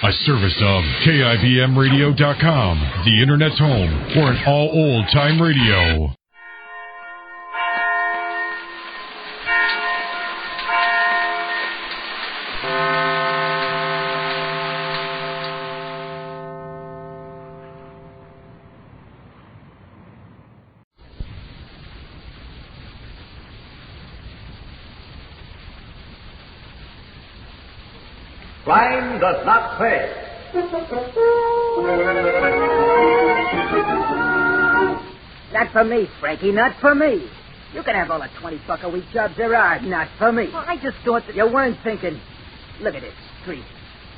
A service of KIBMradio.com, the Internet's home for an all old-time radio. Crime does not pay. Not for me, Frankie, not for me. You can have all the $20-a-week jobs there are, not for me. Well, I just thought that... You weren't thinking. Look at this street.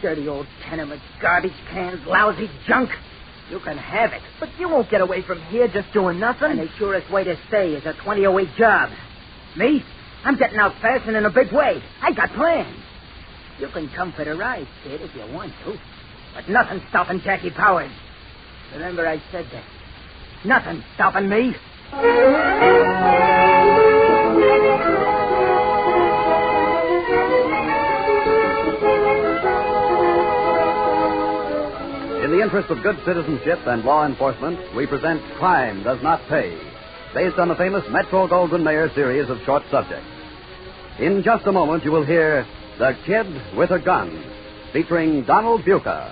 Dirty old tenements, garbage cans, lousy junk. You can have it. But you won't get away from here just doing nothing. And the surest way to stay is a 20-a-week job. Me? I'm getting out fast and in a big way. I got plans. You can come for the ride, kid, if you want to. But nothing's stopping Jackie Powers. Remember I said that. Nothing's stopping me. In the interest of good citizenship and law enforcement, we present Crime Does Not Pay, based on the famous Metro-Goldwyn-Mayer series of short subjects. In just a moment, you will hear The Kid with a Gun, featuring Donald Buca.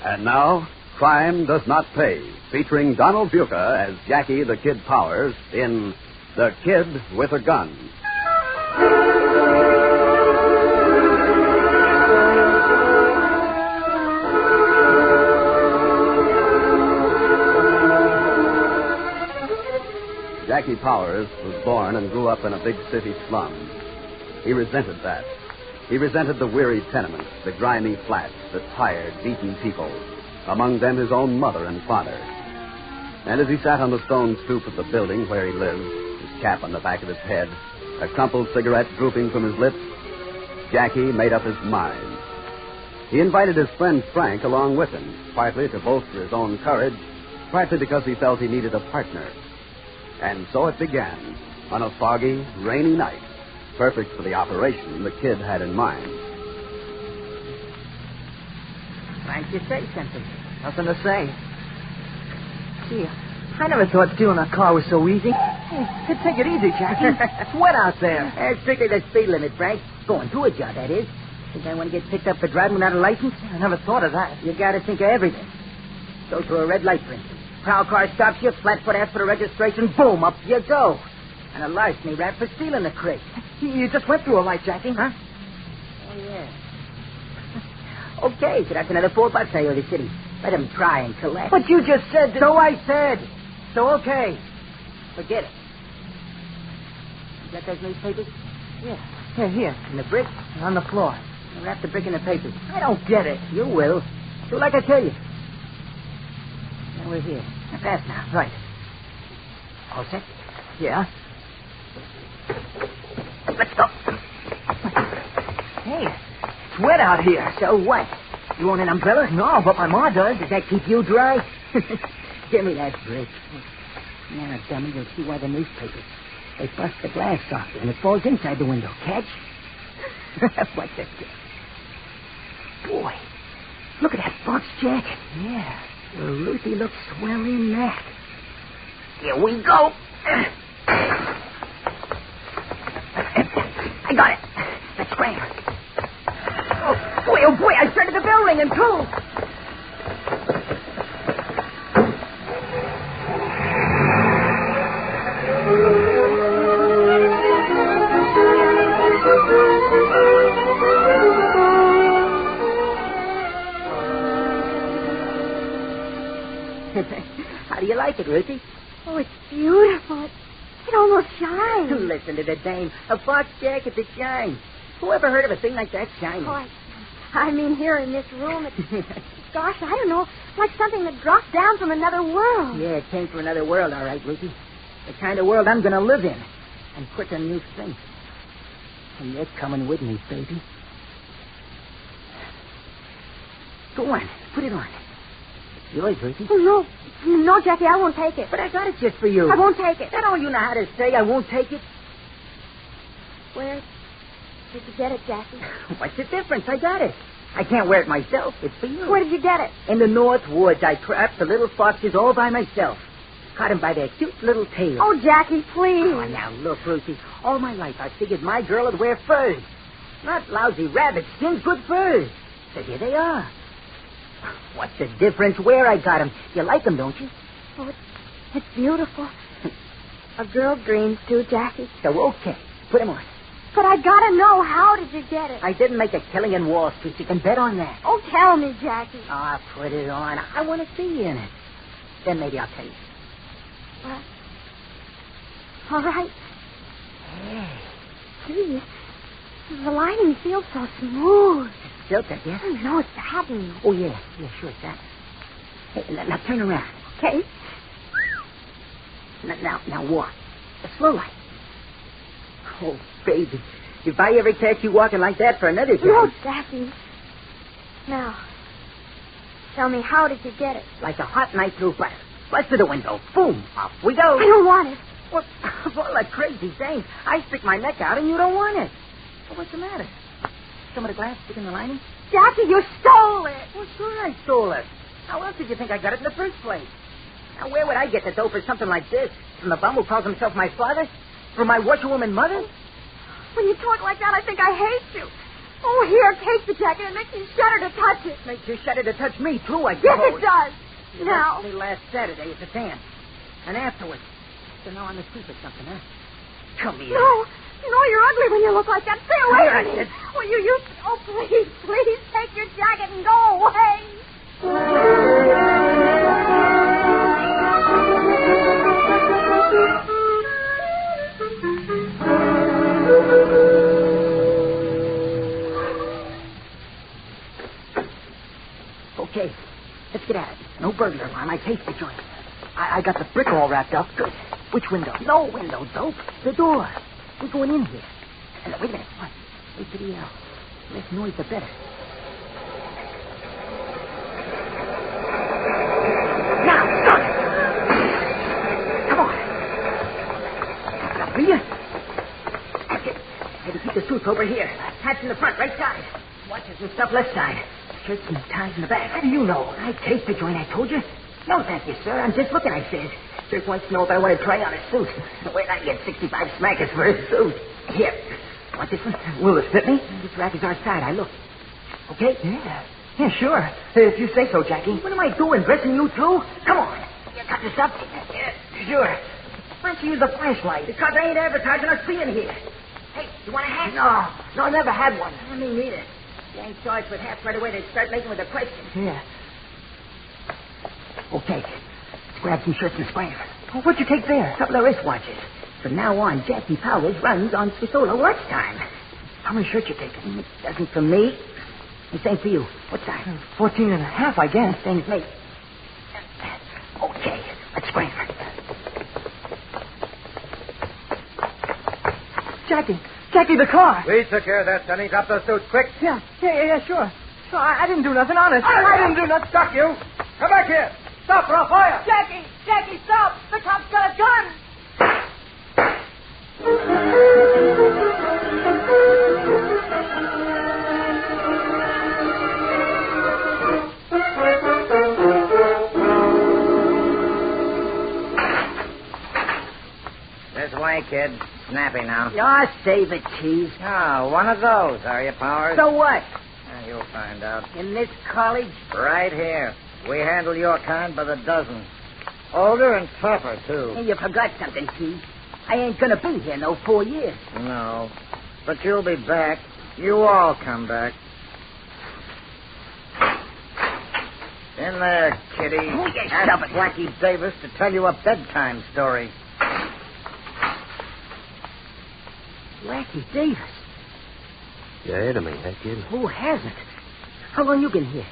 And now, Crime Does Not Pay, featuring Donald Buca as Jackie the Kid Powers in The Kid with a Gun. Jackie Powers was born and grew up in a big city slum. He resented that. He resented the weary tenements, the grimy flats, the tired, beaten people, among them his own mother and father. And as he sat on the stone stoop of the building where he lived, his cap on the back of his head, a crumpled cigarette drooping from his lips, Jackie made up his mind. He invited his friend Frank along with him, partly to bolster his own courage, partly because he felt he needed a partner. And so it began, on a foggy, rainy night, perfect for the operation the kid had in mind. Frank, you say something. Nothing to say. Gee, I never thought stealing a car was so easy. Hey, take it easy, Jackie. It's wet out there. It's strictly the speed limit, Frank. Going to a job, that is. Think I want to get picked up for driving without a license? I never thought of that. You got to think of everything. Go through a red light, for instance. Prowl car stops you, flat-foot asks for the registration, boom, up you go. And a larceny rap for stealing the crate. You just went through a light, Jackie. Huh? Oh, yeah. Okay, so that's another $4 I owe the city. Let him try and collect. But you just said that... So I said. So okay. Forget it. You got those newspapers? Yeah. Here. And the brick? On the floor. Wrap the brick in the papers. I don't get it. You will. Do like I tell you. Now we're here. Now fast now. Right. All set? Yeah. Let's go. Hey, it's wet out here. So what? You want an umbrella? No, but my ma does. Does that keep you dry? Give me that brick. Now, dummy, you'll see why the newspapers. They bust the glass off it, and it falls inside the window. Catch? What's that? Boy, look at that box jacket. Yeah. Well, Ruthie looks swell in that. Here we go. I got it. Let's scram. Oh, boy, I started the bell ringing, too. How do you like it, Ruthie? Oh, it's beautiful. It almost shines. Listen to the dame. A box jacket that shines. Who ever heard of a thing like that shining? Oh, I mean, here in this room, it's... Gosh, I don't know. Like something that dropped down from another world. Yeah, it came from another world, all right, Ruthie. The kind of world I'm going to live in. and put on new things. And you're coming with me, baby. Go on, put it on. It's yours, Ruthie. Oh, no. No, Jackie, I won't take it. But I got it just for you. I won't take it. That all you know how to say, I won't take it? Where did you get it, Jackie? What's the difference? I got it. I can't wear it myself. It's for you. Where did you get it? In the North Woods, I trapped the little foxes all by myself. Caught them by their cute little tails. Oh, Jackie, please. Oh, now, look, Ruthie. All my life, I figured my girl would wear furs. Not lousy rabbit skins, good furs. So here they are. What's the difference where I got them? You like them, don't you? Oh, it's beautiful. A girl dreams, too, Jackie. So, okay. Put them on. But I gotta know, how did you get it? I didn't make a killing in Wall Street. You can bet on that. Oh, tell me, Jackie. Ah, put it on. I want to see you in it. Then maybe I'll tell you. What? All right. Hey. Gee, the lining feels so smooth. Silk, I guess. No, it's satin. Oh, yeah. Yeah, sure, it's that. Hey, now turn around. Okay. Now walk. Slow like. Oh, baby. If I ever catch you walking like that for another day... No, Jackie. Now, tell me, how did you get it? Like a hot knife through butter. Bust to the window. Boom. Off we go. I don't want it. What? All that crazy thing. I stick my neck out and you don't want it. Well, what's the matter? Some of the glass stick in the lining? Jackie, you stole it. Well, sure I stole it. How else did you think I got it in the first place? Now, where would I get the dough for something like this? From the bum who calls himself my father? From my washerwoman mother? When you talk like that, I think I hate you. Oh, here, take the jacket. It makes me shudder to touch it. Makes you shudder to touch me, too, I suppose. Yes, it does. You Now. left me last Saturday at the dance. And afterwards. So now I'm asleep or something, huh? Come here. No, you're ugly when you look like that. Stay away Here, from I me. said. Will you oh, please take your jacket and go away. Okay, let's get at it. No burglar alarm. I cased the joint. I got the brick all wrapped up. Good. Which window? No window, dope. The door. We're going in here. And wait a minute. What? Wait for the less noise, the better. Now, start it. Come on. Now, will you? That's it. Maybe keep the suits over here. Hats in the front, right side. Watches and stuff left side. Shirts and ties in the back. How do you know? I cased the joint, I told you. No, thank you, sir. I'm just looking, I said. Just wants to know if I want to try on a suit. Where'd I get 65 smackers for a suit? Here. Want this one? Will it fit me? This rack is our side. I look. Okay? Yeah, sure. If you say so, Jackie. What am I doing? Dressing you, too? Come on. You got this up? Yeah, sure. Why don't you use the flashlight? Because I ain't advertising us being here. Hey, you want a hat? No, I never had one. Me neither. You ain't charged with hats right away. They'd start making with a question. Yeah. Okay. Let's grab some shirts and sprayers. Oh, what'd you take there? A couple of wristwatches. From now on, Jackie Powers runs on Swisola watch time. How many shirts you taking? It doesn't for me. The same for you. What size? 14 and a half, I guess. Same as me. Okay. Let's spray her. Jackie, the car. We took care of that, Sonny. Drop those suits quick. Yeah, sure. So I didn't do nothing, honest. I didn't do nothing. Stop you. Come back here. Stop or I'll fire. Jackie, stop. The cop's got a gun. This way, kid. Snappy now. Oh, save it, Cheese. Oh, one of those, are you, Powers? So what? You'll find out. In this college? Right here. We handle your kind by the dozen. Older and tougher, too. Hey, you forgot something, Cheese. I ain't gonna be here no 4 years. No. But you'll be back. You all come back. In there, kitty. Oh, yes, Ask shove it. Blackie Davis to tell you a bedtime story. Blackie Davis? You heard of me, huh, kid? Who hasn't? How long you been here?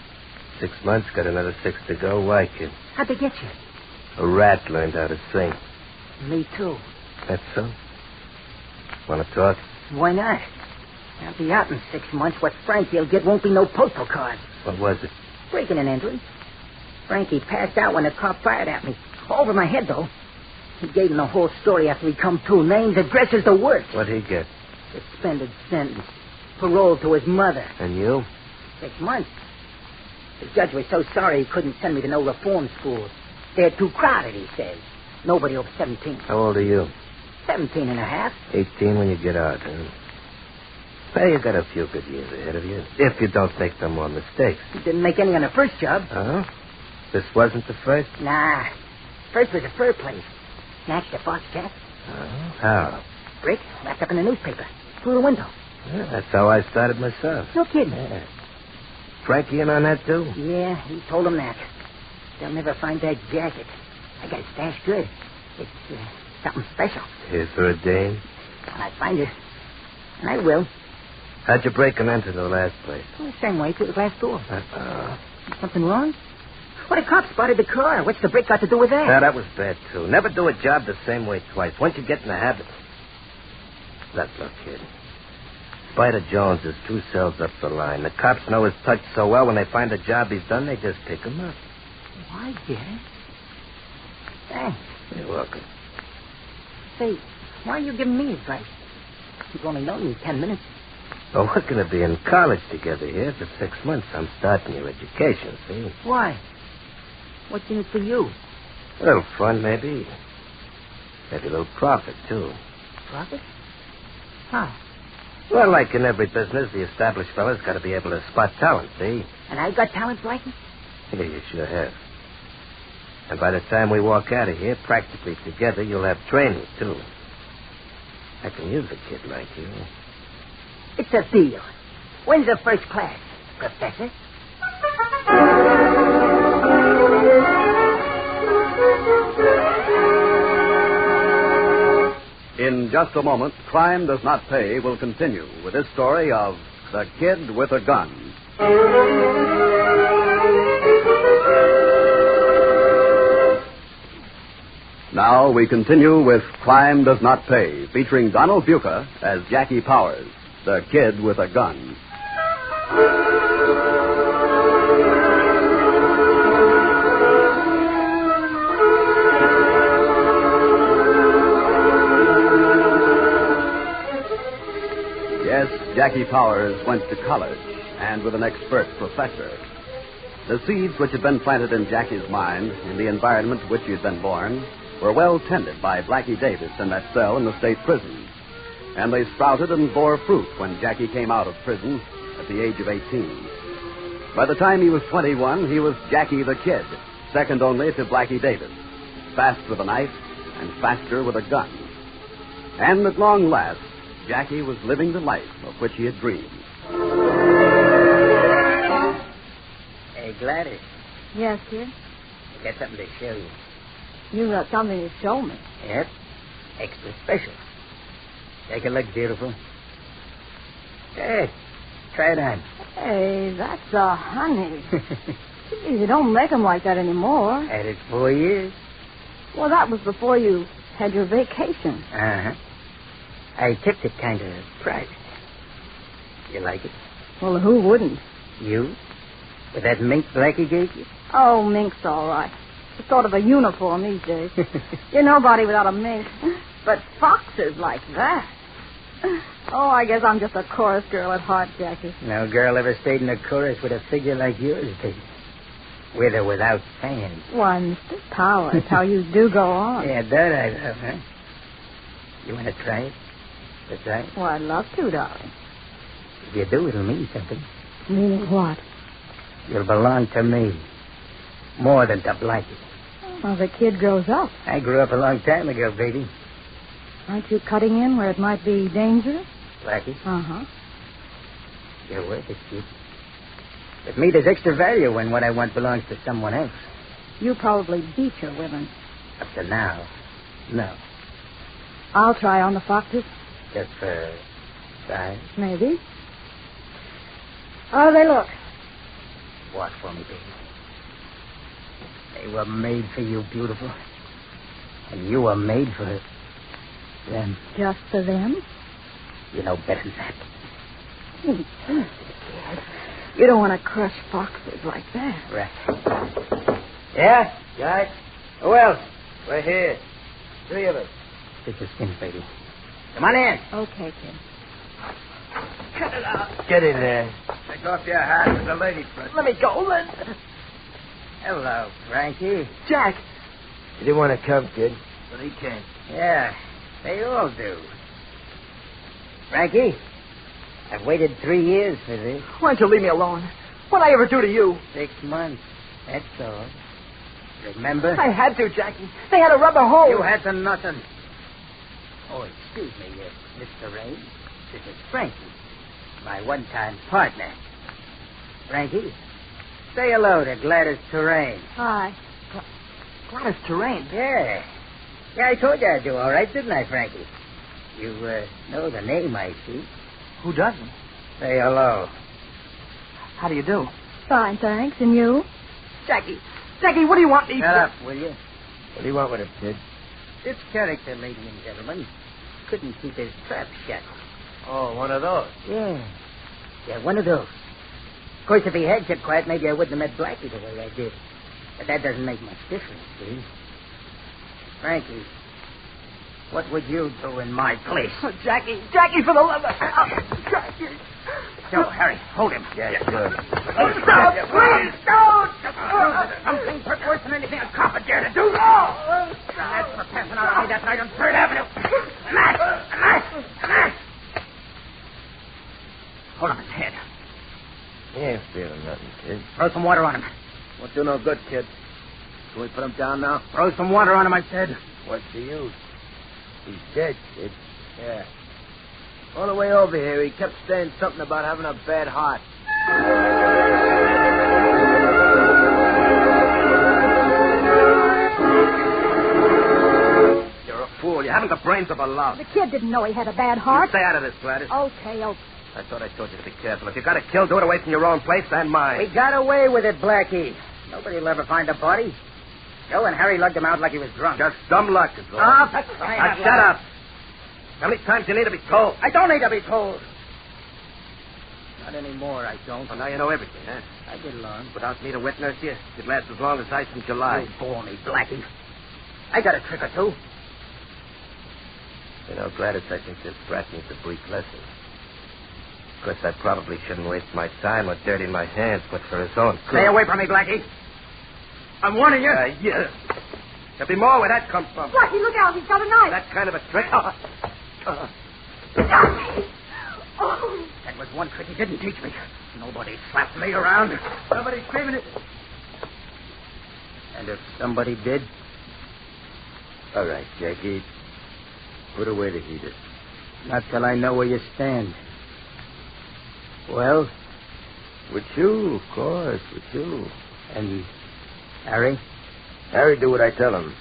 6 months, got another 6 to go. Why, kid? How'd they get you? A rat learned how to sing. Me too. That's so? Want to talk? Why not? I'll be out in 6 months. What Frankie'll get won't be no postal card. What was it? Breaking and entering. Frankie passed out when the cop fired at me. Over my head, though. He gave him the whole story after he come to. Names, addresses, the works. What'd he get? Suspended sentence. Parole to his mother. And you? 6 months. The judge was so sorry he couldn't send me to no reform school. They're too crowded, he says. Nobody over 17. How old are you? 17 and a half. 18 when you get out, huh? Well, you got a few good years ahead of you. If you don't make no more mistakes. He didn't make any on the first job. Oh? This wasn't the first? Nah. First was a fur place. Snatched a box cat. Oh? How? Brick wrapped up in a newspaper. Through the window. Yeah, that's how I started myself. No kidding. Yeah. Frankie in on that, too? Yeah, he told him that. They'll never find that jacket. I got it stashed good. It's something special. Here's for a dame. When I find it. And I will. How'd you break and enter the last place? Well, the same way, through the glass door. Uh-oh. Something wrong? Well, the cop spotted the car. What's the brick got to do with that? Yeah, that was bad, too. Never do a job the same way twice. Once you get in the habit. Look, kid. Spider Jones is 2 cells up the line. The cops know his touch so well, when they find a job he's done, they just pick him up. Why, Jerry? Thanks. You're welcome. Say, why are you giving me advice? You've only known me 10 minutes. Well, we're going to be in college together here for 6 months. I'm starting your education, see? Why? What's in it for you? A little fun, maybe. Maybe a little profit, too. Profit? How? Well, like in every business, the established fella's got to be able to spot talent, see? And I've got talent like it? Yeah, you sure have. And by the time we walk out of here, practically together, you'll have training, too. I can use a kid like you. It's a deal. When's the first class, Professor? In just a moment, Crime Does Not Pay will continue with this story of The Kid with a Gun. Now we continue with Crime Does Not Pay, featuring Donald Buca as Jackie Powers, the Kid with a Gun. Yes, Jackie Powers went to college, and with an expert professor. The seeds which had been planted in Jackie's mind, in the environment in which he had been born, were well tended by Blackie Davis in that cell in the state prison. And they sprouted and bore fruit when Jackie came out of prison at the age of 18. By the time he was 21, he was Jackie the Kid, second only to Blackie Davis, fast with a knife and faster with a gun. And at long last, Jackie was living the life of which he had dreamed. Hey, Gladys, Yes, kid. I got something to show you. You got something to show me. Yep. Extra special. Take a look, beautiful. Hey, try it on. Hey, that's a honey. Geez, you don't make them like that anymore. Had it 4 years. Well, that was before you had your vacation. Uh-huh. I kept it kind of private. You like it? Well, who wouldn't? You? With that mink Blackie gave you? Oh, mink's all right. It's sort of a uniform these days. You're nobody without a mink. But foxes like that. Oh, I guess I'm just a chorus girl at heart, Jackie. No girl ever stayed in a chorus with a figure like yours, baby. With or without fans. Why, Mr. Powers, how you do go on. Yeah, that I love, huh? You want to try it? That's right. Well, I'd love to, darling. If you do, it'll mean something. Meaning what? You'll belong to me. More than to Blackie. Well, the kid grows up. I grew up a long time ago, baby. Aren't you cutting in where it might be dangerous? Blackie, Uh-huh. you're worth it, kid. With me, there's extra value when what I want belongs to someone else. You probably beat your women. Up to now, no. I'll try on the foxes. Just for size. Maybe. How do they look? Walk for me, baby. They were made for you, beautiful. And you were made for them. Just for them? You know better than that. Easy, kid. You don't want to crush foxes like that. Right. Yeah, Jack? Who else? We're here. 3 of us. Take your skins, baby. Come on in. Okay, kid. Cut it out. Get in there. Take off your hat with the lady first. Let me go, Lynn. Hello, Frankie. Jack. You didn't want to come, kid. But he came. Yeah, they all do. Frankie, I've waited 3 years for this. Why don't you leave me alone? What'd I ever do to you? 6 months. That's all. Remember? I had to, Jackie. They had a rubber hose. You had to nothing. Oh, excuse me, Mr. Rain. This is Frankie, my one-time partner. Frankie, say hello to Gladys Terrain. Hi. Gladys Terrain. Yeah. Yeah, I told you I'd do all right, didn't I, Frankie? You know the name, I see. Who doesn't? Say hello. How do you do? Fine, thanks. And you? Jackie, what do you want me Shut for? up, will you? What do you want with him, kid? This character, ladies and gentlemen, couldn't keep his trap shut. Oh, one of those. Yeah. Yeah, one of those. Of course, if he had kept quiet, maybe I wouldn't have met Blackie the way I did. But that doesn't make much difference, see? Frankie, what would you do in my place? Oh, Jackie, for the love of... Jackie. Joe, Harry, hold him. Yeah, sure. Stop, please, don't! Something worse than anything a cop would dare to do. And that's for passing out on me that night on 3rd Avenue. And that. Hold on his head. He ain't feeling nothing, kid. Throw some water on him. Won't do no good, kid. Can we put him down now? Throw some water on him, I said. What's the use? He's dead, kid. Yeah. All the way over here, he kept saying something about having a bad heart. You're a fool. You haven't the brains of a louse. The kid didn't know he had a bad heart. Stay out of this, Gladys. Okay. I thought I told you to be careful. If you got to kill, do it away from your own place and mine. We got away with it, Blackie. Nobody will ever find a body. Joe and Harry lugged him out like he was drunk. Just dumb luck is all. Oh, that's fine. Now, shut up. How many times do you need to be told? I don't need to be told. Not anymore, I don't. Well, now you know everything, huh? I get along. Without me to wet nurse you, it lasts as long as ice in July. You bore me, Blackie. I got a trick or two. You know, Gladys, I think this brat needs a brief lesson. Of course, I probably shouldn't waste my time or dirty my hands, but for his own good. Stay away from me, Blackie. I'm warning you. Yeah. There'll be more where that comes from. Blackie, look out. He's got a knife. That kind of a trick. Jackie! Oh. That was one trick he didn't teach me. Nobody slapped me around. Somebody's screaming it. And if somebody did? All right, Jackie. Put away the heater. Not till I know where you stand. Well? With you, of course, with you. And Harry? Harry, do what I tell him.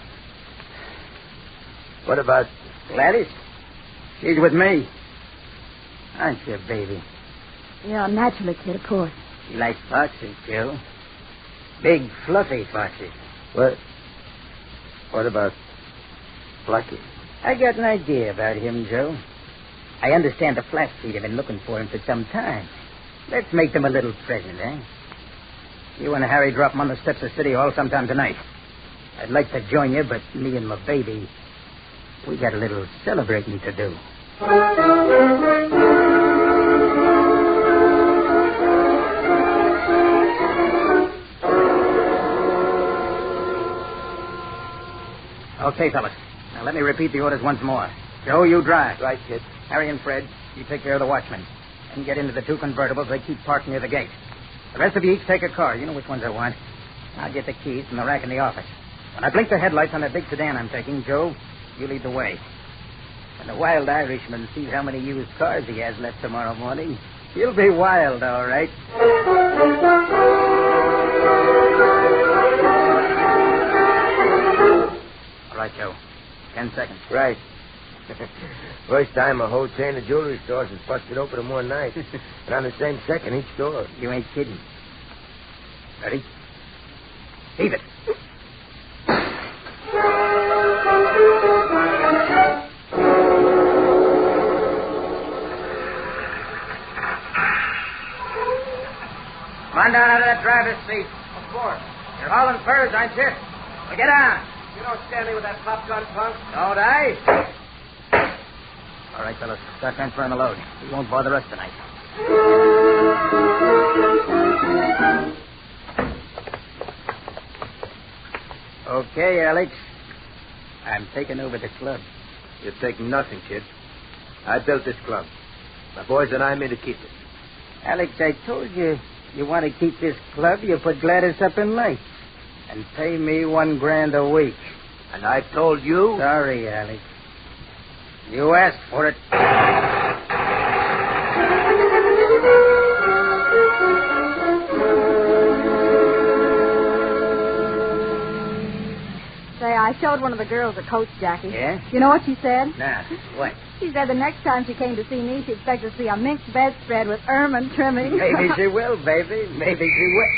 What about... Gladys? She's with me. Aren't you, baby? Yeah, naturally, kid, of course. She likes foxes, Joe. Big, fluffy foxes. What about Blackie? I got an idea about him, Joe. I understand the Flatfeet have been looking for him for some time. Let's make them a little present, eh? You and Harry drop him on the steps of City Hall sometime tonight. I'd like to join you, but me and my baby, we got a little celebrating to do. Okay, fellas. Now let me repeat the orders once more. Joe, you drive. Right, kid. Harry and Fred, you take care of the watchmen. And get into the 2 convertibles they keep parked near the gate. The rest of you each take a car. You know which ones I want. I'll get the keys from the rack in the office. When I blink the headlights on that big sedan I'm taking, Joe, you lead the way. When the wild Irishman sees how many used cars he has left tomorrow morning, he'll be wild, all right. All right, Joe. 10 seconds. Right. First time a whole chain of jewelry stores is busted open in one night. And on the same second, each door. You ain't kidding. Ready? Heave it. on down out of that driver's seat. What for? You're hauling furs, aren't you? Well, get on. You don't scare me with that pop gun, punk. Don't I? All right, fellas. Start transferring the load. We won't bother us tonight. Okay, Alex. I'm taking over the club. You're taking nothing, kid. I built this club. My boys and I mean to keep it. Alex, I told you want to keep this club. You put Gladys up in lights. And pay me $1,000 a week. And I told you... Sorry, Alex. You asked for it. Say, I showed one of the girls a coat, Jackie. Yeah? You know what she said? Nah, what? She said the next time she came to see me, she'd expect to see a mink bedspread with ermine trimming. Maybe she will, baby. Maybe she will.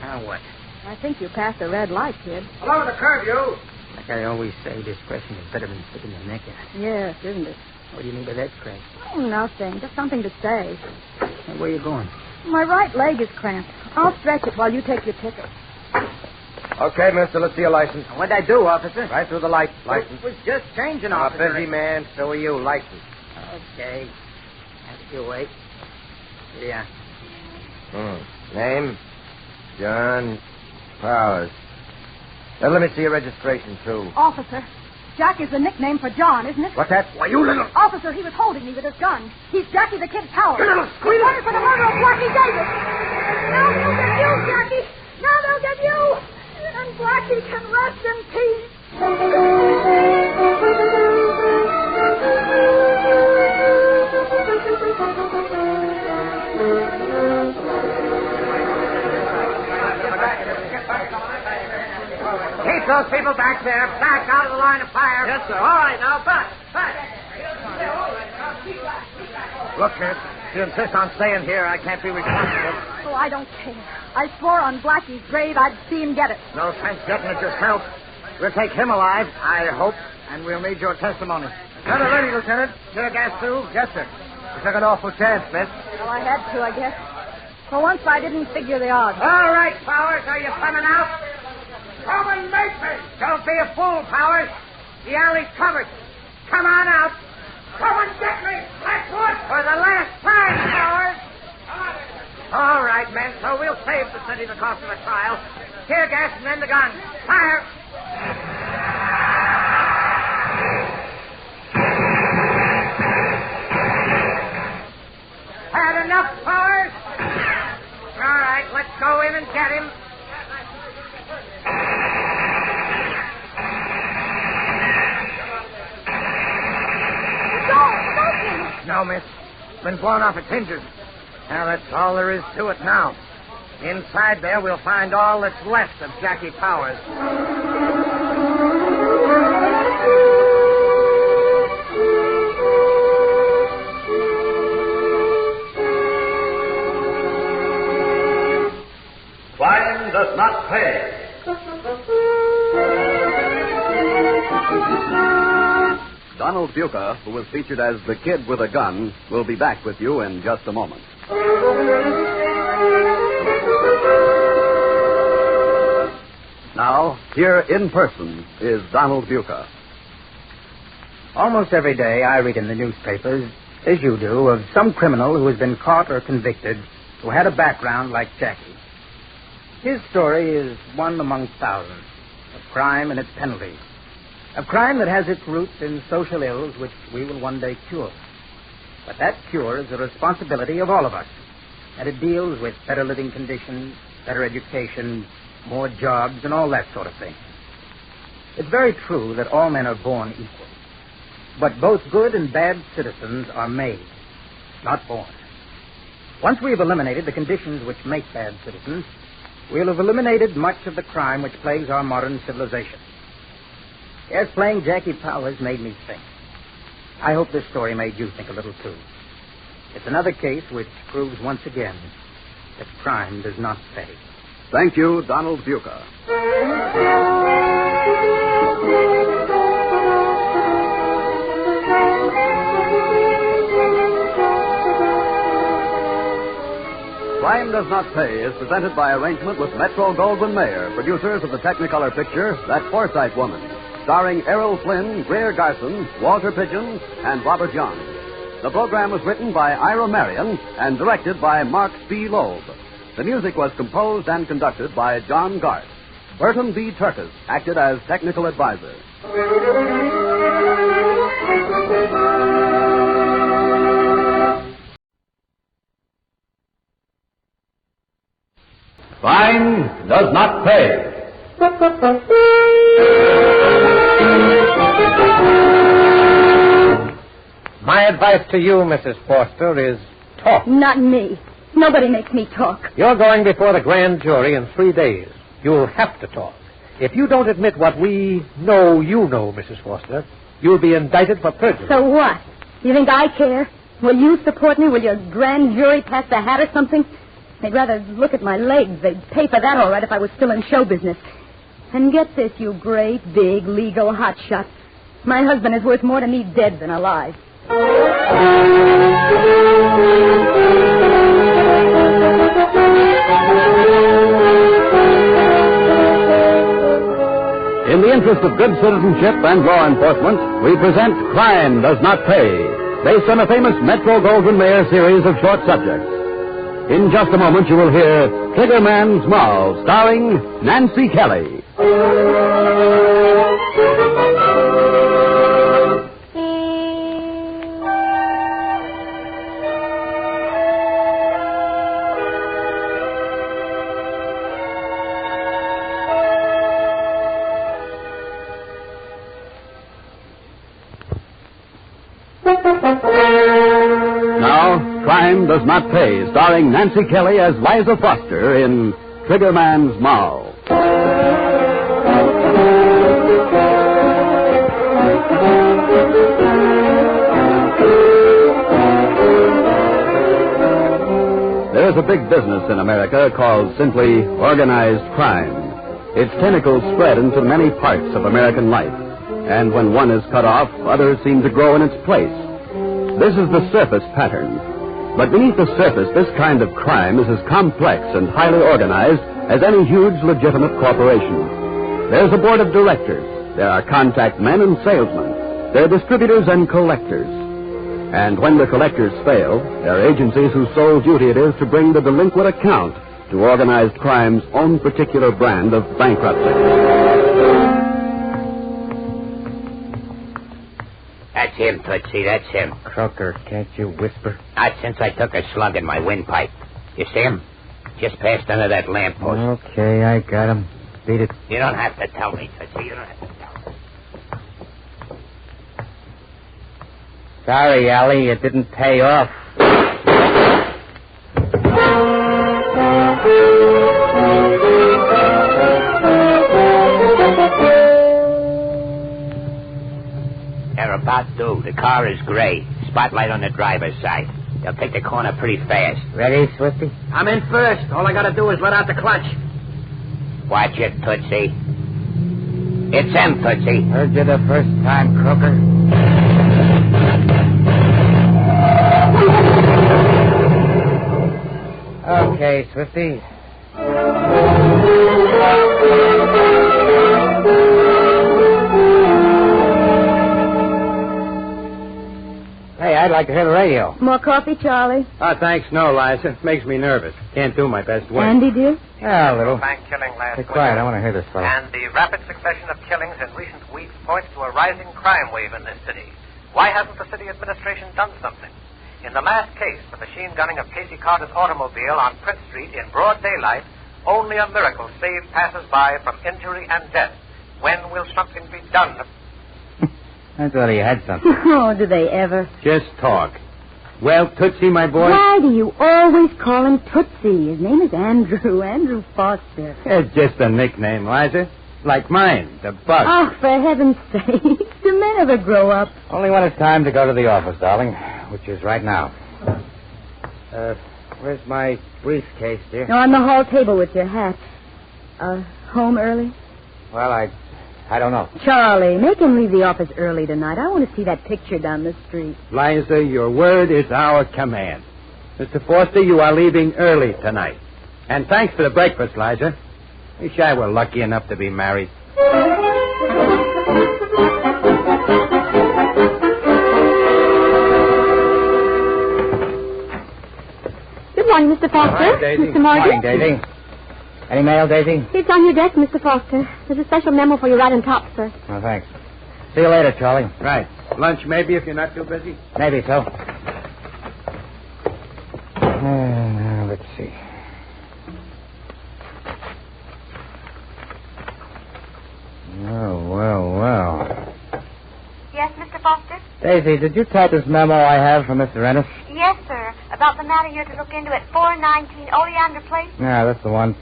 Now what? I think you passed a red light, kid. Along the curb, you. Like I always say, discretion is better than sticking your neck out. Yes, isn't it? What do you mean by that, Craig? Oh, nothing. Just something to say. Hey, where you going? My right leg is cramped. I'll stretch it while you take your ticket. Okay, mister, let's see your license. What'd I do, officer? Right through the light. License. Was just changing, A officer. busy man, so are you. License. Okay. Have you wait. Yeah. Name? John Powers. Now, let me see your registration, too. Officer, Jack is the nickname for John, isn't it? What's that? Why, you little... Officer, he was holding me with his gun. He's Jackie the Kid Powers. You little squealer! Wanted for the murder of Blackie Davis. Now they'll get you, Jackie. Now they'll get you. And Blackie can rest in peace. Keep those people back there. Back out of the line of fire. Yes, sir. All right, now, back. Look, kid, if you insist on staying here, I can't be responsible. Oh, I don't care. I swore on Blackie's grave I'd see him get it. No sense getting it yourself. We'll take him alive, I hope, and we'll need your testimony. Got it ready, Lieutenant. Tear gas too? Yes, sir. You took an awful chance, miss. Well, I had to, I guess. For once, I didn't figure the odds. All right, Powers, are you coming out? Come and make me. Don't be a fool, Powers. The alley's covered. Come on out. Come and get me. Blackwood. For the last time, Powers. All right, men, so we'll save the city the cost of the trial. Tear gas and then the gun. Fire. Had enough, Powers? All right, let's go in and get him. No, miss. Been blown off its hinges. Now, that's all there is to it now. Inside there, we'll find all that's left of Jackie Powers. Crime does not pay. Donald Buca, who was featured as the Kid with a Gun, will be back with you in just a moment. Now, here in person is Donald Buca. Almost every day I read in the newspapers, as you do, of some criminal who has been caught or convicted who had a background like Jackie. His story is one among thousands of crime and its penalties. Of crime that has its roots in social ills which we will one day cure. But that cure is the responsibility of all of us. And it deals with better living conditions, better education, more jobs, and all that sort of thing. It's very true that all men are born equal. But both good and bad citizens are made, not born. Once we've eliminated the conditions which make bad citizens, we'll have eliminated much of the crime which plagues our modern civilization. Yes, playing Jackie Powers made me think. I hope this story made you think a little, too. It's another case which proves once again that crime does not pay. Thank you, Donald Buca. Crime Crime Does Not Pay is presented by arrangement with Metro-Goldwyn-Mayer, producers of the Technicolor picture, That Forsyte Woman, starring Errol Flynn, Greer Garson, Walter Pigeon, and Robert Young. The program was written by Ira Marion and directed by Mark B. Loeb. The music was composed and conducted by John Garth. Burton B. Turkis acted as technical advisor. Crime Does Not Pay. My advice to you, Mrs. Foster, is talk. Not me. Nobody makes me talk. You're going before the grand jury in 3 days. You'll have to talk. If you don't admit what we know you know, Mrs. Foster, you'll be indicted for perjury. So what? You think I care? Will you support me? Will your grand jury pass the hat or something? They'd rather look at my legs. They'd pay for that all right if I was still in show business. And get this, you great, big, legal hotshot. My husband is worth more to me dead than alive. In the interest of good citizenship and law enforcement, we present Crime Does Not Pay, based on a famous Metro-Goldwyn-Mayer series of short subjects. In just a moment, you will hear Triggerman's Moll, starring Nancy Kelly. Now, Crime Does Not Pay, starring Nancy Kelly as Liza Foster in Triggerman's Moll. There's a big business in America called simply organized crime. Its tentacles spread into many parts of American life, and when one is cut off, others seem to grow in its place. This is the surface pattern. But beneath the surface, this kind of crime is as complex and highly organized as any huge legitimate corporation. There's a board of directors. There are contact men and salesmen. There are distributors and collectors. And when the collectors fail, there are agencies whose sole duty it is to bring the delinquent account to organized crime's own particular brand of bankruptcy. That's him, Tootsie, that's him. Croker, can't you whisper? Not since I took a slug in my windpipe. You see him? Just passed under that lamppost. Okay, I got him. Beat it. You don't have to tell me, Tootsie. You don't have to tell me. Sorry, Allie, it didn't pay off. They're about due. The car is gray. Spotlight on the driver's side. They'll take the corner pretty fast. Ready, Swifty? I'm in first. All I gotta do is let out the clutch. Watch it, Tootsie. It's them, Tootsie. Heard you the first time, Croker. Okay, Swifty. Hey, I'd like to hear the radio. More coffee, Charlie? Oh, thanks. No, Liza. Makes me nervous. Can't do my best work. Andy, dear? Yeah, a little. Bank killing last Be week. quiet. I want to hear this fellow. And the rapid succession of killings in recent weeks points to a rising crime wave in this city. Why hasn't the city administration done something? In the last case, the machine gunning of Casey Carter's automobile on Prince Street in broad daylight, only a miracle saved passers-by from injury and death. When will something be done? I thought he had something. Oh, do they ever? Just talk. Well, Tootsie, my boy. Why do you always call him Tootsie? His name is Andrew Foster. It's just a nickname, Liza. Like mine, the Bug. Oh, for heaven's sake. Do men ever grow up? Only when it's time to go to the office, darling, which is right now. Where's my briefcase, dear? No, on the hall table with your hat. Home early? Well, I don't know. Charlie, make him leave the office early tonight. I want to see that picture down the street. Liza, your word is our command. Mr. Foster, you are leaving early tonight. And thanks for the breakfast, Liza. Wish I were lucky enough to be married. Good morning, Mr. Foster. Hi, Daisy. Mr. Morgan. Morning, Daisy. Any mail, Daisy? It's on your desk, Mr. Foster. There's a special memo for you right on top, sir. Oh, thanks. See you later, Charlie. Right. Lunch, maybe, if you're not too busy? Maybe so. Let's see. Well. Yes, Mr. Foster? Daisy, did you type this memo I have from Mr. Ennis? Yes, sir. About the matter you're to look into at 419 Oleander Place. Yeah, that's the one.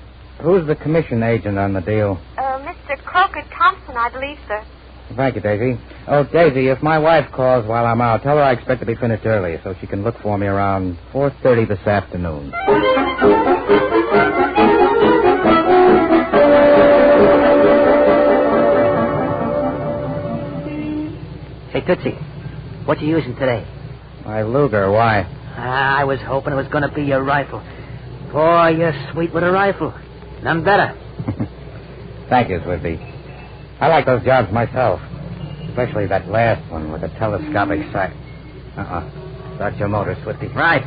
Who's the commission agent on the deal? Mr. Croker Thompson, I believe, sir. Thank you, Daisy. Oh, Daisy, if my wife calls while I'm out, tell her I expect to be finished early so she can look for me around 4:30 this afternoon. Hey, Tootsie, what you using today? My Luger, why? I was hoping it was going to be your rifle. Boy, you're sweet with a rifle. None better. Thank you, Swifty. I like those jobs myself. Especially that last one with the telescopic sight. Start your motor, Swifty. Right.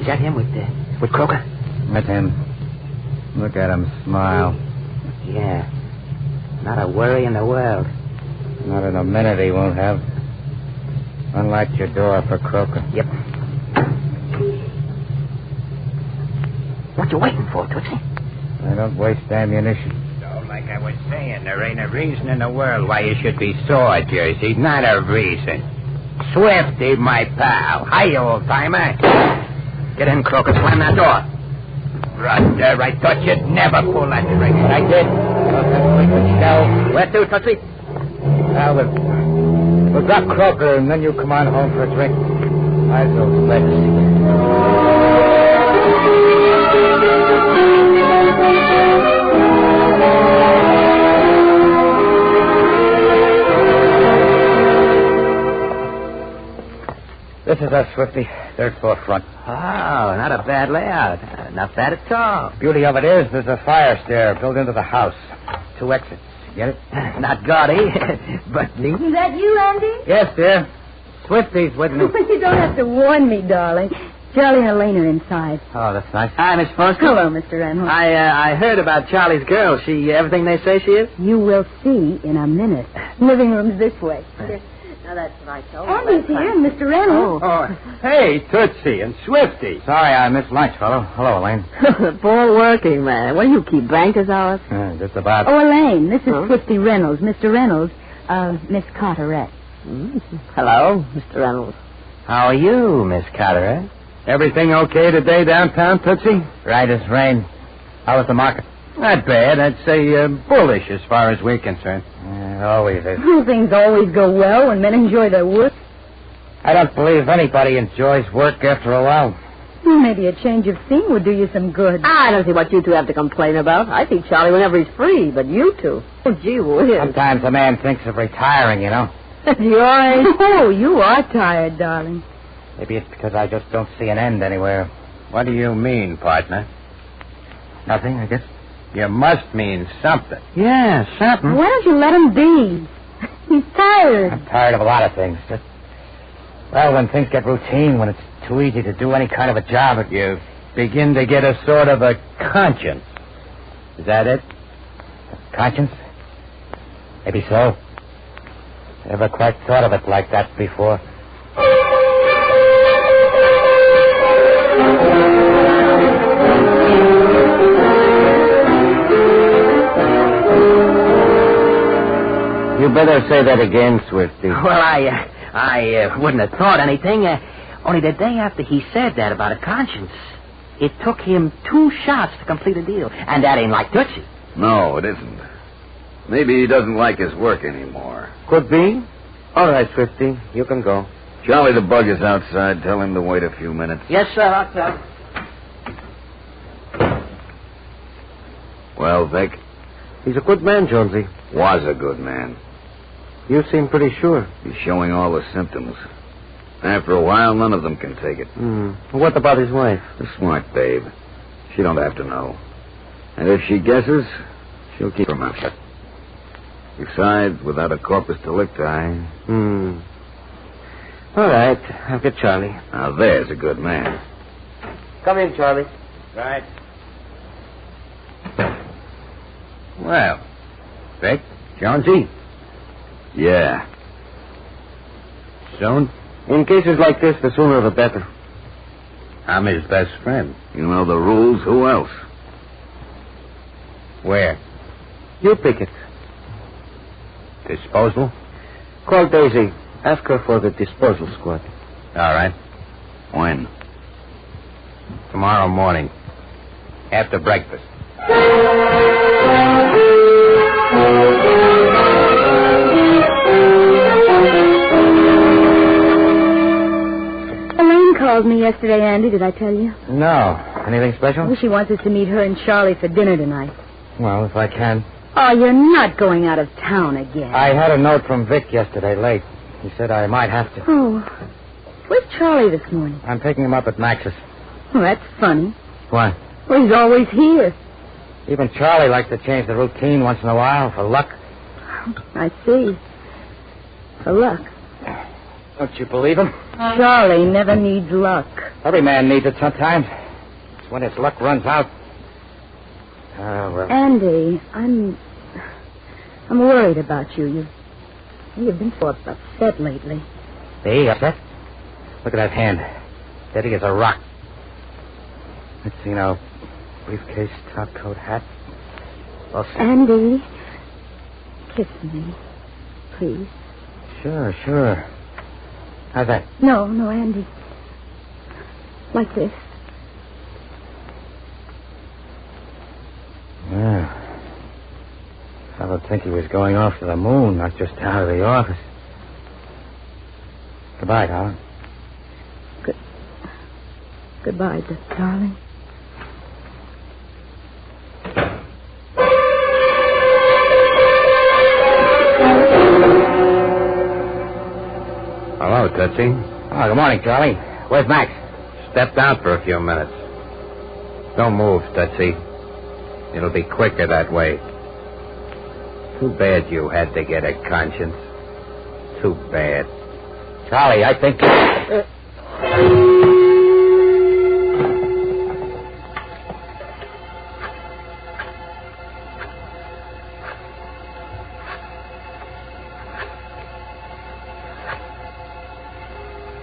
Is that him with Croker? That's him. Look at him smile. Yeah. Not a worry in the world. Not in a minute he won't have. Unlock your door for Croker. Yep. What you waiting for, Tootsie? I don't waste ammunition. So, like I was saying, there ain't a reason in the world why you should be sore, Jersey. Not a reason. Swifty, my pal. Hi, old-timer. Get in, Croker. Slam that door. Brother, I thought you'd never pull that trigger. I did. Where to, Tootsie? Now, we'll drop Croker, and then you come on home for a drink. Eyes those legs. This is us, Swifty. Third floor front. Oh, not a bad layout. Not bad at all. Beauty of it is there's a fire stair built into the house. 2 exits. Get it? Not gaudy, but neat. Is that you, Andy? Yes, dear. Swifty's with me. You don't have to warn me, darling. Charlie and Elaine are inside. Oh, that's nice. Hi, Miss Foster. Hello, Mr. Reynolds. I heard about Charlie's girl. She everything they say she is? You will see in a minute. Living room's this way. Now, that's what I told Andy's here and Mr. Reynolds. Oh, hey, Tootsie and Swifty. Sorry I missed lunch, fellow. Hello, Elaine. Poor working man. What do you keep, bankers hours? Just about. Oh, Elaine, this is Swifty Reynolds. Mr. Reynolds, Miss Carteret. Hello, Mr. Reynolds. How are you, Miss Carteret? Everything okay today downtown, Tootsie? Right as rain. How was the market? Not bad. I'd say bullish as far as we're concerned. Always is. Things always go well when men enjoy their work. I don't believe anybody enjoys work after a while. Well, maybe a change of scene would do you some good. I don't see what you two have to complain about. I see Charlie whenever he's free, but you two. Oh, gee whiz. Sometimes a man thinks of retiring, you know. Oh, you are tired, darling. Maybe it's because I just don't see an end anywhere. What do you mean, partner? Nothing, I guess. You must mean something. Yeah, something. Why don't you let him be? He's tired. I'm tired of a lot of things. Well, when things get routine, when it's too easy to do any kind of a job, you begin to get a sort of a conscience. Is that it? Conscience? Maybe so. Never quite thought of it like that before. You better say that again, Swifty. Well, I wouldn't have thought anything. Only the day after he said that about a conscience, it took him 2 shots to complete a deal. And that ain't like Tootsie. No, it isn't. Maybe he doesn't like his work anymore. Could be. All right, Swifty, you can go. Charlie, the bug is outside. Tell him to wait a few minutes. Yes, sir, I'll tell. Well, Vic? He's a good man, Jonesy. Was a good man. You seem pretty sure. He's showing all the symptoms. After a while, none of them can take it. What about his wife? A smart babe. She don't have to know. And if she guesses, she'll keep her mouth shut. Besides, without a corpus delicti... All right. I'll get Charlie. Now, there's a good man. Come in, Charlie. Right. Well, Vic, Jonesy. Yeah. Soon? In cases like this, the sooner the better. I'm his best friend. You know the rules. Who else? Where? You pick it. Disposal? Call Daisy. Ask her for the disposal squad. All right. When? Tomorrow morning. After breakfast. Elaine called me yesterday, Andy. Did I tell you? No. Anything special? Well, she wants us to meet her and Charlie for dinner tonight. Well, if I can. Oh, you're not going out of town again. I had a note from Vic yesterday late. He said I might have to. Oh. Where's Charlie this morning? I'm picking him up at Max's. Well, that's funny. Why? Well, he's always here. Even Charlie likes to change the routine once in a while for luck. I see. For luck. Don't you believe him? Charlie never needs luck. Every man needs it sometimes. It's when his luck runs out. Well. Andy, I'm worried about you. You've been so upset lately. Me? Upset? Look at that hand. Steady as a rock. Let's see now. Briefcase, top coat, hat. Well, Andy, kiss me, please. Sure. How's that? No, Andy. Like this. Yeah. I would think he was going off to the moon, not just out of the office. Goodbye, darling. Goodbye, darling. Hello, Tootsie. Oh, good morning, Charlie. Where's Max? Stepped out for a few minutes. Don't move, Tootsie. It'll be quicker that way. Too bad you had to get a conscience. Too bad. Charlie, I think...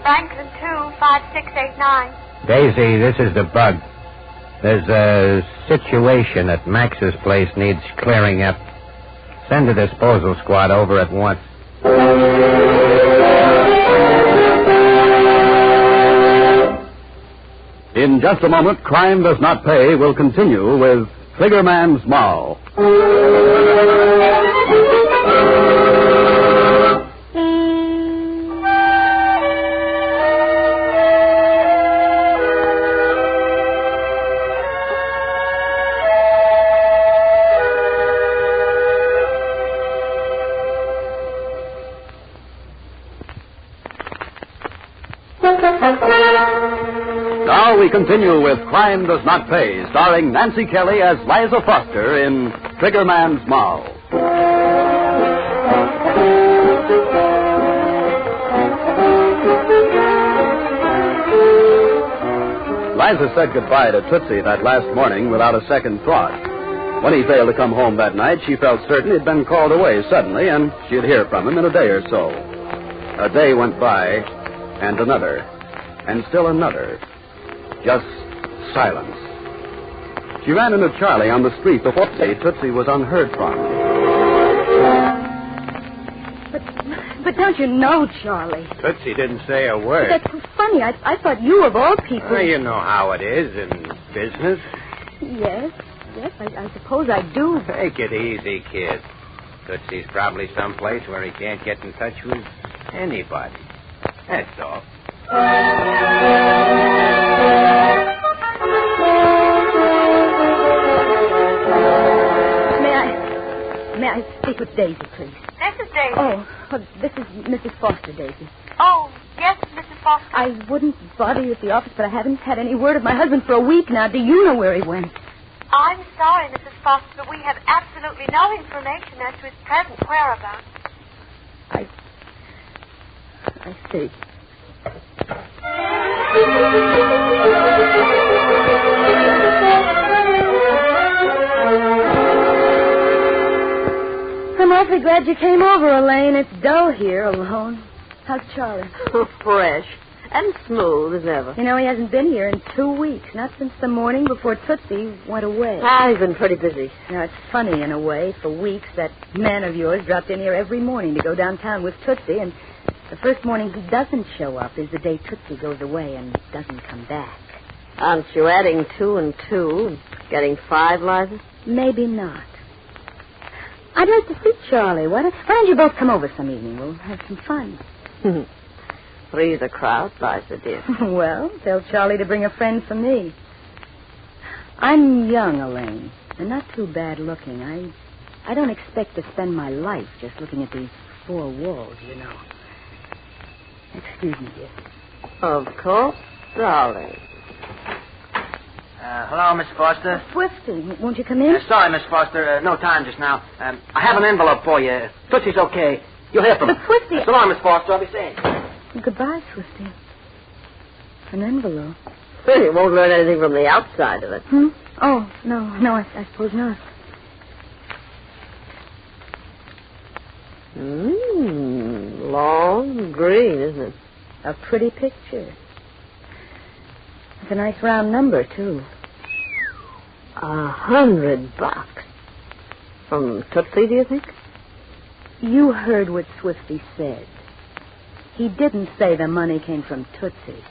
Franklin 25689. Daisy, this is the bug. There's a situation at Max's place needs clearing up. Send the disposal squad over at once. In just a moment, Crime Does Not Pay will continue with Triggerman's Moll. Now we continue with Crime Does Not Pay, starring Nancy Kelly as Liza Foster in Triggerman's Moll. Liza said goodbye to Tootsie that last morning without a second thought. When he failed to come home that night, she felt certain he'd been called away suddenly, and she'd hear from him in a day or so. A day went by, and another, and still another. Just silence. She ran into Charlie on the street the fourth day. Tootsie was unheard from. But don't you know, Charlie? Tootsie didn't say a word. That's so funny. I thought you, of all people... Well, you know how it is in business. Yes, I suppose I do. Take it easy, kid. Tootsie's probably someplace where he can't get in touch with anybody. That's all. May I speak with Daisy, please? This is Daisy. Oh, this is Mrs. Foster, Daisy. Oh, yes, Mrs. Foster? I wouldn't bother you at the office, but I haven't had any word of my husband for a week now. Do you know where he went? I'm sorry, Mrs. Foster, but we have absolutely no information as to his present whereabouts. I see. I'm awfully glad you came over, Elaine. It's dull here, alone. How's Charlie? Fresh and smooth as ever. You know, he hasn't been here in 2 weeks. Not since the morning before Tootsie went away. He's been pretty busy. You know, it's funny, in a way. For weeks, that man of yours dropped in here every morning to go downtown with Tootsie, and the first morning he doesn't show up is the day Tootsie goes away and doesn't come back. Aren't you adding 2 and 2 and getting 5, Liza? Maybe not. I'd like to see Charlie. Why don't you both come over some evening? We'll have some fun. Please the crowd, Liza, dear. Well, tell Charlie to bring a friend for me. I'm young, Elaine, and not too bad looking. I don't expect to spend my life just looking at these 4 walls, you know. Excuse me, dear. Of course, darling. Hello, Miss Foster. Swifty, won't you come in? Sorry, Miss Foster. No time just now. I have an envelope for you. Tootsie's okay. You'll hear from her. But Swifty... So long, Miss Foster. I'll be seeing you. Goodbye, Swifty. An envelope. Well, you won't learn anything from the outside of it. Oh, no, I suppose not. Long green, isn't it? A pretty picture. It's a nice round number, too. $100. From Tootsie, do you think? You heard what Swifty said. He didn't say the money came from Tootsie.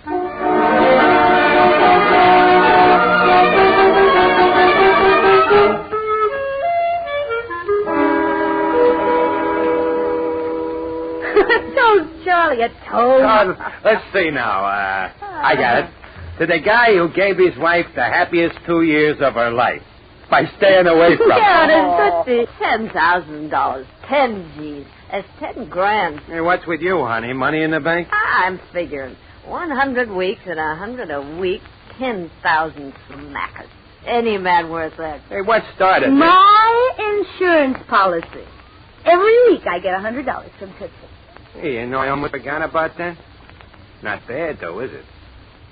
Told Charlie, a toad. Let's see now. I got it. To the guy who gave his wife the happiest 2 years of her life by staying away from her. Yeah, Tootsie. $10,000. 10 G's. That's 10 grand. Hey, what's with you, honey? Money in the bank? I'm figuring 100 weeks at 100 a week, 10,000 smackers. Any man worth that. Hey, what started this? My insurance policy. Every week I get $100 from Tootsie. Hey, you know I almost forgot about that? Not bad, though, is it?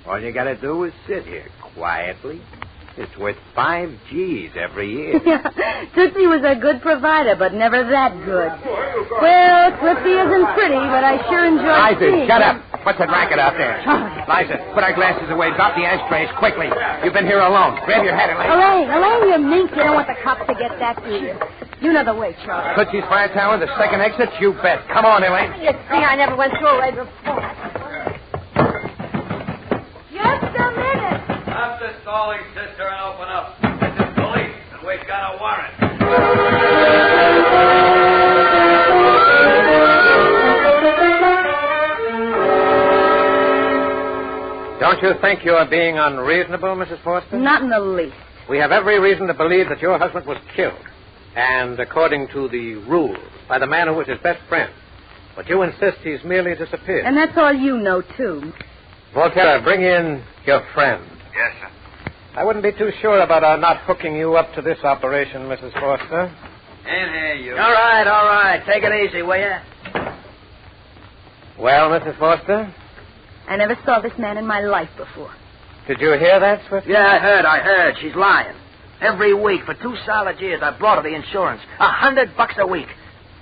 All you gotta do is sit here quietly. It's worth 5 G's every year. Tootsie was a good provider, but never that good. Well, Swifty isn't pretty, but I sure enjoy seeing Liza, shut him. up. What's that racket out there? Liza, put our glasses away. Drop the ashtrays quickly. You've been here alone. Grab your hat, Elaine. Elaine, you mink. You don't want the cops to get that, do you? You know the way, Charlie. Tootsie's Fire Tower, the second exit? You bet. Come on, Elaine. You see, I never went through right before. Just a minute. Stop the stalling, sister, and open up. This is police, and we've got a warrant. Don't you think you are being unreasonable, Mrs. Foster? Not in the least. We have every reason to believe that your husband was killed. And according to the rules, by the man who was his best friend. But you insist he's merely disappeared. And that's all you know, too. Volterra, bring in your friend. Yes, sir. I wouldn't be too sure about our not hooking you up to this operation, Mrs. Foster. In here, you. All right. Take it easy, will you? Well, Mrs. Foster? I never saw this man in my life before. Did you hear that, Swift? Yeah, I heard. She's lying. Every week for 2 solid years, I brought her the insurance. $100 a week.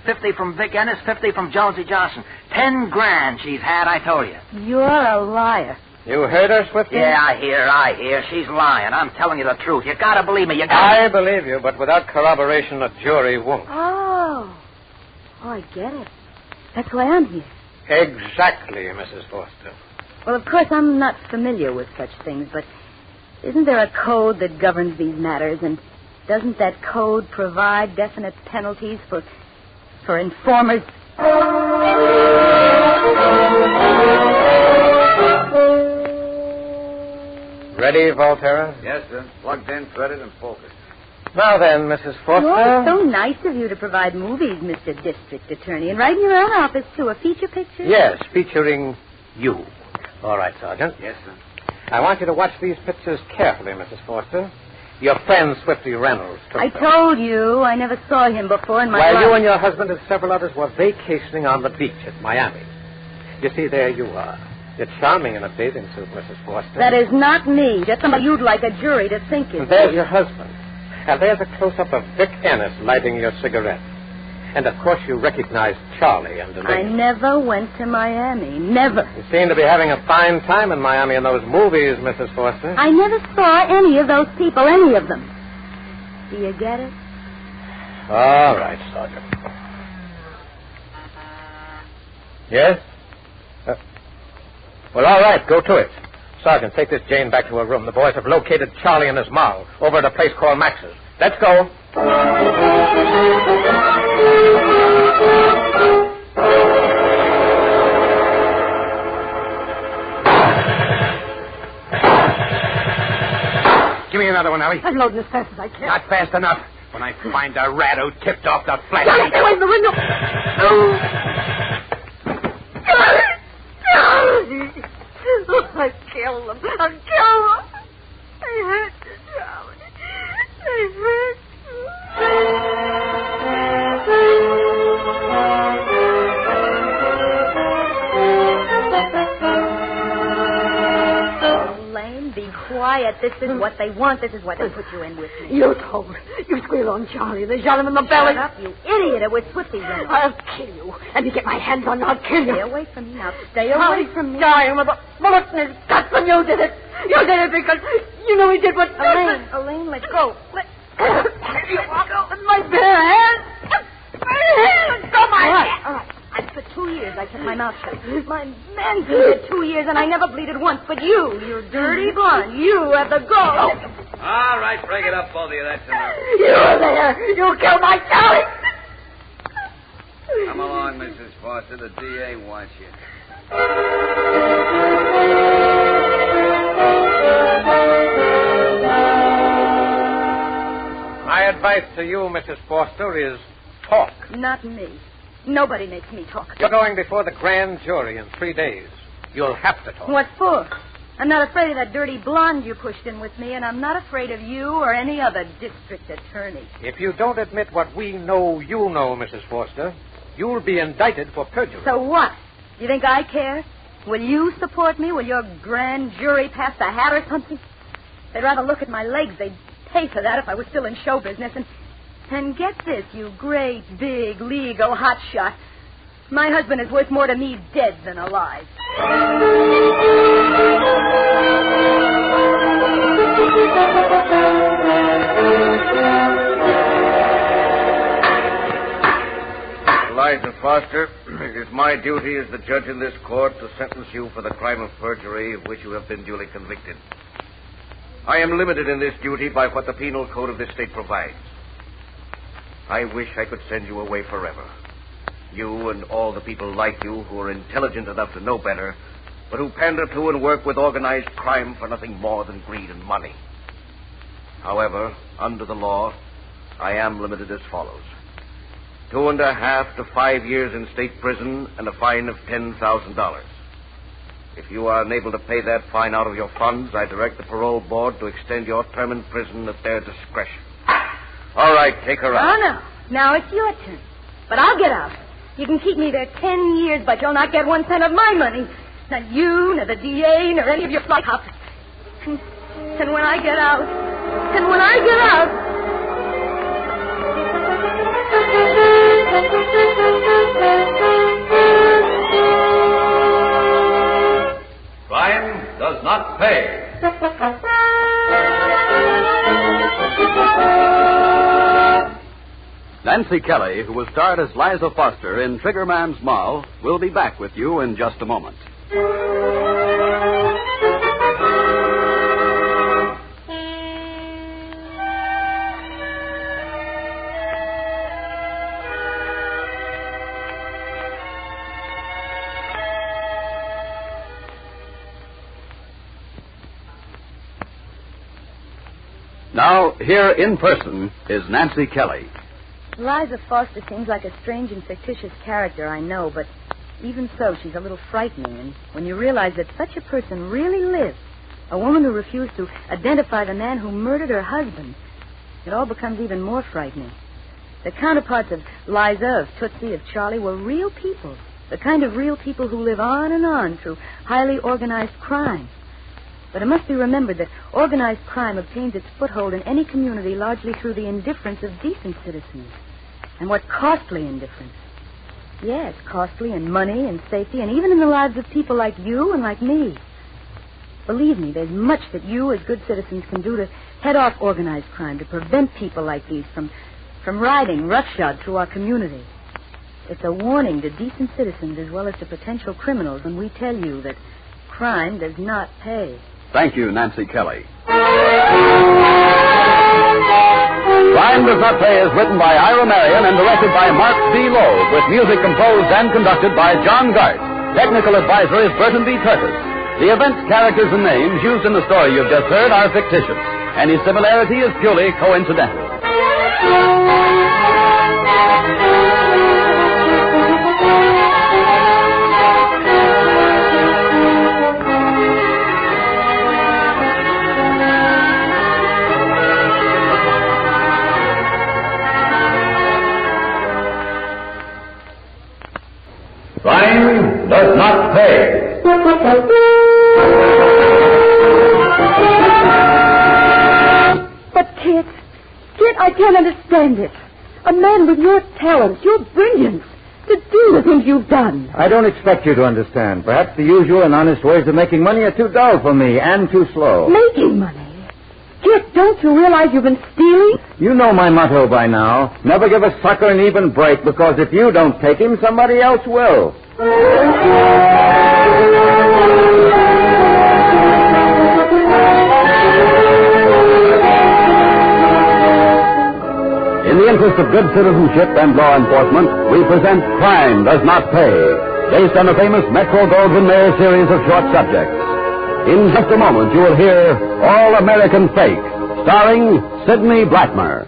50 from Vic Ennis, 50 from Jonesy Johnson. 10 grand she's had, I told you. You're a liar. You heard her, Swifty? Yeah, I hear. She's lying. I'm telling you the truth. You gotta believe me. I believe you, but without corroboration, a jury won't. Oh, I get it. That's why I'm here. Exactly, Mrs. Foster. Well, of course, I'm not familiar with such things, but isn't there a code that governs these matters, and doesn't that code provide definite penalties for informers? Ready, Volterra? Yes, sir. Plugged in, threaded, and focused. Now then, Mrs. Foster. Oh, it's so nice of you to provide movies, Mr. District Attorney, and right in your own office, too. A feature picture? Yes, featuring you. All right, Sergeant. Yes, sir. I want you to watch these pictures carefully, Mrs. Forster. Your friend, Swifty Reynolds, took I them. told you I never saw him before in my life. While you and your husband and several others were vacationing on the beach at Miami. You see, there you are. You're charming in a bathing suit, Mrs. Forster. That is not me. Just somebody you'd like a jury to think is. There's your husband. And there's a close-up of Vic Ennis lighting your cigarette. And, of course, you recognized Charlie and I never went to Miami. Never. You seem to be having a fine time in Miami in those movies, Mrs. Forster. I never saw any of those people, any of them. Do you get it? All right, Sergeant. Yes? Well, all right, go to it. Sergeant, take this Jane back to her room. The boys have located Charlie and his Moll over at a place called Max's. Let's go. Give me another one, Ellie. I'm loading as fast as I can. Not fast enough. When I find a rat who tipped off the flat. Johnny, stay away from the window. I killed them. I'll kill them. I hurt you, Charlie. I hurt Elaine, be quiet. This is what they want. This is why they put you in with me. You told me. You squealed on Charlie. They shot him in the belly. Shut up, you idiot. It was Swifty Reynolds. I'll kill you. And you get my hands on you, I'll kill you. Stay away from me now. Stay away from me. Dying with a bullet in his guts, and you did it. You did it because you know he did what... Elaine, let go. You walk out with my bare hands. Let go my hand. All right. And for 2 years, I kept my mouth shut. My men bleeded 2 years, and I never bleeded once. But you dirty blonde, you have the gall. All right, break it up, both of you. That's enough. You were there. You killed my Charlie. Come along, Mrs. Foster. The DA wants you. My advice to you, Mrs. Forster, is talk. Not me. Nobody makes me talk. You're going before the grand jury in 3 days. You'll have to talk. What for? I'm not afraid of that dirty blonde you pushed in with me, and I'm not afraid of you or any other district attorney. If you don't admit what we know you know, Mrs. Forster, you'll be indicted for perjury. So what? You think I care? Will you support me? Will your grand jury pass the hat or something? They'd rather look at my legs. They'd pay for that if I was still in show business. And get this, you great, big, legal hotshot. My husband is worth more to me dead than alive. Eliza Foster, it is my duty as the judge in this court to sentence you for the crime of perjury of which you have been duly convicted. I am limited in this duty by what the penal code of this state provides. I wish I could send you away forever. You and all the people like you who are intelligent enough to know better, but who pander to and work with organized crime for nothing more than greed and money. However, under the law, I am limited as follows. 2.5 to 5 years in state prison and a fine of $10,000. If you are unable to pay that fine out of your funds, I direct the parole board to extend your term in prison at their discretion. All right, take her out. Oh, no. Now it's your turn. But I'll get out. You can keep me there 10 years, but you'll not get 1 cent of my money. Not you, nor the DA, nor any of your flight hops. And when I get out... Crime does not pay. Nancy Kelly, who was starred as Liza Foster in Triggerman's Moll, will be back with you in just a moment. Now, here in person is Nancy Kelly. Liza Foster seems like a strange and fictitious character, I know, but Even so, she's a little frightening. And when you realize that such a person really lives, a woman who refused to identify the man who murdered her husband, it all becomes even more frightening. The counterparts of Liza, of Tootsie, of Charlie were real people. The kind of real people who live on and on through highly organized crime. But it must be remembered that organized crime obtains its foothold in any community largely through the indifference of decent citizens. And what costly indifference. Yes, costly in money and safety and even in the lives of people like you and like me. Believe me, there's much that you as good citizens can do to head off organized crime, to prevent people like these from riding roughshod through our community. It's a warning to decent citizens as well as to potential criminals when we tell you that crime does not pay. Thank you, Nancy Kelly. Crime Does Not Pay is written by Ira Marion and directed by Mark C. Loeb, with music composed and conducted by John Gart. Technical advisor is Burton B. Curtis. The events, characters, and names used in the story you've just heard are fictitious. Any similarity is purely coincidental. Crime does not pay. But, Kit, I can't understand it. A man with your talents, your brilliance, to do the things you've done. I don't expect you to understand. Perhaps the usual and honest ways of making money are too dull for me and too slow. Making money? Kit, don't you realize you've been stealing? You know my motto by now. Never give a sucker an even break, because if you don't take him, somebody else will. In the interest of good citizenship and law enforcement, we present Crime Does Not Pay, based on the famous Metro-Goldwyn-Mayer series of short subjects. In just a moment, you will hear All American Fake, starring Sidney Blackmer.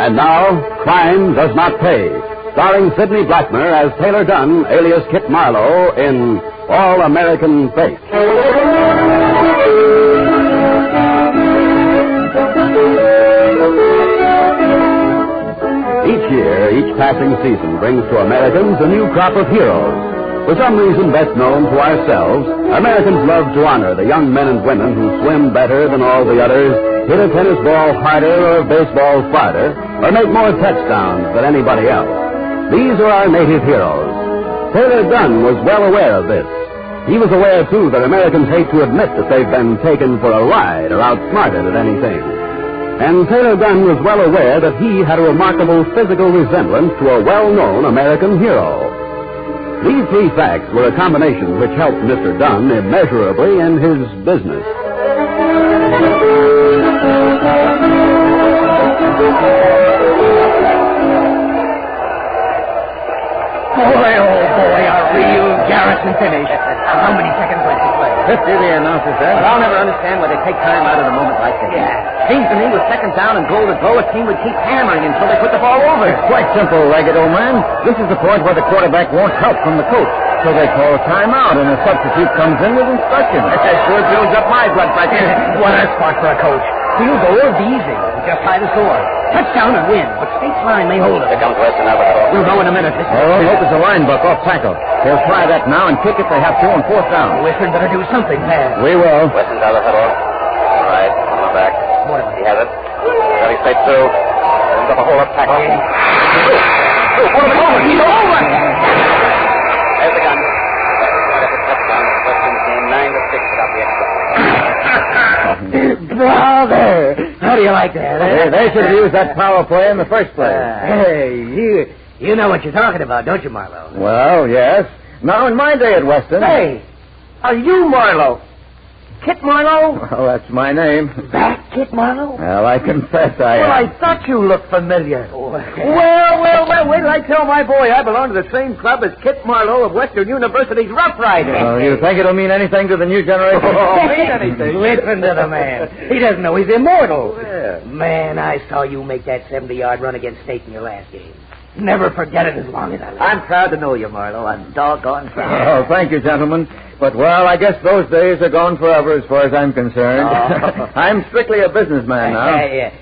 And now, Crime Does Not Pay, starring Sidney Blackmer as Taylor Dunn, alias Kit Marlowe, in All American Fake. Each year, each passing season brings to Americans a new crop of heroes. For some reason best known to ourselves, Americans love to honor the young men and women who swim better than all the others, hit a tennis ball harder or a baseball farther, or make more touchdowns than anybody else. These are our native heroes. Taylor Dunn was well aware of this. He was aware, too, that Americans hate to admit that they've been taken for a ride or outsmarted at anything. And Taylor Dunn was well aware that he had a remarkable physical resemblance to a well-known American hero. These three facts were a combination which helped Mr. Dunn immeasurably in his business. Boy, oh boy, a real Garrison finish. How many seconds left to play? 50, the announcer said. But I'll never understand why they take time out of a moment like this. Yeah. Seems to me with second down and goal to go, a team would keep hammering until they put the ball over. It's quite simple, Ragged old man. This is the point where the quarterback wants help from the coach. So they call a timeout, and a substitute comes in with instructions. That sure builds up my blood pressure. What a spot for a coach. Field goal is easy. Just high the score. Touchdown and win, but State's line may hold it. Here comes Weston Abbott. We'll go in a minute. Oh, I hope it's a line buck off tackle. They'll try that now and kick if they have to on fourth down. Western better do something fast. We will. Weston's out of the huddle. All right, on my back. He has it. Ready, straight through. Comes up a hole up tackle. He's over. He's over. There's the gun. That's a touchdown. Weston's game 9-6 without the extra. Brother! How do you like that, eh? They should have used that power play in the first place. Hey, you know what you're talking about, don't you, Marlowe? Well, yes. Now, in my day at Weston... Hey, are you Marlowe? Kit Marlowe? Well, that's my name. That Kit Marlowe? Well, I confess I Well, am. I thought you looked familiar. Well, wait till I tell my boy I belong to the same club as Kit Marlowe of Western University's Rough Riders. Well, you think it'll mean anything to the new generation? Mean anything? Listen to the man. He doesn't know he's immortal. Yeah. Man, I saw you make that 70-yard run against State in your last game. Never forget it as long as I live. I'm proud to know you, Marlowe. I'm doggone proud. Oh, thank you, gentlemen. But, well, I guess those days are gone forever as far as I'm concerned. Oh. I'm strictly a businessman now.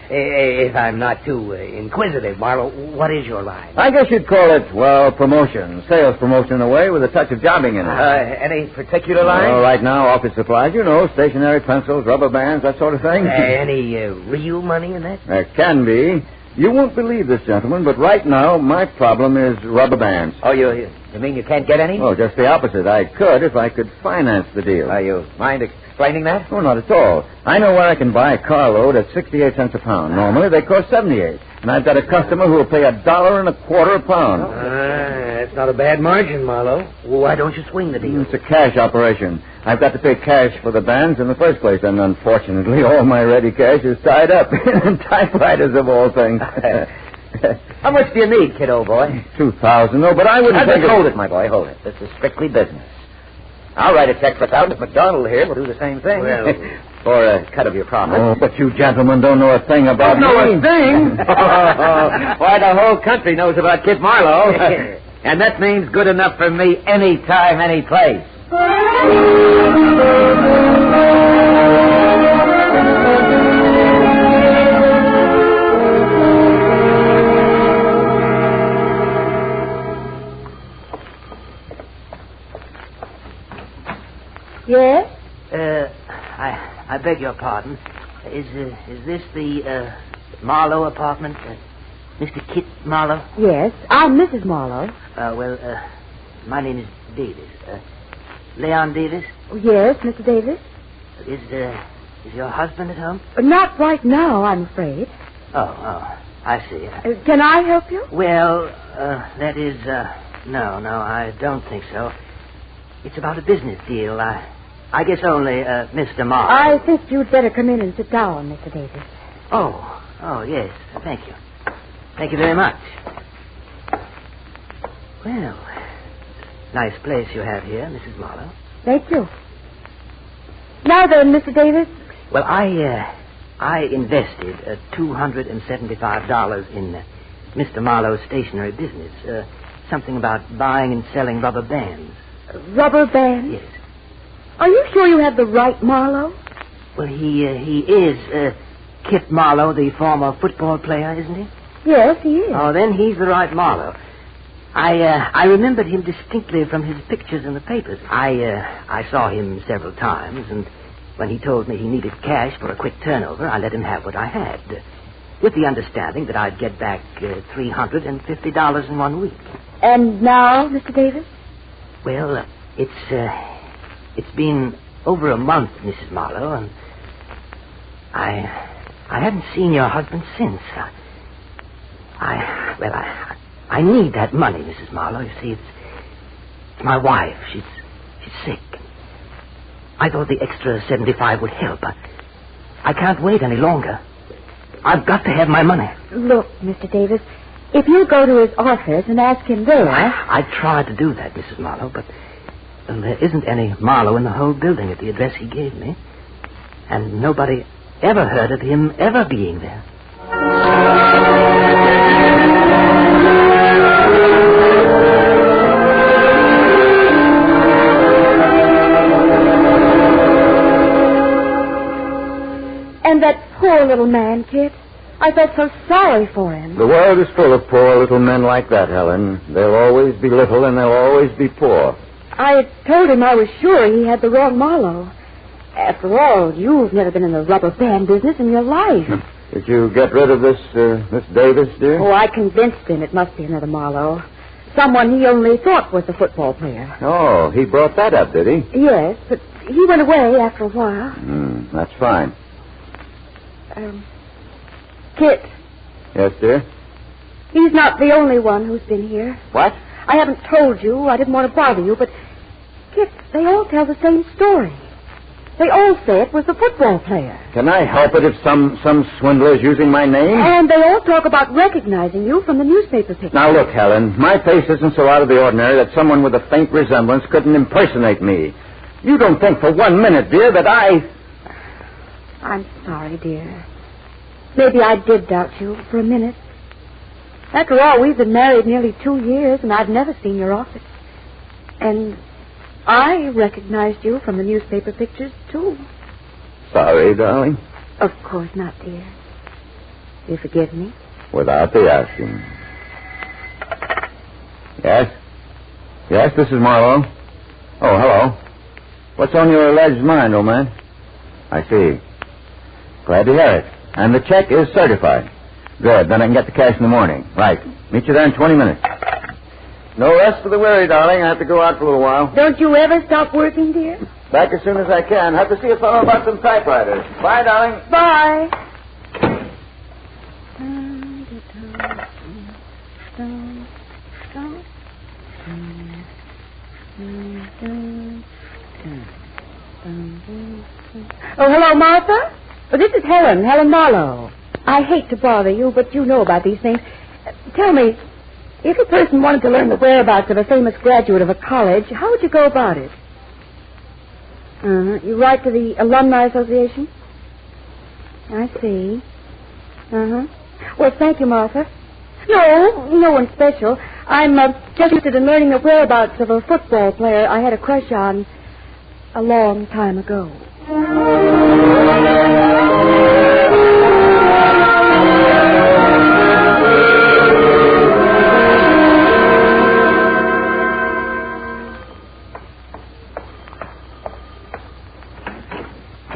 If I'm not too inquisitive, Marlowe, what is your line? I guess you'd call it, well, promotion. Sales promotion in a way with a touch of jobbing in it. Any particular line? Well, right now, office supplies, you know, stationery, pencils, rubber bands, that sort of thing. Any real money in that? There can be. You won't believe this, gentlemen, but right now my problem is rubber bands. Oh, you mean you can't get any? Oh, just the opposite. I could if I could finance the deal. You mind explaining that? Oh, not at all. I know where I can buy a carload at 68 cents a pound. Normally they cost 78. And I've got a customer who will pay $1.25 a pound. That's not a bad margin, Marlowe. Why don't you swing the deal? It's a cash operation. I've got to pay cash for the bands in the first place, and unfortunately all my ready cash is tied up in typewriters of all things. How much do you need, kiddo boy? 2,000. No, but I wouldn't think... Hold it, my boy, hold it. This is strictly business. I'll write a check for 1,000 if McDonald here will do the same thing. Well, for a cut of your profit. Oh, but you gentlemen don't know a thing about me. Don't know a thing? Why, the whole country knows about Kit Marlowe. And that means good enough for me anytime, any place. Yes? I beg your pardon. Is this the Marlowe apartment? Mr. Kit Marlowe? Yes. I'm Mrs. Marlowe. My name is Davis. Leon Davis? Yes, Mr. Davis? Is your husband at home? Not right now, I'm afraid. Oh, I see. Can I help you? Well, that is, no, I don't think so. It's about a business deal. I guess only Mr. Marlowe. I think you'd better come in and sit down, Mr. Davis. Oh, yes. Thank you. Thank you very much. Well, nice place you have here, Mrs. Marlowe. Thank you. Now then, Mr. Davis. Well, I invested $275 in Mr. Marlowe's stationery business. Something about buying and selling rubber bands. Rubber bands? Yes. Are you sure you have the right Marlowe? Well, he is Kit Marlowe, the former football player, isn't he? Yes, he is. Oh, then he's the right Marlowe. I remembered him distinctly from his pictures in the papers. I saw him several times, and when he told me he needed cash for a quick turnover, I let him have what I had, with the understanding that I'd get back $350 in 1 week. And now, Mr. Davis? Well, it's been over a month, Mrs. Marlowe, and I haven't seen your husband since. I need that money, Mrs. Marlowe. You see, it's my wife. She's sick. I thought the extra 75 would help. I can't wait any longer. I've got to have my money. Look, Mr. Davis, if you go to his office and ask him there... I tried to do that, Mrs. Marlowe, but there isn't any Marlowe in the whole building at the address he gave me. And nobody ever heard of him ever being there. And that poor little man, Kit. I felt so sorry for him. The world is full of poor little men like that, Helen. They'll always be little and they'll always be poor. I told him I was sure he had the wrong Marlowe. After all, you've never been in the rubber band business in your life. Did you get rid of this Miss Davis, dear? Oh, I convinced him it must be another Marlowe. Someone he only thought was the football player. Oh, he brought that up, did he? Yes, but he went away after a while. That's fine. Kit. Yes, dear? He's not the only one who's been here. What? I haven't told you. I didn't want to bother you, but, Kit, they all tell the same story. They all say it was the football player. Can I help it if some swindler is using my name? And they all talk about recognizing you from the newspaper picture. Now, look, Helen, my face isn't so out of the ordinary that someone with a faint resemblance couldn't impersonate me. You don't think for 1 minute, dear, that I'm sorry, dear. Maybe I did doubt you for a minute. After all, we've been married nearly 2 years, and I've never seen your office. And I recognized you from the newspaper pictures, too. Sorry, darling. Of course not, dear. You forgive me? Without the asking. Yes? Yes, this is Marlowe. Oh, hello. What's on your alleged mind, old man? I see. Glad to hear it. And the check is certified. Good. Then I can get the cash in the morning. Right. Meet you there in 20 minutes. No rest for the weary, darling. I have to go out for a little while. Don't you ever stop working, dear? Back as soon as I can. Have to see a fellow about some typewriters. Bye, darling. Bye. Oh, hello, Martha. Well, this is Helen Marlowe. I hate to bother you, but you know about these things. Tell me, if a person wanted to learn the whereabouts of a famous graduate of a college, how would you go about it? You write to the Alumni Association? I see. Well, thank you, Martha. No one special. I'm just interested in learning the whereabouts of a football player I had a crush on a long time ago.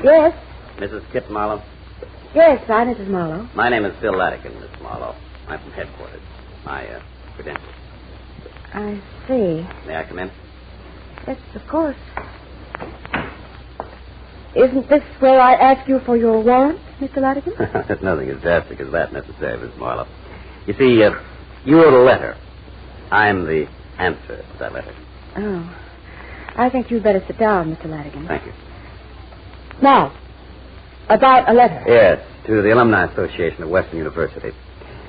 Yes? Mrs. Kit Marlowe? Yes, I'm Mrs. Marlowe. My name is Phil Latigan, Miss Marlowe. I'm from headquarters. My credentials. I see. May I come in? Yes, of course. Isn't this where I ask you for your warrant, Mr. Latigan? There's nothing as drastic as that necessary, Miss Marlowe. You see, you wrote a letter. I'm the answer to that letter. Oh. I think you'd better sit down, Mr. Latigan. Thank you. Now, about a letter. Yes, to the Alumni Association of Western University.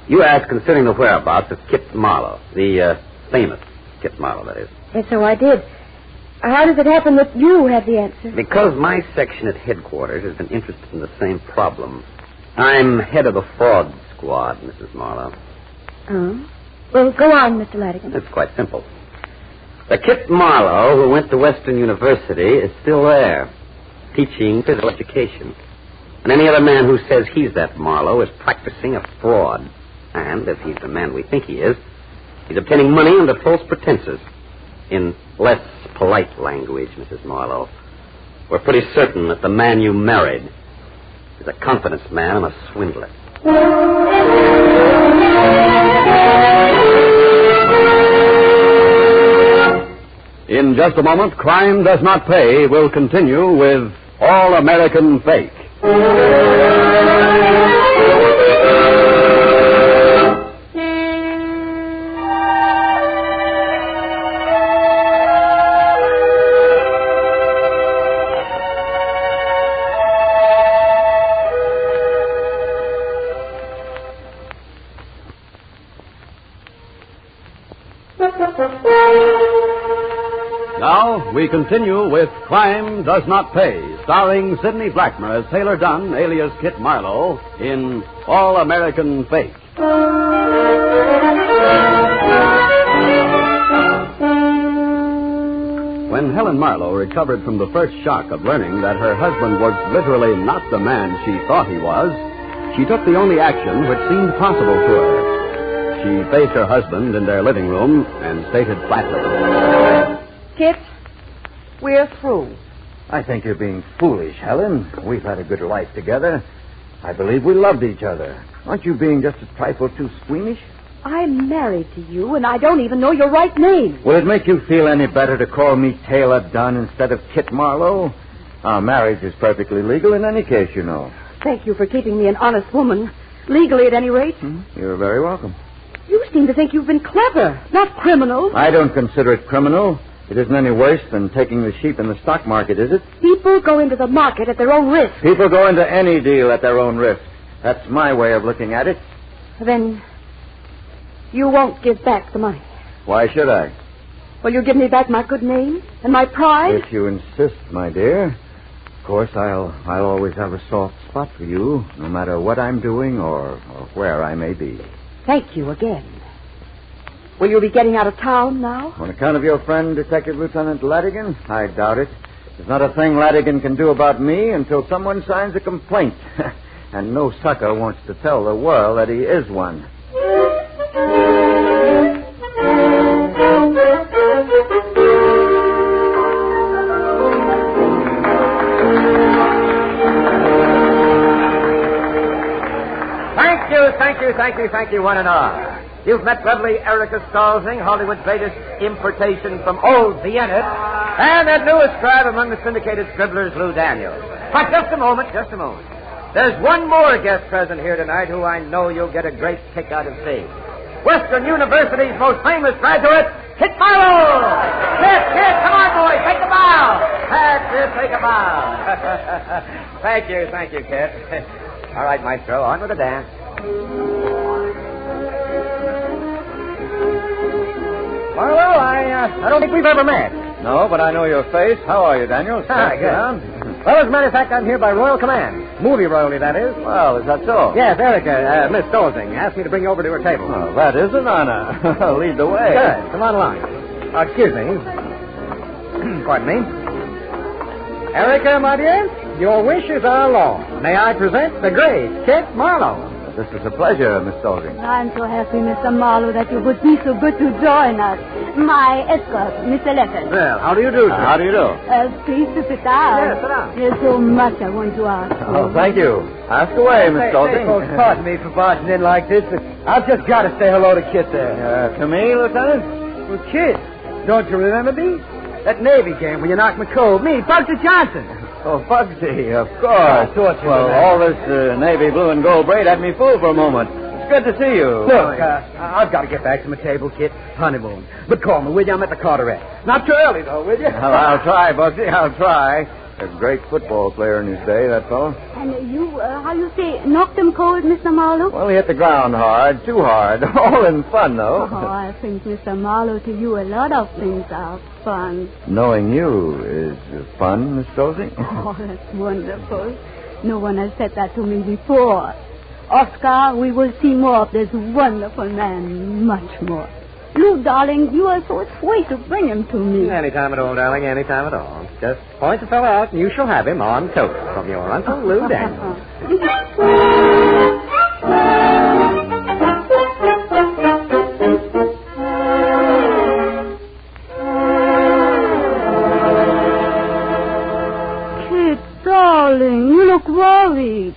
You asked concerning the whereabouts of Kit Marlowe, the famous Kit Marlowe, that is. Yes, so I did. How does it happen that you have the answer? Because my section at headquarters has been interested in the same problem. I'm head of the fraud squad, Mrs. Marlowe. Oh? Well, go on, Mr. Latigan. It's quite simple. The Kit Marlowe who went to Western University is still there, teaching physical education. And any other man who says he's that Marlowe is practicing a fraud. And, if he's the man we think he is, he's obtaining money under false pretenses. In less polite language, Mrs. Marlowe, we're pretty certain that the man you married is a confidence man and a swindler. In just a moment, Crime Does Not Pay will continue with All American Fake. Now, we continue with Crime Does Not Pay, starring Sidney Blackmer as Taylor Dunn, alias Kit Marlowe, in All American Fake. When Helen Marlowe recovered from the first shock of learning that her husband was literally not the man she thought he was, she took the only action which seemed possible to her. She faced her husband in their living room and stated flatly, Kit, we're through. I think you're being foolish, Helen. We've had a good life together. I believe we loved each other. Aren't you being just a trifle too squeamish? I'm married to you, and I don't even know your right name. Will it make you feel any better to call me Taylor Dunn instead of Kit Marlowe? Our marriage is perfectly legal in any case, you know. Thank you for keeping me an honest woman. Legally, at any rate. You're very welcome. You seem to think you've been clever, not criminal. I don't consider it criminal. It isn't any worse than taking the sheep in the stock market, is it? People go into the market at their own risk. People go into any deal at their own risk. That's my way of looking at it. Then you won't give back the money. Why should I? Will you give me back my good name and my pride? If you insist, my dear. Of course, I'll always have a soft spot for you, no matter what I'm doing or where I may be. Thank you again. Will you be getting out of town now? On account of your friend, Detective Lieutenant Ladigan? I doubt it. There's not a thing Ladigan can do about me until someone signs a complaint. And no sucker wants to tell the world that he is one. Thank you, one and all. You've met lovely Erica Stalzing, Hollywood's latest importation from old Vienna, and that newest scribe among the syndicated scribblers, Lou Daniels. But just a moment. There's one more guest present here tonight who I know you'll get a great kick out of seeing. Western University's most famous graduate, Kit Marlowe! Kit, come on, boy, take a bow! That's it, take a bow. Thank you, Kit. All right, Maestro, on with the dance. Marlowe, I don't think we've ever met. No, but I know your face. How are you, Daniel? Hi, good. Well, as a matter of fact, I'm here by royal command. Movie royalty, that is. Well, is that so? Yes, Erica, Miss Stolzing, asked me to bring you over to her table. Oh, that is an honor. Lead the way. Good. Come on along. Excuse me. Pardon me. Erica, my dear, your wishes are law. May I present the great Kit Marlowe. This is a pleasure, Miss Stolzing. I'm so happy, Mr. Marlowe, that you would be so good to join us. My escort, Mr. Lefford. Well, how do you do, sir? How do you do? Please to sit down. Yes, sit down. There's so much I want to ask you. Oh, thank you. Ask away, Miss Stolzing. Folks, pardon me for barging in like this, but I've just got to say hello to Kit there. To me, Lieutenant? Well, Kit, don't you remember me? That Navy game when you knocked me cold. Me, Bugsy Johnson. Oh, Bugsy, of course. I thought you Well, all this navy blue and gold braid had me fooled for a moment. It's good to see you. Look, I've got to get back to my table, Kit. Honeymoon. But call me, will you? I'm at the Carteret. Not too early, though, will you? Well, I'll try, Bugsy. I'll try. A great football player in his day, that fellow. And you, how you say, knocked him cold, Mr. Marlowe? Well, he hit the ground hard, too hard. All in fun, though. Oh, I think, Mr. Marlowe, to you a lot of things are fun. Knowing you is fun, Miss Stolzing. Oh, that's wonderful. No one has said that to me before. Oscar, we will see more of this wonderful man, much more. Lou, darling, you are so sweet to bring him to me. Anytime at all, darling, anytime at all. Just point the fellow out and you shall have him on toast from your Uncle Lou Daniels. Kid, darling, you look worried.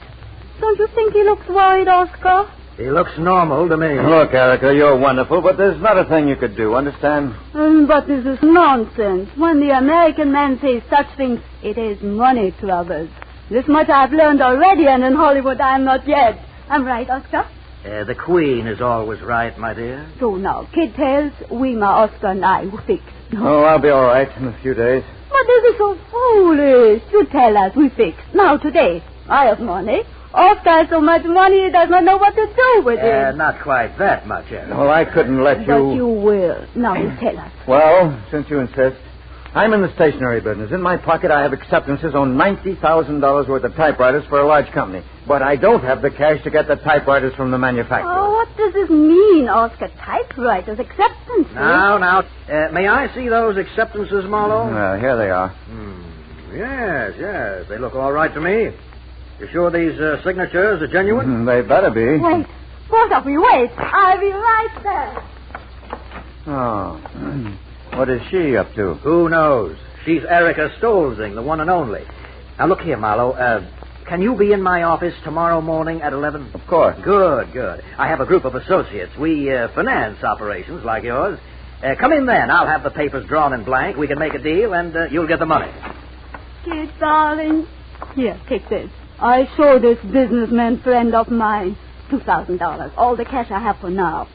Don't you think he looks worried, Oscar? He looks normal to me. Look, Erica, you're wonderful, but there's not a thing you could do, understand? But this is nonsense. When the American man says such things, it is money troubles. This much I've learned already, and in Hollywood I'm not yet. I'm right, Oscar? The Queen is always right, my dear. So now, Kid tells Weema, Oscar, and I were fixed. Oh, I'll be all right in a few days. But this is so foolish. You tell us we fixed. Now, today, I have money. Oscar has so much money he does not know what to do with it. Not quite that much, Eric. Well, I couldn't let you... But you will. Now, you tell us. Well, since you insist, I'm in the stationery business. In my pocket, I have acceptances on $90,000 worth of typewriters for a large company. But I don't have the cash to get the typewriters from the manufacturer. Oh, what does this mean, Oscar? Typewriters, acceptances? Now, may I see those acceptances, Marlowe? Here they are. Yes. They look all right to me. You sure these signatures are genuine? They better be. Wait. Both of you, wait. I'll be right there. Oh. What is she up to? Who knows? She's Erica Stolzing, the one and only. Now, look here, Marlowe. Can you be in my office tomorrow morning at 11? Of course. Good. I have a group of associates. We finance operations like yours. Come in then. I'll have the papers drawn in blank. We can make a deal, and you'll get the money. Kid, darling. Here, take this. I show this businessman friend of mine $2,000. All the cash I have for now.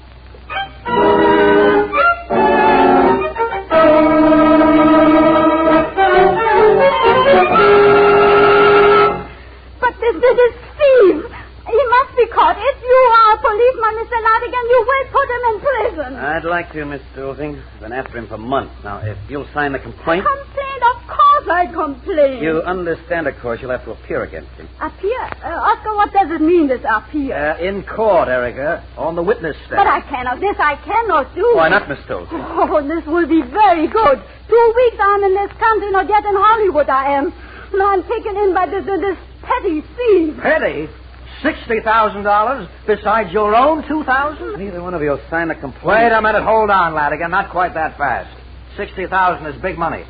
This is Steve. He must be caught. If you are a policeman, Mr. Latigan, you will put him in prison. I'd like to, Miss Dozing. I've been after him for months now. If you'll sign the complaint... Complain? Of course I complain. You understand, of course, you'll have to appear against him. Appear? Oscar, what does it mean, this appear? In court, Erica. On the witness stand. But I cannot. This I cannot do. Why not, Miss Dozing? Oh, this will be very good. 2 weeks I'm in this country, not yet in Hollywood I am. Now I'm taken in by this petty thief. Petty? $60,000 besides your own $2,000? Neither one of you will sign the complaint. Wait a minute. Hold on, Latigan. Not quite that fast. $60,000 is big money.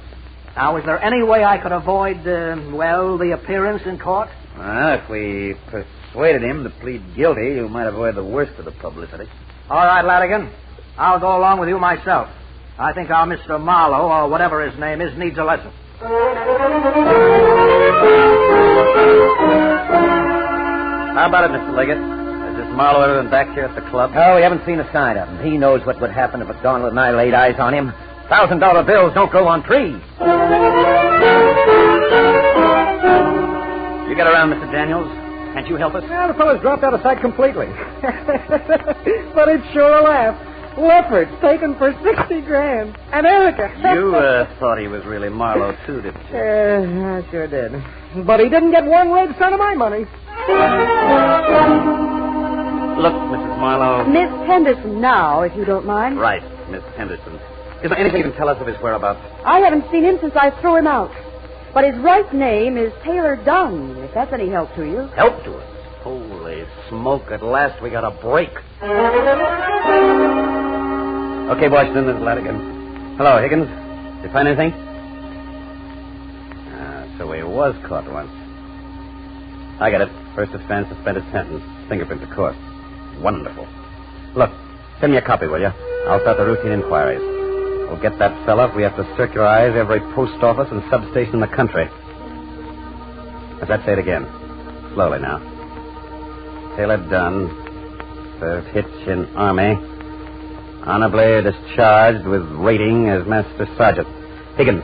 Now, is there any way I could avoid, the appearance in court? Well, if we persuaded him to plead guilty, you might avoid the worst of the publicity. All right, Latigan. I'll go along with you myself. I think our Mr. Marlowe, or whatever his name is, needs a lesson. How about it, Mr. Liggett? Has this Marlowe ever been back here at the club? Oh, we haven't seen a sign of him. He knows what would happen if McDonald and I laid eyes on him. $1,000 bills don't grow on trees. You get around, Mr. Daniels. Can't you help us? Yeah, the fellow's dropped out of sight completely. But it's sure a laugh. Leopards taken for $60,000. And Erica. You thought he was really Marlowe, too, didn't you? I sure did. But he didn't get one red cent of my money. Look, Mrs. Marlowe. Miss Henderson now, if you don't mind. Right, Miss Henderson. Is there anything you can tell us of his whereabouts? I haven't seen him since I threw him out. But his right name is Taylor Dunn, if that's any help to you. Help to us? Holy smoke, at last we got a break. Okay, Washington, this is Latigan. Hello, Higgins. Did you find anything? So he was caught once. I got it. First offense, suspended sentence. Fingerprints, of course. Wonderful. Look, send me a copy, will you? I'll start the routine inquiries. We'll get that fella if we have to circularize every post office and substation in the country. Let's say it again. Slowly now. Taylor Dunn, served hitch in Army. Honorably discharged with rating as Master Sergeant. Higgins,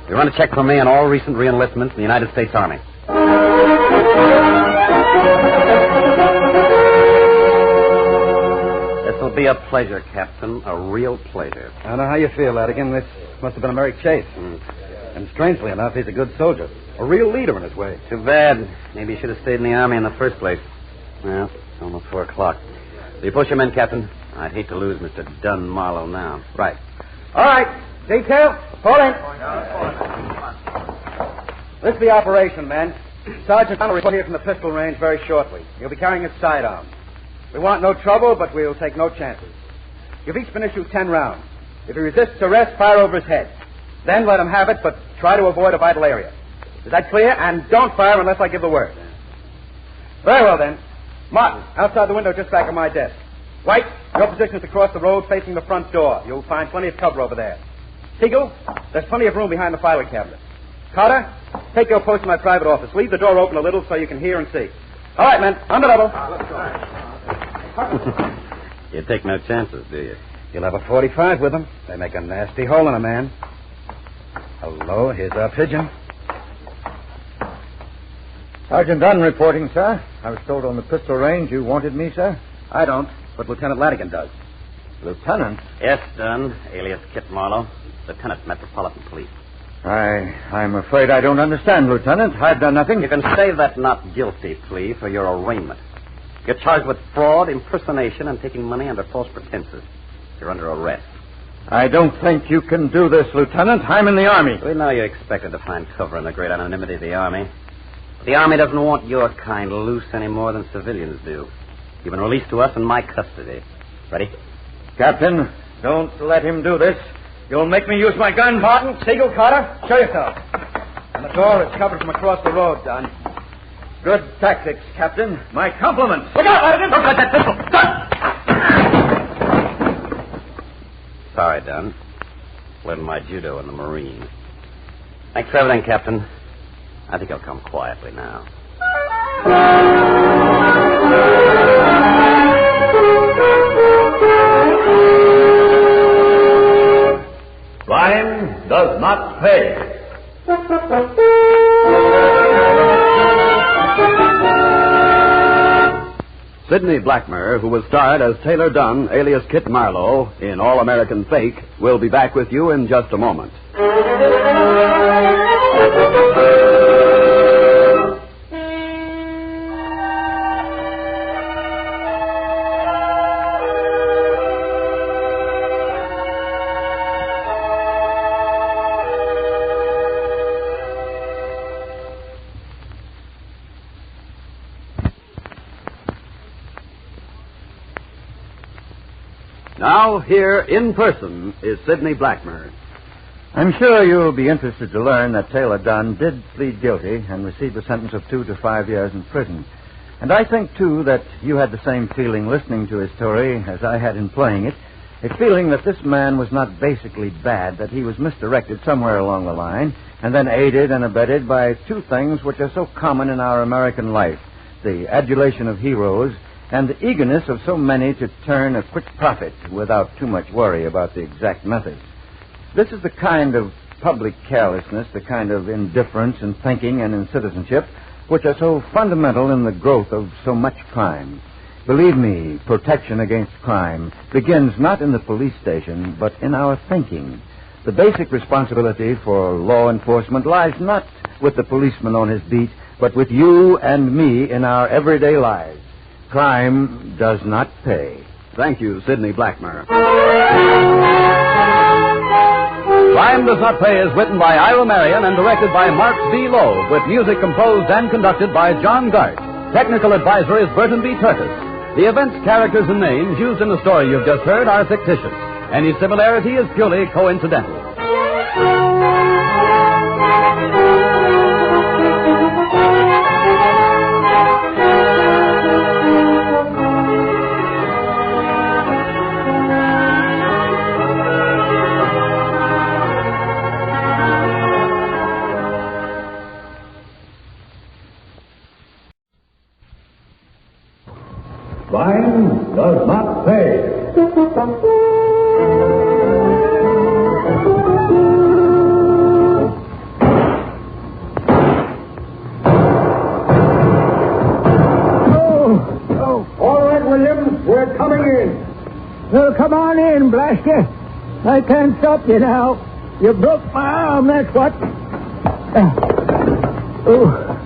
you run a check for me on all recent re-enlistments in the United States Army. This'll be a pleasure, Captain. A real pleasure. I know how you feel, Latigan. This must have been a merry chase. And strangely enough, he's a good soldier. A real leader in his way. Too bad. Maybe he should have stayed in the Army in the first place. Well, it's almost 4 o'clock. Will you push your men, Captain? I'd hate to lose Mr. Dunn Marlowe now. Right. All right. Detail, fall in. This is the operation, men. Sergeant Dunn will report here from the pistol range very shortly. He'll be carrying his sidearm. We want no trouble, but we'll take no chances. You've each been issued 10 rounds. If he resists arrest, fire over his head. Then let him have it, but try to avoid a vital area. Is that clear? And don't fire unless I give the word. Very well, then. Martin, outside the window just back of my desk. White, your position is across the road facing the front door. You'll find plenty of cover over there. Siegel, there's plenty of room behind the filing cabinet. Carter, take your post in my private office. Leave the door open a little so you can hear and see. All right, men, on the level. You take no chances, do you? You'll have a 45 with them. They make a nasty hole in a man. Hello, here's our pigeon. Sergeant Dunn reporting, sir. I was told on the pistol range you wanted me, sir. I don't, but Lieutenant Latigan does. Lieutenant? Yes, Dunn, alias Kit Marlowe. Lieutenant, Metropolitan Police. I'm afraid I don't understand, Lieutenant. I've done nothing. You can save that not guilty plea for your arraignment. You're charged with fraud, impersonation, and taking money under false pretenses. You're under arrest. I don't think you can do this, Lieutenant. I'm in the Army. We know you're expected to find cover in the great anonymity of the Army. But the Army doesn't want your kind loose any more than civilians do. You've been released to us in my custody. Ready? Captain, don't let him do this. You'll make me use my gun. Martin, Siegel, Carter, show yourself. And the door is covered from across the road, Dunn. Good tactics, Captain. My compliments. Look out, Latigan! Don't touch that pistol! Dunn! Sorry, Dunn. Learned my judo in the Marines. Thanks for everything, Captain. I think I'll come quietly now. Crime does not pay. Sidney Blackmer, who was starred as Taylor Dunn, alias Kit Marlowe, in All American Fake, will be back with you in just a moment. Now, here in person is Sidney Blackmer. I'm sure you'll be interested to learn that Taylor Dunn did plead guilty and received a sentence of 2 to 5 years in prison. And I think, too, that you had the same feeling listening to his story as I had in playing it, a feeling that this man was not basically bad, that he was misdirected somewhere along the line, and then aided and abetted by two things which are so common in our American life, the adulation of heroes and the eagerness of so many to turn a quick profit without too much worry about the exact methods. This is the kind of public carelessness, the kind of indifference in thinking and in citizenship, which are so fundamental in the growth of so much crime. Believe me, protection against crime begins not in the police station, but in our thinking. The basic responsibility for law enforcement lies not with the policeman on his beat, but with you and me in our everyday lives. Crime does not pay. Thank you, Sidney Blackmer. Crime Does Not Pay is written by Ira Marion and directed by Mark D. Lowe, with music composed and conducted by John Gart. Technical advisor is Burton B. Turtis. The events, characters, and names used in the story you've just heard are fictitious. Any similarity is purely coincidental. Crime does not pay. All right, Williams, we're coming in. Well, come on in, blast you. I can't stop you now. You broke my arm, that's what.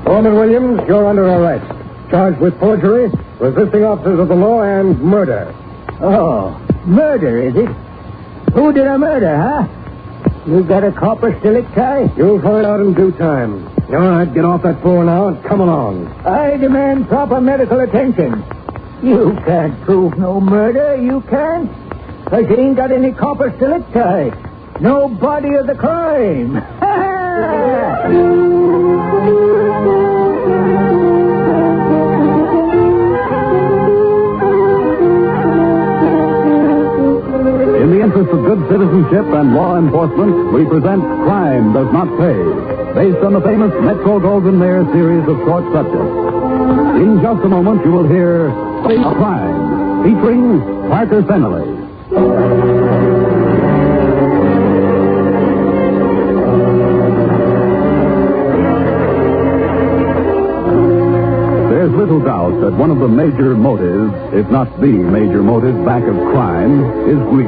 Foreman Williams, you're under arrest. Charged with forgery, resisting officers of the law, and murder. Oh, murder, is it? Who did I murder, huh? You got a copper stiletto tie? You'll find out in due time. All right, get off that floor now and come along. I demand proper medical attention. You can't prove no murder, you can't. Because you ain't got any copper stiletto tie. No body of the crime. In the interest of good citizenship and law enforcement, we present Crime Does Not Pay, based on the famous Metro-Goldwyn-Mayer series of short subjects. In just a moment, you will hear Crime, featuring Parker Fennelly. There's little doubt that one of the major motives, if not the major motive back of crime, is greed.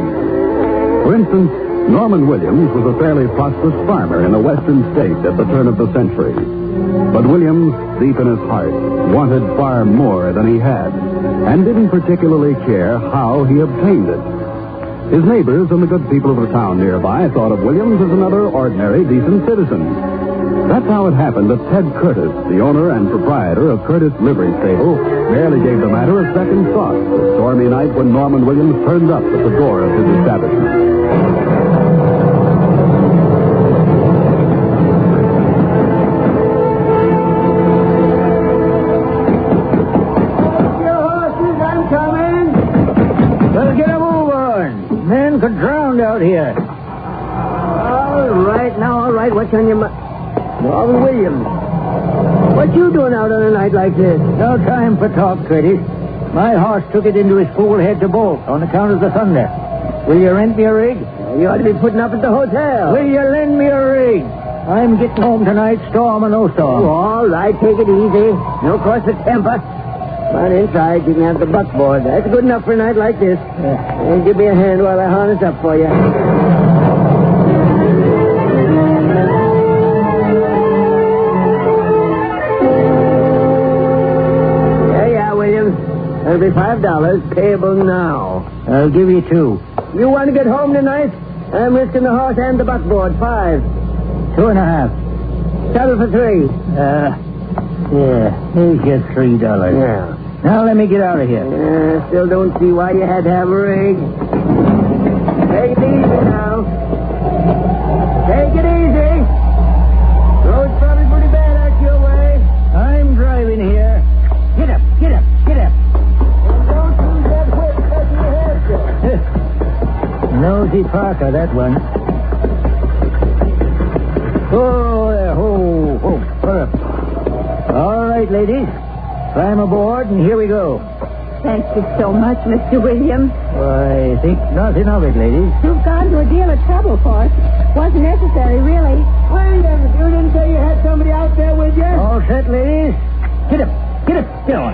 For instance, Norman Williams was a fairly prosperous farmer in a western state at the turn of the century. But Williams, deep in his heart, wanted far more than he had, and didn't particularly care how he obtained it. His neighbors and the good people of the town nearby thought of Williams as another ordinary, decent citizen. That's how it happened that Ted Curtis, the owner and proprietor of Curtis Livery Stable, barely gave the matter a second thought the stormy night when Norman Williams turned up at the door of his establishment. Men could drown out here. All right. What's on your mind? Norman Williams. What you doing out on a night like this? No time for talk, Curtis. My horse took it into his fool head to bolt on account of the thunder. Will you rent me a rig? You ought to be putting up at the hotel. Will you lend me a rig? I'm getting home tonight, storm or no storm. Oh, all right, take it easy. No cause for temper. But inside, you can have the buckboard. That's good enough for a night like this. Give me a hand while I harness up for you. There you are, Williams. That'll be $5, payable now. I'll give you 2. You want to get home tonight? I'm risking the horse and the buckboard. 5. 2.5. Settle for 3. Yeah. Here's your $3. Yeah. Now let me get out of here. Still don't see why you had to have a rig. Take it easy now. Take it easy. Road's probably pretty bad out your way. I'm driving here. Get up, get up, get up. And don't use that whip touching your head, Nosy Parker, that one. Oh, there. Oh, put up. All right, ladies. Climb aboard, and here we go. Thank you so much, Mr. Williams. Why, think nothing of it, ladies. You've gone to a deal of trouble for us. Wasn't necessary, really. Williams, you didn't say you had somebody out there with you? All set, ladies. Get up, get up, get on.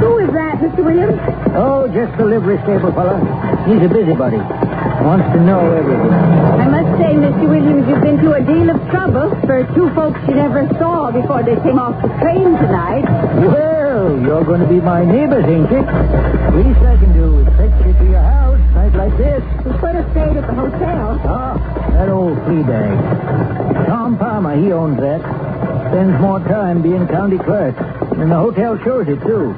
Who is that, Mr. Williams? Oh, just the livery stable fella. He's a busybody. Wants to know everything. I must say, Mr. Williams, you've been through a deal of trouble for 2 folks you never saw before they came off the train tonight. Well, you're going to be my neighbors, ain't you? Least I can do is fetch you to your house, night like this. We could have stayed at the hotel. Ah, that old flea bag. Tom Palmer, he owns that. Spends more time being county clerk. And the hotel shows it, too.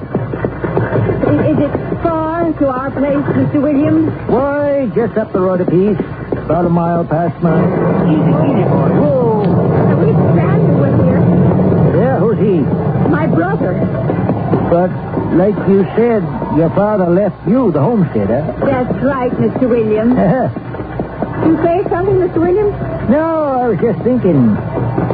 Is it far to our place, Mr. Williams? Why, just up the road a piece. About a mile past mine. Easy, boy. Whoa. We Samuel was here. Yeah, who's he? My brother. But, like you said, your father left you the homestead, huh? That's right, Mr. Williams. You say something, Mr. Williams? No, I was just thinking.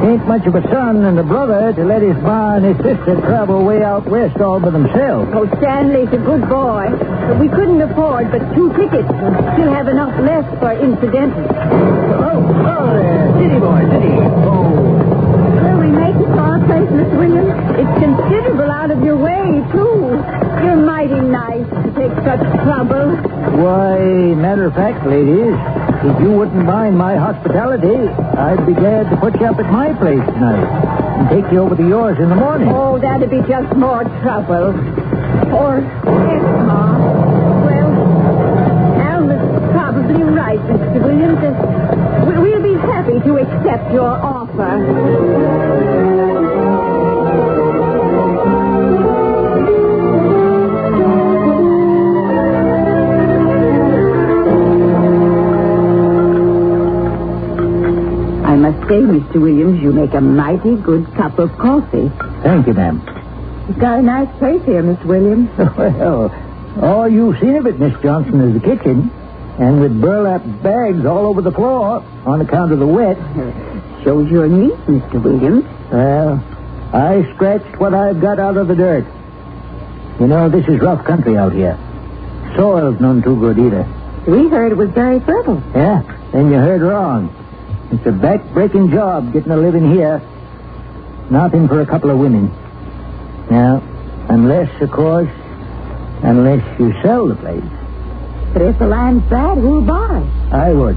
Ain't much of a son and a brother to let his ma and his sister travel way out west all by themselves. Oh, Stanley's a good boy. But we couldn't afford but 2 tickets and still have enough left for incidentals. Oh, there. City boy, city. Oh. Will we make it to our place, Mr. Williams? It's considerable out of your way, too. You're mighty nice to take such trouble. Why, matter of fact, ladies, if you wouldn't mind my hospitality, I'd be glad to put you up at my place tonight and take you over to yours in the morning. Oh, that'd be just more trouble. Or, yes, Ma. Well, Alma's probably right, Mr. Williams. We'll be happy to accept your offer. I must say, Mr. Williams, you make a mighty good cup of coffee. Thank you, ma'am. You've got a nice place here, Miss Williams. Well, all you've seen of it, Miss Johnson, is the kitchen. And with burlap bags all over the floor on account of the wet. Shows your neat, Mr. Williams. Well, I scratched what I've got out of the dirt. You know, this is rough country out here. Soil's none too good either. We heard it was very fertile. Yeah? Then you heard wrong. It's a back-breaking job getting a living here. Nothing for a couple of women. Now, unless you sell the place. But if the land's bad, who'll buy? I would.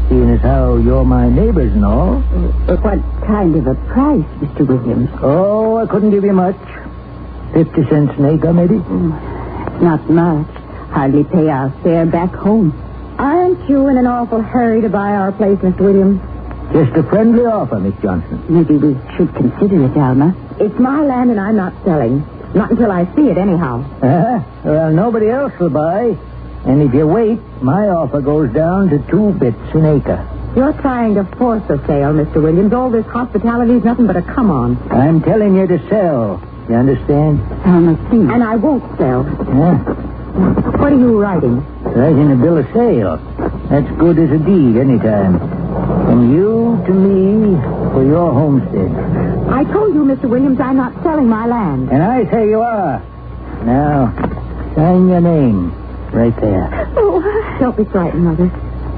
Seeing as how you're my neighbors and all. What kind of a price, Mr. Williams? Oh, I couldn't give you much. 50 cents an acre, maybe? Not much. Hardly pay our fare back home. Aren't you in an awful hurry to buy our place, Mr. Williams? Just a friendly offer, Miss Johnson. Maybe we should consider it, Alma. It's my land and I'm not selling. Not until I see it, anyhow. Well, nobody else will buy. And if you wait, my offer goes down to 2 bits an acre. You're trying to force a sale, Mr. Williams. All this hospitality is nothing but a come-on. I'm telling you to sell. You understand? Alma, see. And I won't sell. What are you writing? Writing a bill of sale. That's good as a deed anytime. From you to me for your homestead. I told you, Mr. Williams, I'm not selling my land. And I say you are. Now, sign your name right there. Oh, don't be frightened, Mother.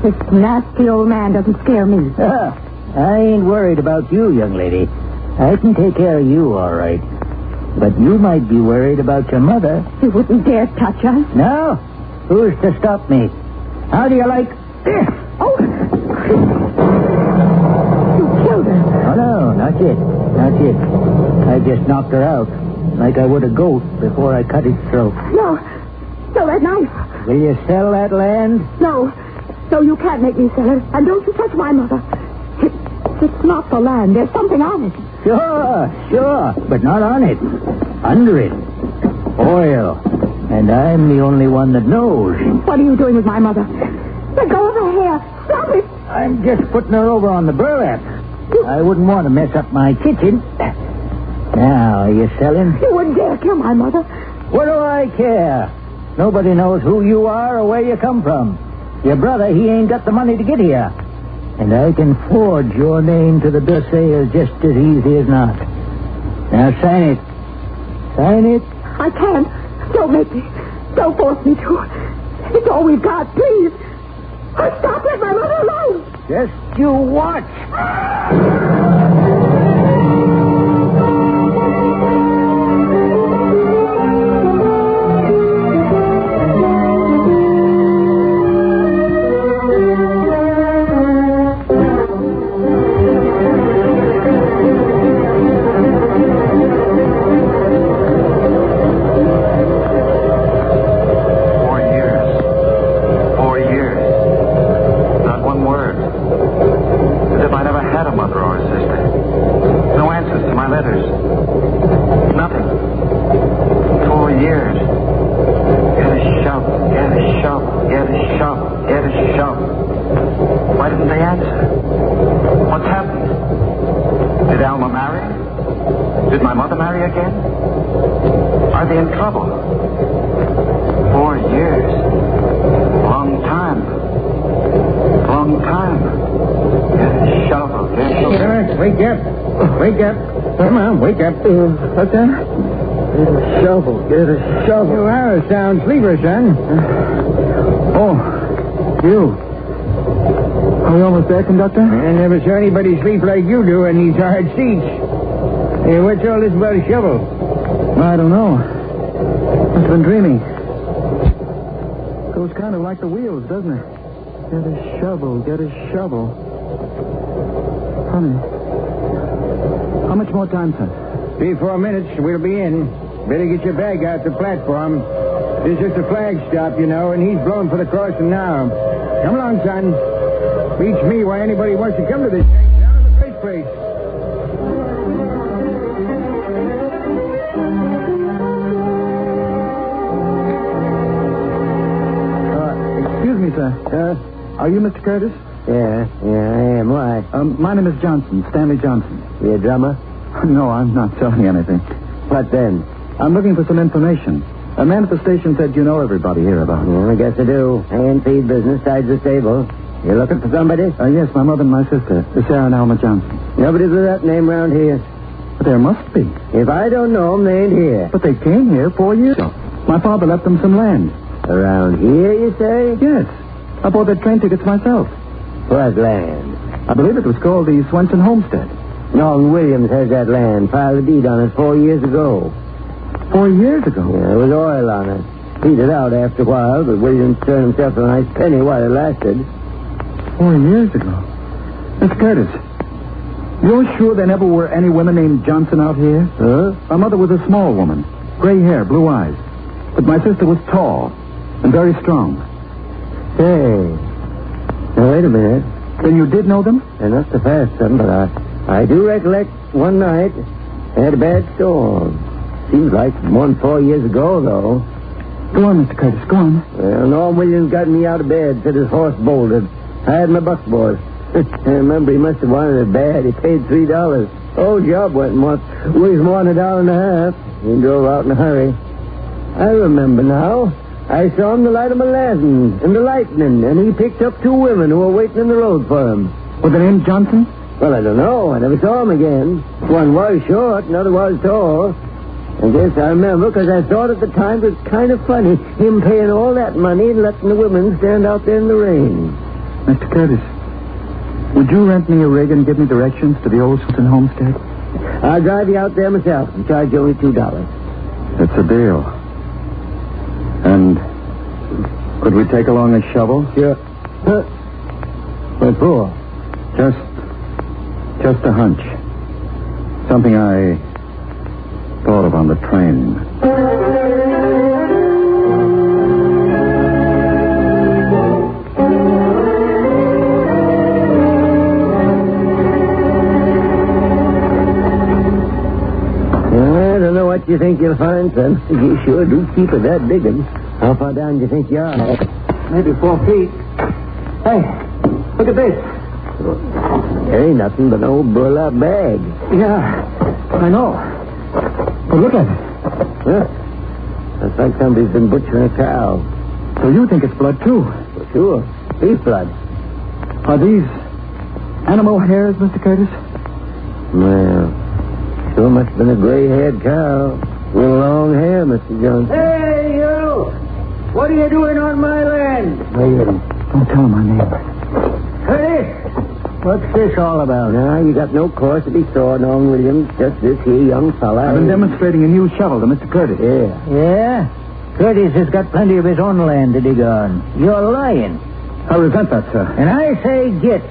This nasty old man doesn't scare me. I ain't worried about you, young lady. I can take care of you all right. But you might be worried about your mother. You wouldn't dare touch us. No? Who's to stop me? How do you like this? Oh! You killed her. Oh, no, not yet. Not yet. I just knocked her out, like I would a goat before I cut its throat. No, that knife. Will you sell that land? No, you can't make me sell it. And don't you touch my mother. It's not the land. There's something on it. Sure. But not on it. Under it. Oil. And I'm the only one that knows. What are you doing with my mother? Let go of her hair. Stop it. I'm just putting her over on the burlap. I wouldn't want to mess up my kitchen. Now, are you selling? You wouldn't dare kill my mother. What do I care? Nobody knows who you are or where you come from. Your brother, he ain't got the money to get here. And I can forge your name to the bill of sale just as easy as not. Now, sign it. Sign it. I can't. Don't make me. Don't force me to. It's all we've got, please. Stop. Let my mother alone. Just you watch. 4 years. Not one word. As if I never had a mother or a sister. No answers to my letters. Nothing. 4 years. Get a shovel, get a shovel, get a shovel, get a shovel. Why didn't they answer? What's happened? Did Alma marry? Did my mother marry again? Are they in trouble? 4 years. Long time. Long time. Get a shovel, get a shovel. Wake up. Wake up. Come on, wake up. What's that? Get a shovel, get a shovel. You are a sound sleeper, son. Oh, you. Are we almost there, conductor? I never saw anybody sleep like you do in these hard seats. Hey, what's all this about a shovel? I don't know. I've been dreaming. Goes kind of like the wheels, doesn't it? Get a shovel, get a shovel. Honey, how much more time, son? 3-4 minutes, we'll be in. Better get your bag out the platform. This is just a flag stop, you know, and he's blowing for the crossing now. Come along, son. Beats me why anybody wants to come to this thing down in the first place. Excuse me, sir. Are you Mr. Curtis? Yeah, I am. Why? My name is Johnson, Stanley Johnson. You a drummer? No, I'm not selling anything. What then? I'm looking for some information. A man at the station said you know everybody here about it. Yeah, I guess I do. Hand feed business, sides the stable. You looking for somebody? Yes, my mother and my sister, Sarah and Alma Johnson. Nobody with that name around here. But there must be. If I don't know them, they ain't here. But they came here 4 years ago. My father left them some land. Around here, you say? Yes. I bought their train tickets myself. What land? I believe it was called the Swenson Homestead. Norton Williams has that land. Filed a deed on it 4 years ago. 4 years ago? Yeah, there was oil on it. Petered out after a while, but Williams turned himself a nice penny while it lasted. 4 years ago? Mr. Curtis, you're sure there never were any women named Johnson out here? Huh? My mother was a small woman. Gray hair, blue eyes. But my sister was tall and very strong. Say, now wait a minute. Then you did know them? They're not so fast, son, but I do recollect one night they had a bad storm. Seems like more than 4 years ago, though. Go on, Mr. Curtis, go on. Well, Norm Williams got me out of bed, said his horse bolted. I had my buckboard. I remember he must have wanted it bad. He paid $3. Oh, job went weighs more than $1.50. He drove out in a hurry. I remember now. I saw him the light of my lantern and the lightning, and he picked up 2 women who were waiting in the road for him. Were they named Johnson? Well, I don't know. I never saw him again. One was short, another was tall. I guess I remember because I thought at the time it was kind of funny, him paying all that money and letting the women stand out there in the rain. Mr. Curtis, would you rent me a rig and give me directions to the old Swenson homestead? I'll drive you out there myself and charge you only $2. It's a deal. And could we take along a shovel? Sure. What for? Just a hunch. Something I thought of on the train. I don't know what you think you'll find, son. You sure do keep it that big one. How far down do you think you are? Maybe 4 feet. Hey, look at this. There ain't nothing but an old burlap bag. Yeah, I know. But look at it. Huh? Looks like somebody's been butchering a cow. So you think it's blood, too? For sure. Beef blood. Are these animal hairs, Mr. Curtis? Well, sure must have been a gray-haired cow with long hair, Mr. Johnson. Hey, you! What are you doing on my land? Don't tell him my name. Curtis! What's this all about? Now, you got no cause to be sore, Norman Williams. Just this here young fella. I've been demonstrating a new shovel to Mr. Curtis. Yeah? Curtis has got plenty of his own land to dig on. You're lying. I resent that, sir. And I say get.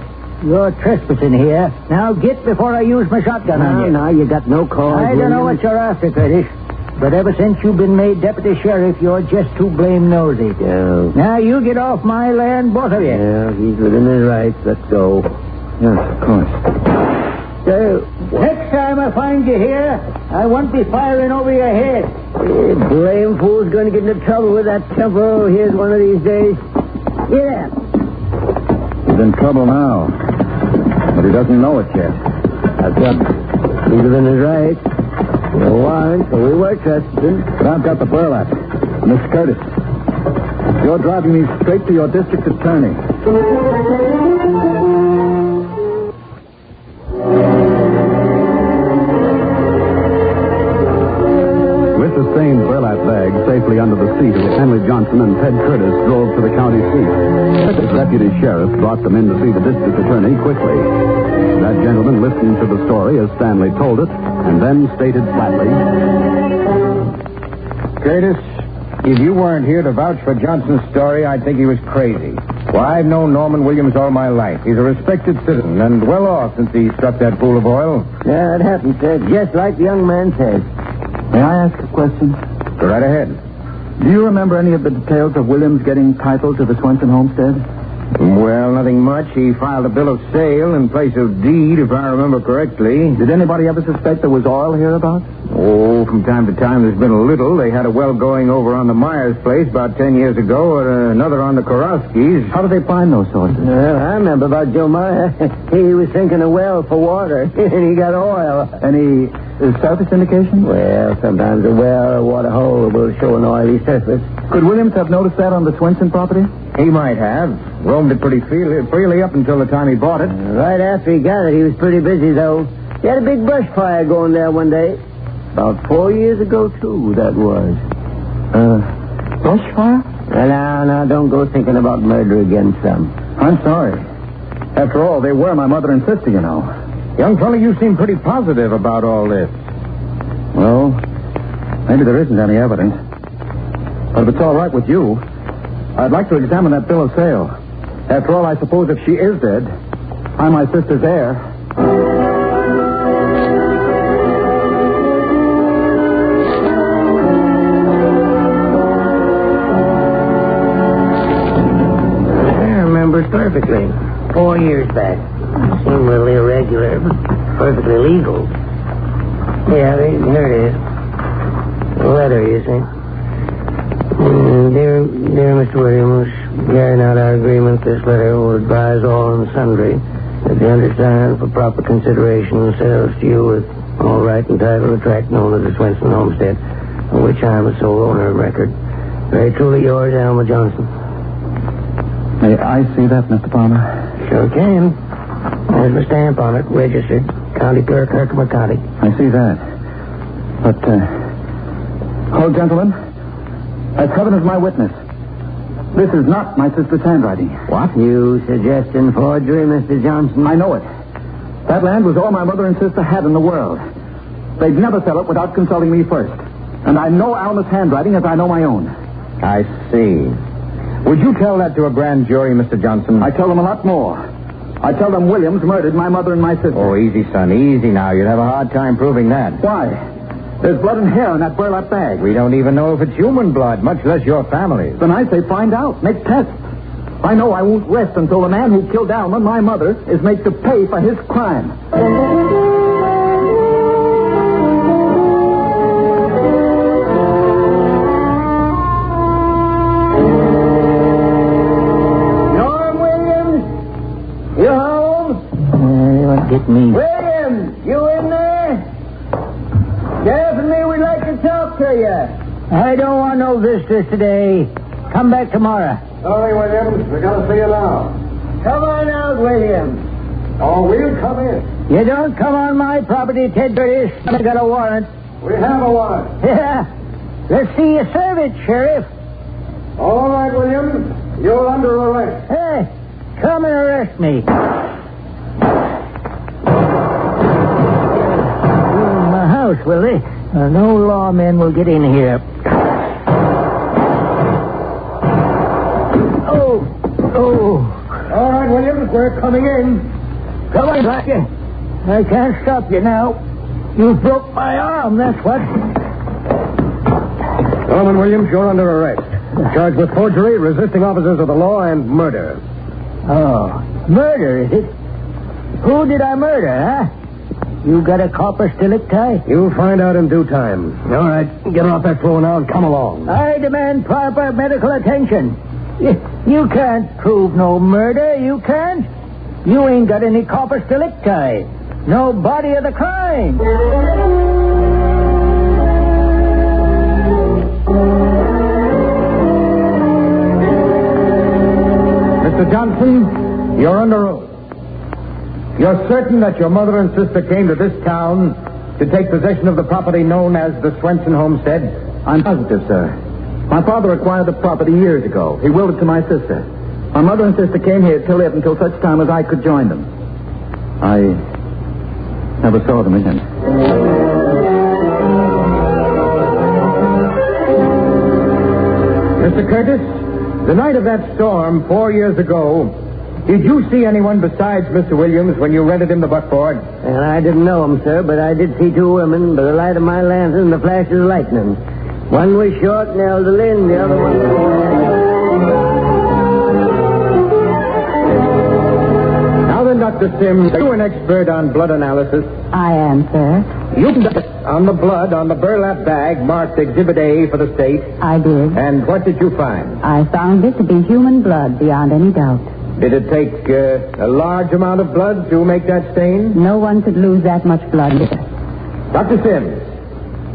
You're trespassing here. Now get before I use my shotgun on you. Now, you got no cause. I don't know what you're after, Curtis. But ever since you've been made deputy sheriff, you're just too blame nosy. Yeah. Now, you get off my land, both of you. Yeah, he's within his rights. Let's go. Yes, of course. Next time I find you here, I won't be firing over your head. Blame fool's going to get into trouble with that temper over here one of these days. Yeah. He's in trouble now. But he doesn't know it yet. That's up. He's within his rights. No warrant, so we were trusted. But I've got the burlap. Miss Curtis, you're driving me straight to your district attorney. With the same burlap bag safely under the seat, Henry Johnson and Ted Curtis drove to the county seat. The deputy sheriff brought them in to see the district attorney quickly. That gentleman listened to the story as Stanley told it, and then stated flatly, Curtis, if you weren't here to vouch for Johnson's story, I'd think he was crazy. Why, I've known Norman Williams all my life. He's a respected citizen and well off since he struck that pool of oil. Yeah, it happened, Ted, just like the young man said. May I ask a question? Go right ahead. Do you remember any of the details of Williams getting title to the Swenson homestead? Well, nothing much. He filed a bill of sale in place of deed, if I remember correctly. Did anybody ever suspect there was oil hereabouts? Oh, from time to time there's been a little. They had a well going over on the Myers place about 10 years ago, or another on the Korowskis. How did they find those sources? Well, I remember about Joe Meyer. He was sinking a well for water, and he got oil. Any surface indication? Well, sometimes a well or water hole will show an oily surface. Could Williams have noticed that on the Swenson property? He might have. Roamed it pretty freely up until the time he bought it. Right after he got it, he was pretty busy, though. He had a big brush fire going there one day. About 4 years ago, too, that was. Brush fire? Well, now, don't go thinking about murder again, son. I'm sorry. After all, they were my mother and sister, you know. Young fellow, you seem pretty positive about all this. Well, maybe there isn't any evidence. But if it's all right with you, I'd like to examine that bill of sale. After all, I suppose if she is dead, I'm my sister's heir. I remember it perfectly. 4 years back. Seemed a little irregular, but perfectly legal. Yeah, here it is. A letter, you see. Dear Mr. Williams, carrying out our agreement, this letter will advise all and sundry that they understand for proper consideration sells to you with all right and title of the tract known as the Swenson Homestead, of which I am the sole owner of record. Very truly yours, Alma Johnson. May I see that, Mr. Palmer? Sure can. There's my stamp on it, registered. County Clerk, Herkimer County. I see that. But, gentlemen, as heaven is my witness, this is not my sister's handwriting. What? You suggesting forgery, Mr. Johnson? I know it. That land was all my mother and sister had in the world. they'd never sell it without consulting me first. And I know Alma's handwriting as I know my own. I see. Would you tell that to a grand jury, Mr. Johnson? I tell them a lot more. I tell them Williams murdered my mother and my sister. Oh, easy, son. Easy now. You'd have a hard time proving that. Why? There's blood and hair in that burlap bag. We don't even know if it's human blood, much less your family's. Then I say find out. Make tests. I know I won't rest until the man who killed Alma, my mother, is made to pay for his crime. Norm Williams? You home? What get me? Williams, you in there? Definitely, we'd like to talk to you. I don't want no visitors today. Come back tomorrow. Sorry, Williams. We gotta see you now. Come on out, Williams. Oh, we'll come in. You don't come on my property, Ted Curtis. I got a warrant. We have a warrant. Yeah. Let's see you serve it, Sheriff. All right, Williams. You're under arrest. Hey, come and arrest me. My house, will they? No lawmen will get in here. Oh. All right, Williams, we're coming in. Come on, Roger. I can't stop you now. You broke my arm, that's what. Norman Williams, you're under arrest. Charged with forgery, resisting officers of the law, and murder. Oh, murder, is it? Who did I murder, huh? You got a corpus delicti? You'll find out in due time. All right, get off that floor now and come along. I demand proper medical attention. You can't prove no murder, you can't. You ain't got any corpus delicti. No body of the crime. Mr. Johnson, you're under oath. You're certain that your mother and sister came to this town to take possession of the property known as the Swenson homestead? I'm positive, sir. My father acquired the property years ago. He willed it to my sister. My mother and sister came here to live until such time as I could join them. I never saw them again. Mr. Curtis, the night of that storm 4 years ago, did you see anyone besides Mr. Williams when you rented him the buckboard? Well, I didn't know him, sir, but I did see two women by the light of my lantern and the flash of lightning. One was short and elderly, and the other one... Now then, Dr. Sims, are you an expert on blood analysis? I am, sir. You conducted on the blood on the burlap bag marked Exhibit A for the state. I did. And what did you find? I found it to be human blood beyond any doubt. Did it take a large amount of blood to make that stain? No one could lose that much blood. Dr. Sims,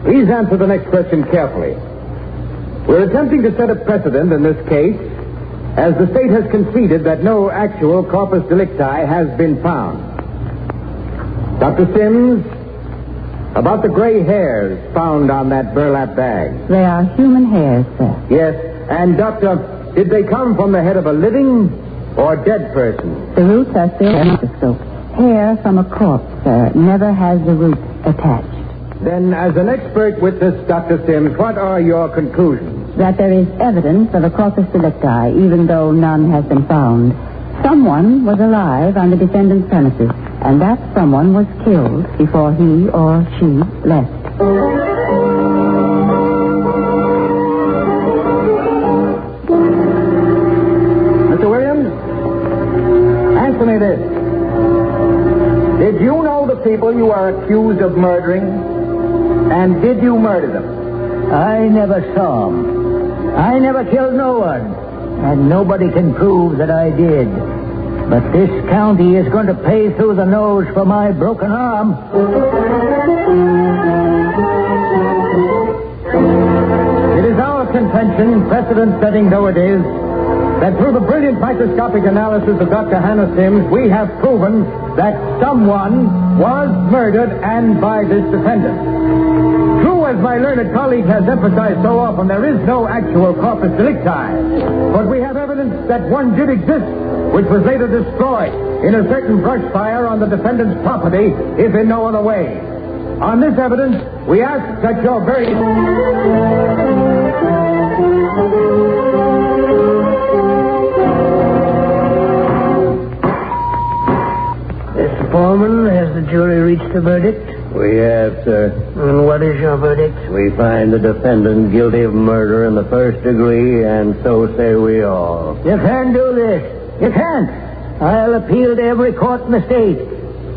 please answer the next question carefully. We're attempting to set a precedent in this case, as the state has conceded that no actual corpus delicti has been found. Dr. Sims, about the gray hairs found on that burlap bag. They are human hairs, sir. Yes, and Doctor, did they come from the head of a living or dead person? The roots are still in the microscope. Hair from a corpse, sir, never has the roots attached. Then, as an expert witness, Dr. Sims, what are your conclusions? That there is evidence of a corpus delicti, even though none has been found. Someone was alive on the defendant's premises, and that someone was killed before he or she left. Mr. Williams, answer me this. Did you know the people you are accused of murdering? And did you murder them? I never saw them. I never killed no one. And nobody can prove that I did. But this county is going to pay through the nose for my broken arm. It is our contention, precedent-setting though it is, that through the brilliant microscopic analysis of Dr. Hannah Sims, we have proven that someone was murdered, and by this defendant. True, as my learned colleague has emphasized so often, there is no actual corpus delicti. But we have evidence that one did exist, which was later destroyed in a certain brush fire on the defendant's property, if in no other way. On this evidence, we ask that your very... Mr. Foreman, has the jury reached a verdict? We have, sir. And what is your verdict? We find the defendant guilty of murder in the first degree, and so say we all. You can't do this. You can't. I'll appeal to every court in the state.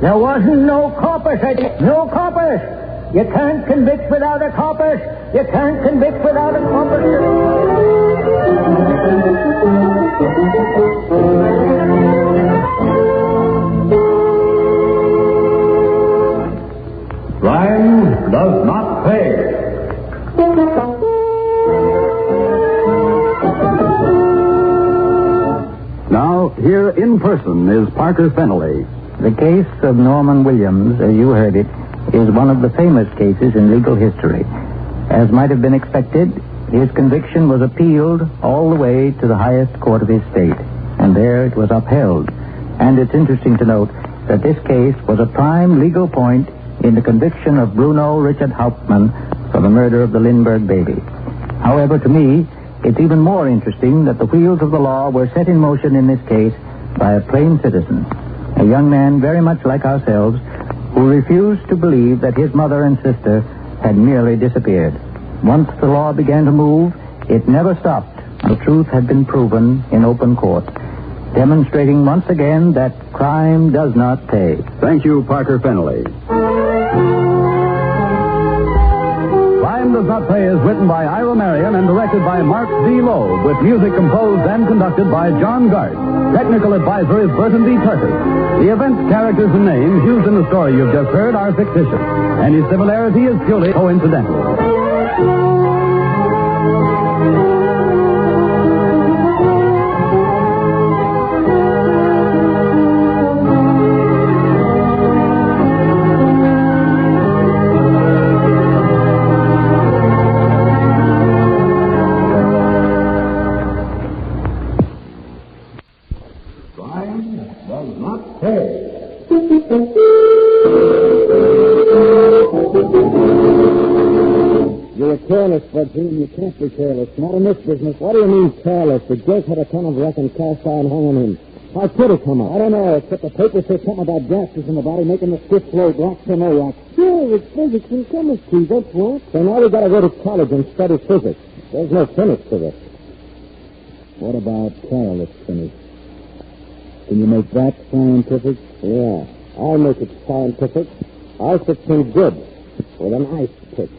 There wasn't no corpus. No corpus. You can't convict without a corpus. You can't convict without a corpus. Crime does not pay. Now, here in person is Parker Fennelly. The case of Norman Williams, as you heard it, is one of the famous cases in legal history. As might have been expected, his conviction was appealed all the way to the highest court of his state, and there it was upheld. And it's interesting to note that this case was a prime legal point in the conviction of Bruno Richard Hauptmann for the murder of the Lindbergh baby. However, to me, it's even more interesting that the wheels of the law were set in motion in this case by a plain citizen, a young man very much like ourselves, who refused to believe that his mother and sister had merely disappeared. Once the law began to move, it never stopped. The truth had been proven in open court, demonstrating once again that crime does not pay. Thank you, Parker Fennelly. Crime Does Not Pay is written by Ira Marion and directed by Mark D. Loeb, with music composed and conducted by John Gart. Technical advisor is Burton D. Turtis. The events, characters, and names used in the story you've just heard are fictitious. Any similarity is purely coincidental. You're careless, Fudgy. You can't be careless. Not in this business. What do you mean careless? The jerk had a ton of wreck and cast iron hung on him. How could it come up? I don't know, except the paper said something about gases in the body making the stiff flow black ammonia. Sure, it's physics and chemistry. That's what. So now we got to go to college and study physics. There's no finish to this. What about careless finish? Can you make that scientific? Yeah, I'll make it scientific. I'll fix him good with an ice pick.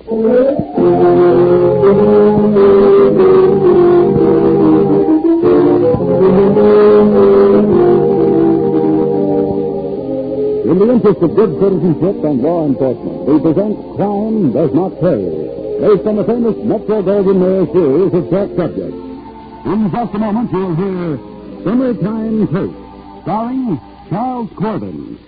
In the interest of good citizenship and law enforcement, we present Crime Does Not Pay, based on the famous Metro Goldwyn Mayer series of short subjects. In just a moment, you'll hear Summertime Taste, starring Charles Corbin.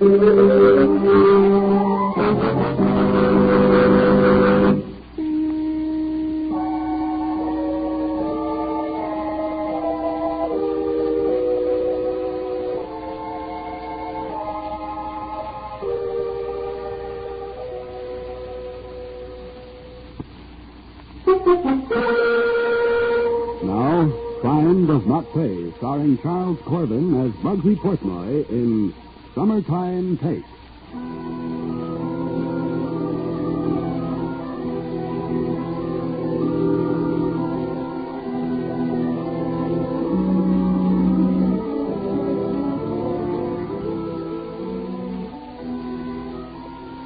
Now, Crime Does Not Pay, starring Charles Corbin as Bugsy Portnoy in Summertime Taste.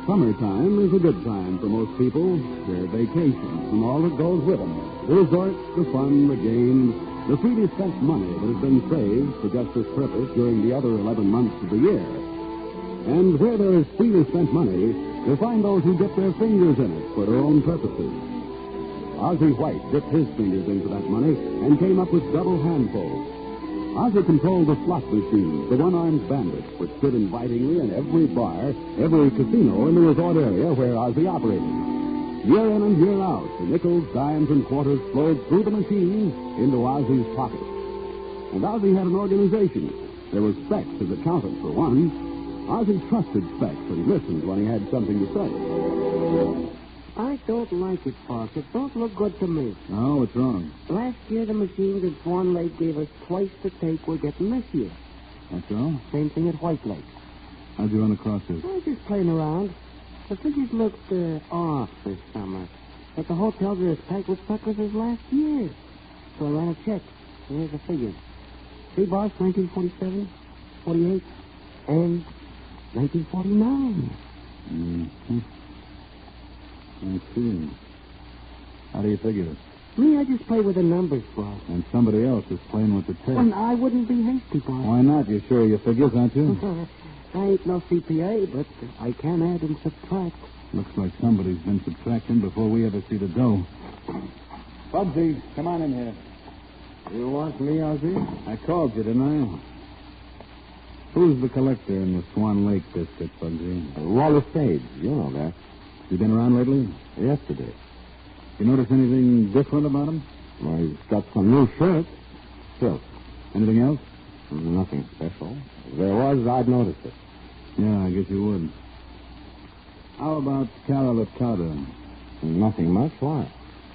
Summertime is a good time for most people. Their vacations and all that goes with them. The resorts, the fun, the games, the freely spent money that has been saved for just this purpose during the other 11 months of the year. And where there is freely spent money, you'll find those who dip their fingers in it for their own purposes. Ozzie White dipped his fingers into that money and came up with double handfuls. Ozzie controlled the slot machines, the one-armed bandits, which stood invitingly in every bar, every casino in the resort area where Ozzie operated. Year in and year out, the nickels, dimes, and quarters flowed through the machines into Ozzie's pocket. And Ozzie had an organization. There was Specs as accountant, for one. Ozzie trusted Specs and listened when he had something to say. I don't like it, Fox. It don't look good to me. Oh, what's wrong? Last year, the machines at Swan Lake gave us twice the take we're getting this year. That's all? Same thing at White Lake. How'd you run across this? I was just playing around. The figures looked off this summer. But the hotels are as packed with suckers as last year. So I ran a check. Here's the figures. 3 bars, 1947, 48, and 1949. Mm-hmm. I see. How do you figure it? Me, I just play with the numbers, boss. And somebody else is playing with the tape. Well, I wouldn't be hasty, boss. Why not? You're sure of your figures, aren't you? I ain't no CPA, but I can add and subtract. Looks like somebody's been subtracting before we ever see the dough. Bugsy, come on in here. You want me, Ozzy? I called you, didn't I? Who's the collector in the Swan Lake district, Bugsy? Wallace Sage. You know that. You been around lately? Yesterday. You notice anything different about him? Well, he's got some new shirts. Silk. Anything else? Nothing special. If there was, I'd notice it. Yeah, I guess you would. How about Carol Carter? Nothing much. Why?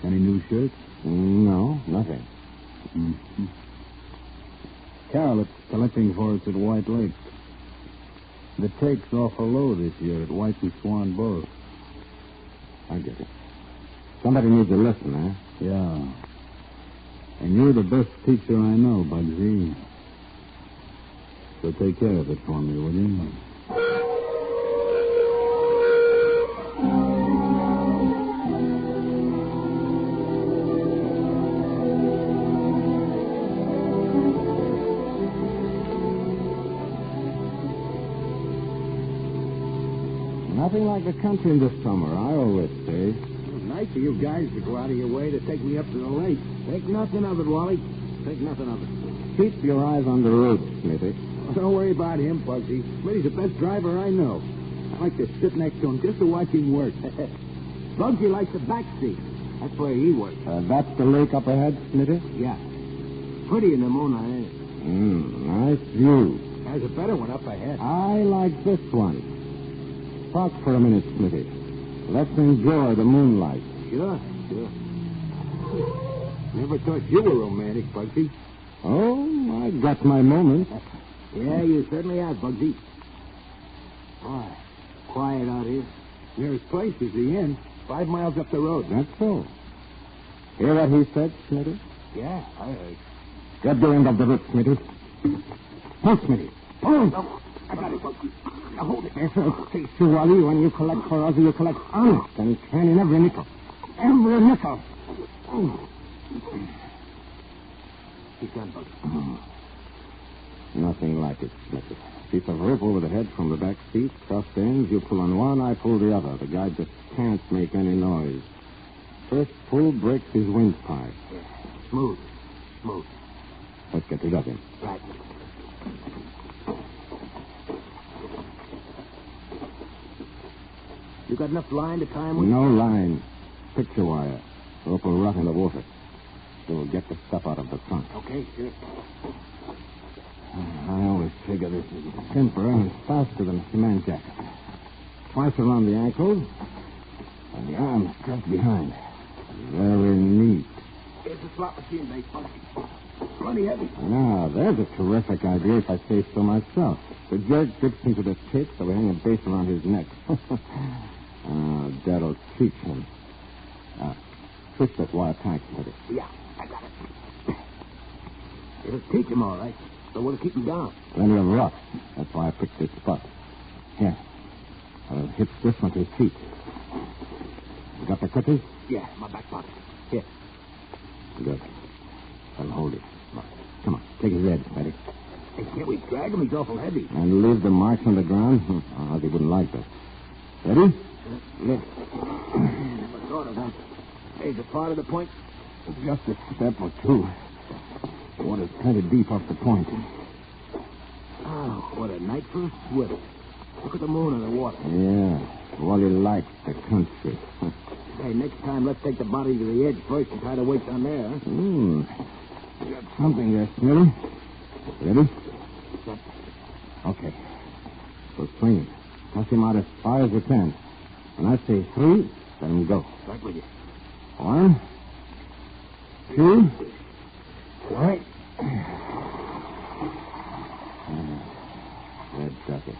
Any new shirts? No, nothing. Mm-hmm. Carol's collecting for us at White Lake. The take's awful low this year at White and Swan both. I get it. Somebody needs to listen, eh? Yeah. And you're the best teacher I know, Bugsy. So take care of it for me, will you? Nothing like the country in the summer, I always say. Nice of you guys to go out of your way to take me up to the lake. Take nothing of it, Wally. Take nothing of it. Keep your eyes on the road, Smithy. Don't worry about him, Bugsy. Smitty's the best driver I know. I like to sit next to him just to watch him work. Bugsy likes the back seat. That's where he works. That's the lake up ahead, Smitty? Yeah. Pretty in the moonlight. Nice view. There's a better one up ahead. I like this one. Talk for a minute, Smitty. Let's enjoy the moonlight. Sure. Never thought you were romantic, Bugsy. Oh, I got my moments. Yeah, you certainly have, Bugsy. Boy, quiet out here. Nearest place is the inn, 5 miles up the road. That's so. Hear what he said, Smitty? Yeah, I heard. Get the end of the rope, Smitty. Pull, Smitty. Pull. No, I got it, Bugsy. Now hold it. Yes, sir. See, Wally, when you collect for Ozzy, you collect honest and turn in every nickel. Every nickel. Keep on, Bugsy. Nothing like it, Smithy. Piece of rope over the head from the back seat, crossed ends, you pull on one, I pull the other. The guy just can't make any noise. First pull breaks his windpipe. Yeah. Smooth. Let's get rid of him. Right. You got enough line to tie him with? No line. Picture wire. Rope will rot in the water. We'll get the stuff out of the trunk. Okay, sure. I always figure this is simpler and faster than a cement jacket. Twice around the ankles, and the arms just behind. Very neat. Here's the slot machine, mate, Bugsy. Plenty heavy. Now, there's a terrific idea if I say so myself. The jerk dips into the tape, so we hang a base around his neck. That'll teach him. Twist that wire tight, Smitty. Yeah, I got it. It'll teach him all right. So we'll keep him down. Plenty of rock. That's why I picked this spot. Here. I'll hit this one to his feet. You got the clippers? Yeah, my back pocket. Here. Good. I'll hold it. Come on, take his head, Smitty. Hey, can't we drag him? He's awful heavy. And leave the marks on the ground? Ozzy wouldn't like that. Ready? Look. Never thought of that. Hey, the part of the point? Just a step or two. The water's plenty deep off the point. Oh, what a night for a swim. Look at the moon and the water. Yeah, Wally likes the country. Hey, next time, let's take the body to the edge first and tie the weights on there, huh? You got something there, Smitty. Ready? Yep. Okay. So swing him. Toss him out as far as you can. When I say 3, then go. Right with you. 1, 2, 3. Red ducket.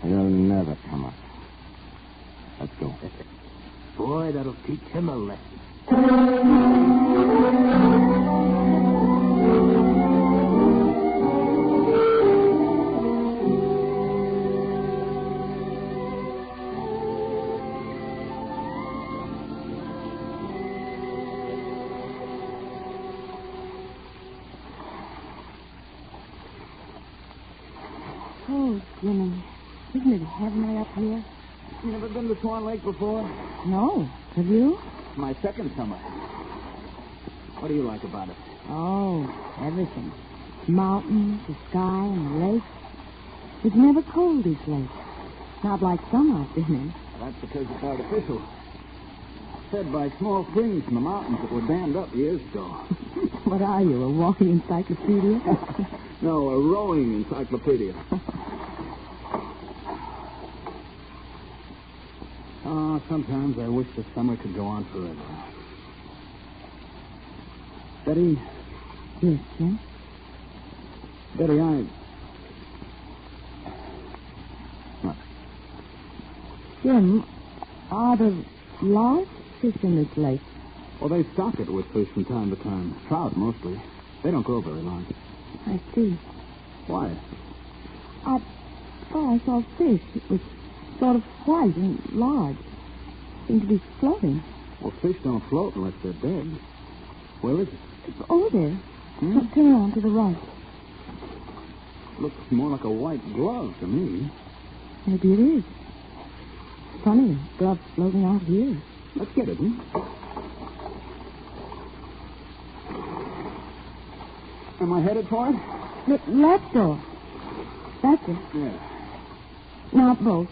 He'll never come up. Let's go. Boy, that'll teach him a lesson. Oh, Jimmy, isn't it heavenly up here? You never been to Swan Lake before? No. Have you? My second summer. What do you like about it? Oh, everything. Mountains, the sky, and the lake. It's never cold, these lakes. Not like some I've been in. That's because it's artificial. Fed by small springs from the mountains that were dammed up years ago. What are you, a walking encyclopedia? No, a rowing encyclopedia. Oh, sometimes I wish the summer could go on forever. Betty? Yes, Jim? Betty, What? Jim, are there large fish in this lake? Well, they stock it with fish from time to time. Trout, mostly. They don't grow very long. I see. Why? I saw fish. It was sort of white and large. Seemed to be floating. Well, fish don't float unless they're dead. Where is it? It's over there. Turn around to the right. Looks more like a white glove to me. Maybe it is. Funny, gloves floating out here. Let's get it, Am I headed for it? Let's go. That's it. Yeah. Now, both.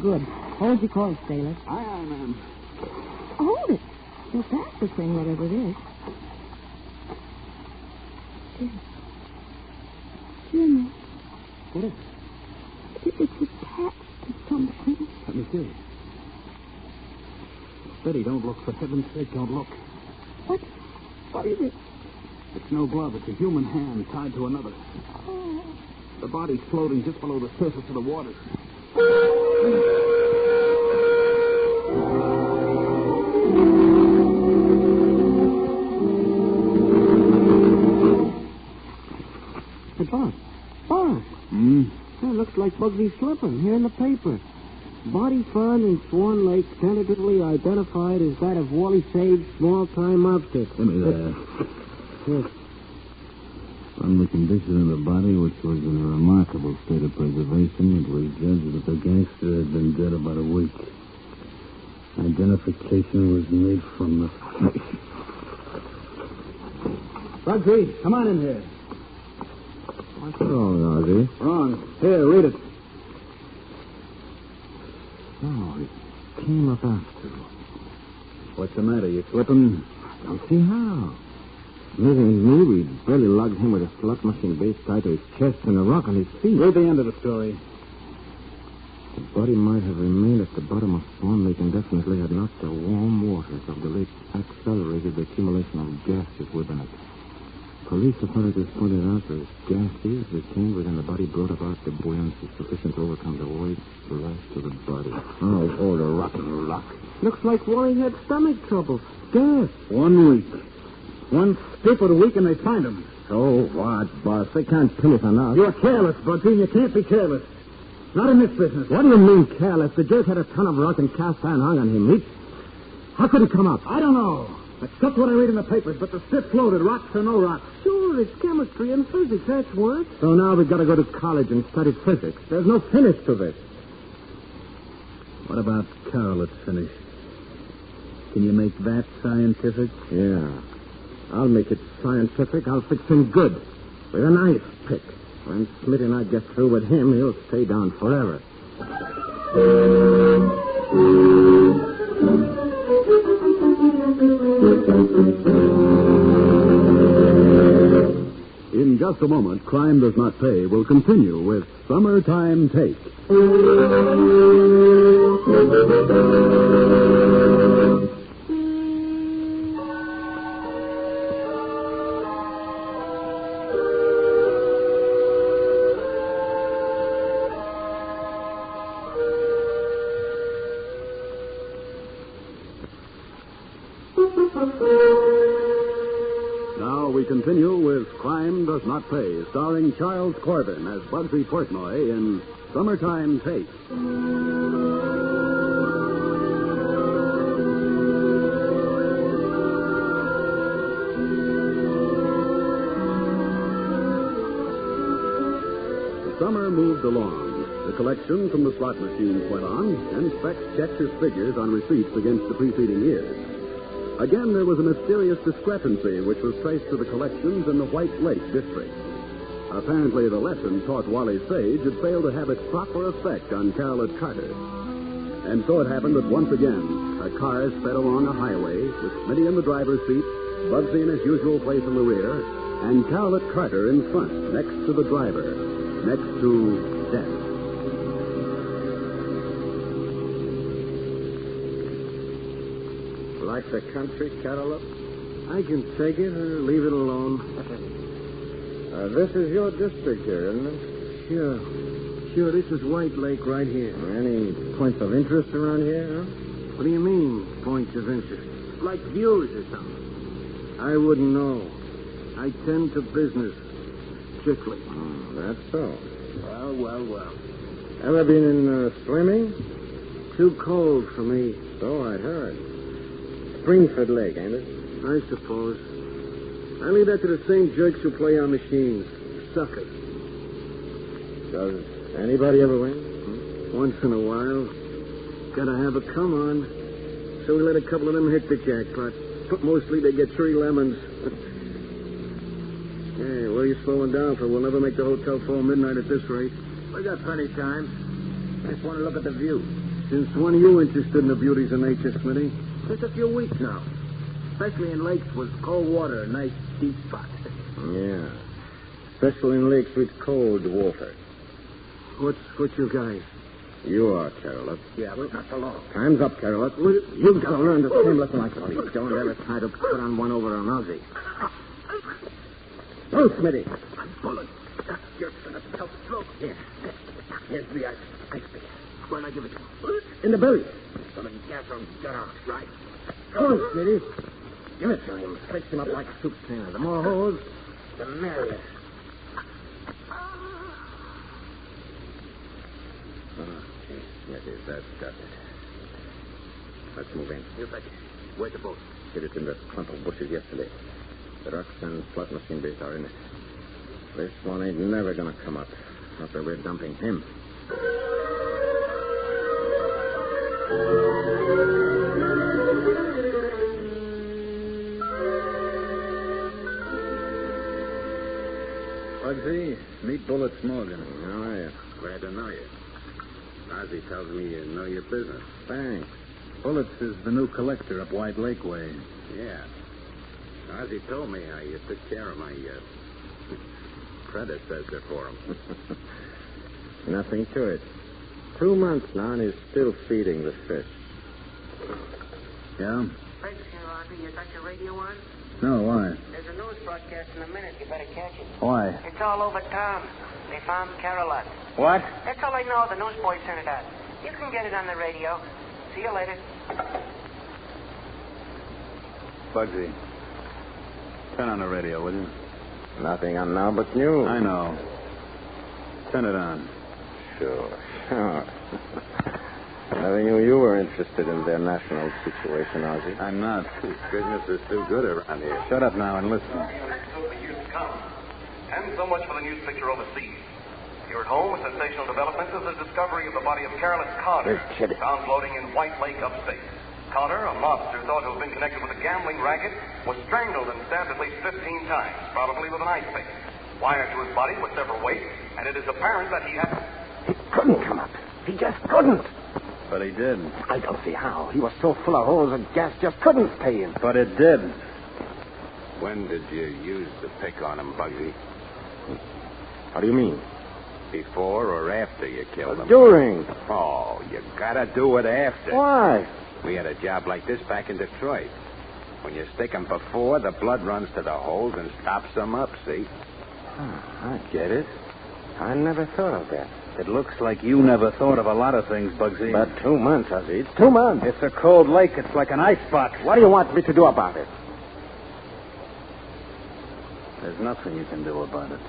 Good. Hold your course, sailor. Aye, ma'am. Hold it. Well, that's the thing, whatever it is. Jimmy. What is it? It's attached to something. Let me see. Betty, don't look. For heaven's sake, don't look. What is it? It's no glove. It's a human hand tied to another. Oh. The body's floating just below the surface of the water. Hey, Boss. That looks like Bugsy's slipping here in the paper. Body found in Swan Lake, tentatively identified as that of Wally Sage's small-time outfit. Give me that. Yes. On the condition of the body, which was in a remarkable state of preservation, it was judged that the gangster had been dead about a week. Identification was made from the face. Bugsy, come on in here. What's wrong, Ozzy? Wrong. Here, read it. Oh, it came up after. What's the matter? You slipping? I don't see how. Amazing me, we barely lugged him with a slot machine base tied to his chest and a rock on his feet. Read the end of the story. The body might have remained at the bottom of Swan Lake indefinitely had not the warm waters of the lake accelerated the accumulation of gases within it. Police authorities pointed out that gases retained within the body brought about the buoyancy sufficient to overcome the weight lashed to the body. Oh, hold a rotten luck. Looks like Wally had stomach trouble. Gas. 1 week. One stupid week and they find him. So what, boss? They can't pin us on us. You're careless, Bugsy, and you can't be careless. Not in this business. What do you mean careless? The jerk had a ton of rock and cast iron hung on him. How could he come up? I don't know. That's just what I read in the papers, but the ship floated, rocks or no rocks. Sure, it's chemistry and physics, that's what. So now we've got to go to college and study physics. There's no finish to this. What about Carol at finish? Can you make that scientific? Yeah. I'll make it scientific. I'll fix him good. With a knife pick. When Smitty and I get through with him, he'll stay down forever. In In just a moment, Crime Does Not Pay will continue with Summertime Take. Now we continue with Crime Does Not Pay, starring Charles Corbin as Bugsy Portnoy in Summertime Take. The summer moved along. The collection from the slot machines went on, and Specs checked his figures on receipts against the preceding years. Again, there was a mysterious discrepancy which was traced to the collections in the White Lake district. Apparently, the lesson taught Wally Sage had failed to have its proper effect on Carolette Carter. And so it happened that once again, a car sped along a highway with Smitty in the driver's seat, Bugsy in his usual place in the rear, and Carolette Carter in front, next to the driver, next to death. Like the country, Carolette? I can take it or leave it alone. This is your district here, isn't it? Sure, this is White Lake right here. Any points of interest around here, huh? What do you mean, points of interest? Like views or something? I wouldn't know. I tend to business. Strictly. That's so. Well. Ever been in swimming? Too cold for me. So I'd heard. Springford Lake, ain't it? I suppose. I leave that to the same jerks who play on machines. Suckers. Does anybody ever win? Once in a while. Gotta have a come on. So we let a couple of them hit the jackpot. But mostly they get 3 lemons. Hey, where are you slowing down for? We'll never make the hotel before midnight at this rate. We got plenty of time. I just want to look at the view. Since when are you interested in the beauties of nature, Smitty? Just a few weeks now. Especially in lakes with cold water, nice deep spots. Yeah. Especially in lakes with cold water. What's your guy? You are, Carolette. Yeah, but not for long. Time's up, Carolette. You've got to learn the same lesson like me. Don't ever try to put on one over an Aussie. Oh, Smitty. A bullet. You're in a tough stroke. Here. Here's the ice pick. Where'd I give it to you? In the belly. Some gas on gun out. Right. Come on, Smitty. Give it to him. Fix him up like a soup strainer. The more holes, the merrier. Oh, gee, Smitty, that's got it. Let's move in. You betcha. Where's the boat? Hit it in the clump of bushes yesterday. The rocks and slot machine base are in it. This one ain't never gonna come up after we're dumping him. Bugsy, meet Bullets Morgan. How are you? Glad to know you. Ozzy tells me you know your business. Thanks. Bullets is the new collector up White Lake way. Yeah. Ozzy told me how you took care of my predecessor for him. Nothing to it. 2 months now, and he's still feeding the fish. Yeah? Thanks, Ozzy. You got your radio on? No, why? There's a news broadcast in a minute. You better catch it. Why? It's all over town. They found Carolette. What? That's all I know. The newsboy sent it out. You can get it on the radio. See you later. Bugsy, turn on the radio, will you? Nothing on now but news. I know. Turn it on. Sure. Never knew you were interested in their national situation, Ozzy. I'm not. Business is too good around here. Shut up now and listen. And so much for the news picture overseas. Here at home, a sensational development is the discovery of the body of Carolette Carter, found floating in White Lake, upstate. Carter, a mobster thought to have been connected with a gambling racket, was strangled and stabbed at least 15 times, probably with an ice pick. Wired to his body were several weights, and it is apparent that he had... He couldn't come up. He just couldn't. But he did. I don't see how. He was so full of holes and gas just couldn't pay him. But it did. When did you use the pick on him, Bugsy? How do you mean? Before or after you killed him? During. Oh, you gotta do it after. Why? We had a job like this back in Detroit. When you stick 'em before, the blood runs to the holes and stops 'em up, see? I get it. I never thought of that. It looks like you never thought of a lot of things, Bugsy. About 2 months, Ozzy. It's 2 months. It's a cold lake. It's like an icebox. What do you want me to do about it? There's nothing you can do about it.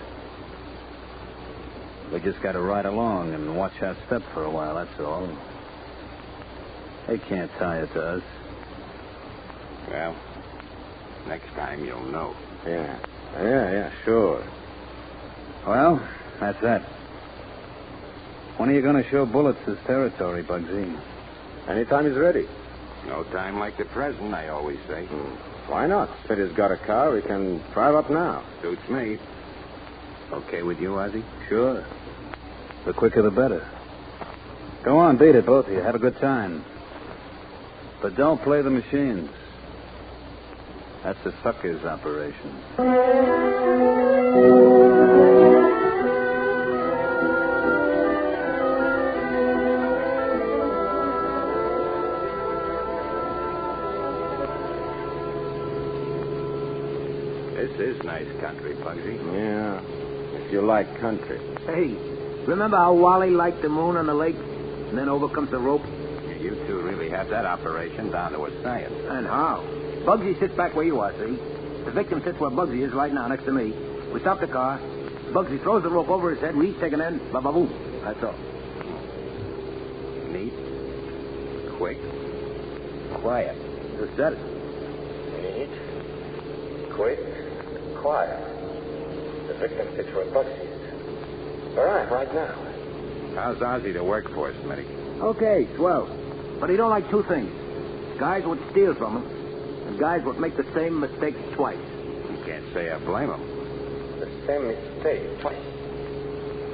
We just got to ride along and watch our step for a while, that's all. They can't tie it to us. Well, next time you'll know. Yeah, sure. Well, that's that. When are you going to show Bullets his territory, Bugsy? Anytime he's ready. No time like the present, I always say. Why not? Spitty's got a car. We can drive up now. Suits me. Okay with you, Ozzy? Sure. The quicker the better. Go on, beat it, both of you. Have a good time. But don't play the machines. That's a sucker's operation. This is nice country, Bugsy. Yeah, if you like country. Hey, remember how Wally liked the moon on the lake? And then over comes the rope? You two really have that operation down to a science. And how? Bugsy sits back where you are, see? The victim sits where Bugsy is right now, next to me. We stop the car. Bugsy throws the rope over his head. We each take an end. Ba-ba-boom. That's all. Neat. Quick. Quiet. Who said it? Neat. Quick. Quiet. The victim sits where Bugsy is. Where I am right now. How's Ozzy to work for us, Smitty? Okay, swell. But he don't like two things. Guys would steal from him, and guys would make the same mistake twice. You can't say I blame him. The same mistake twice.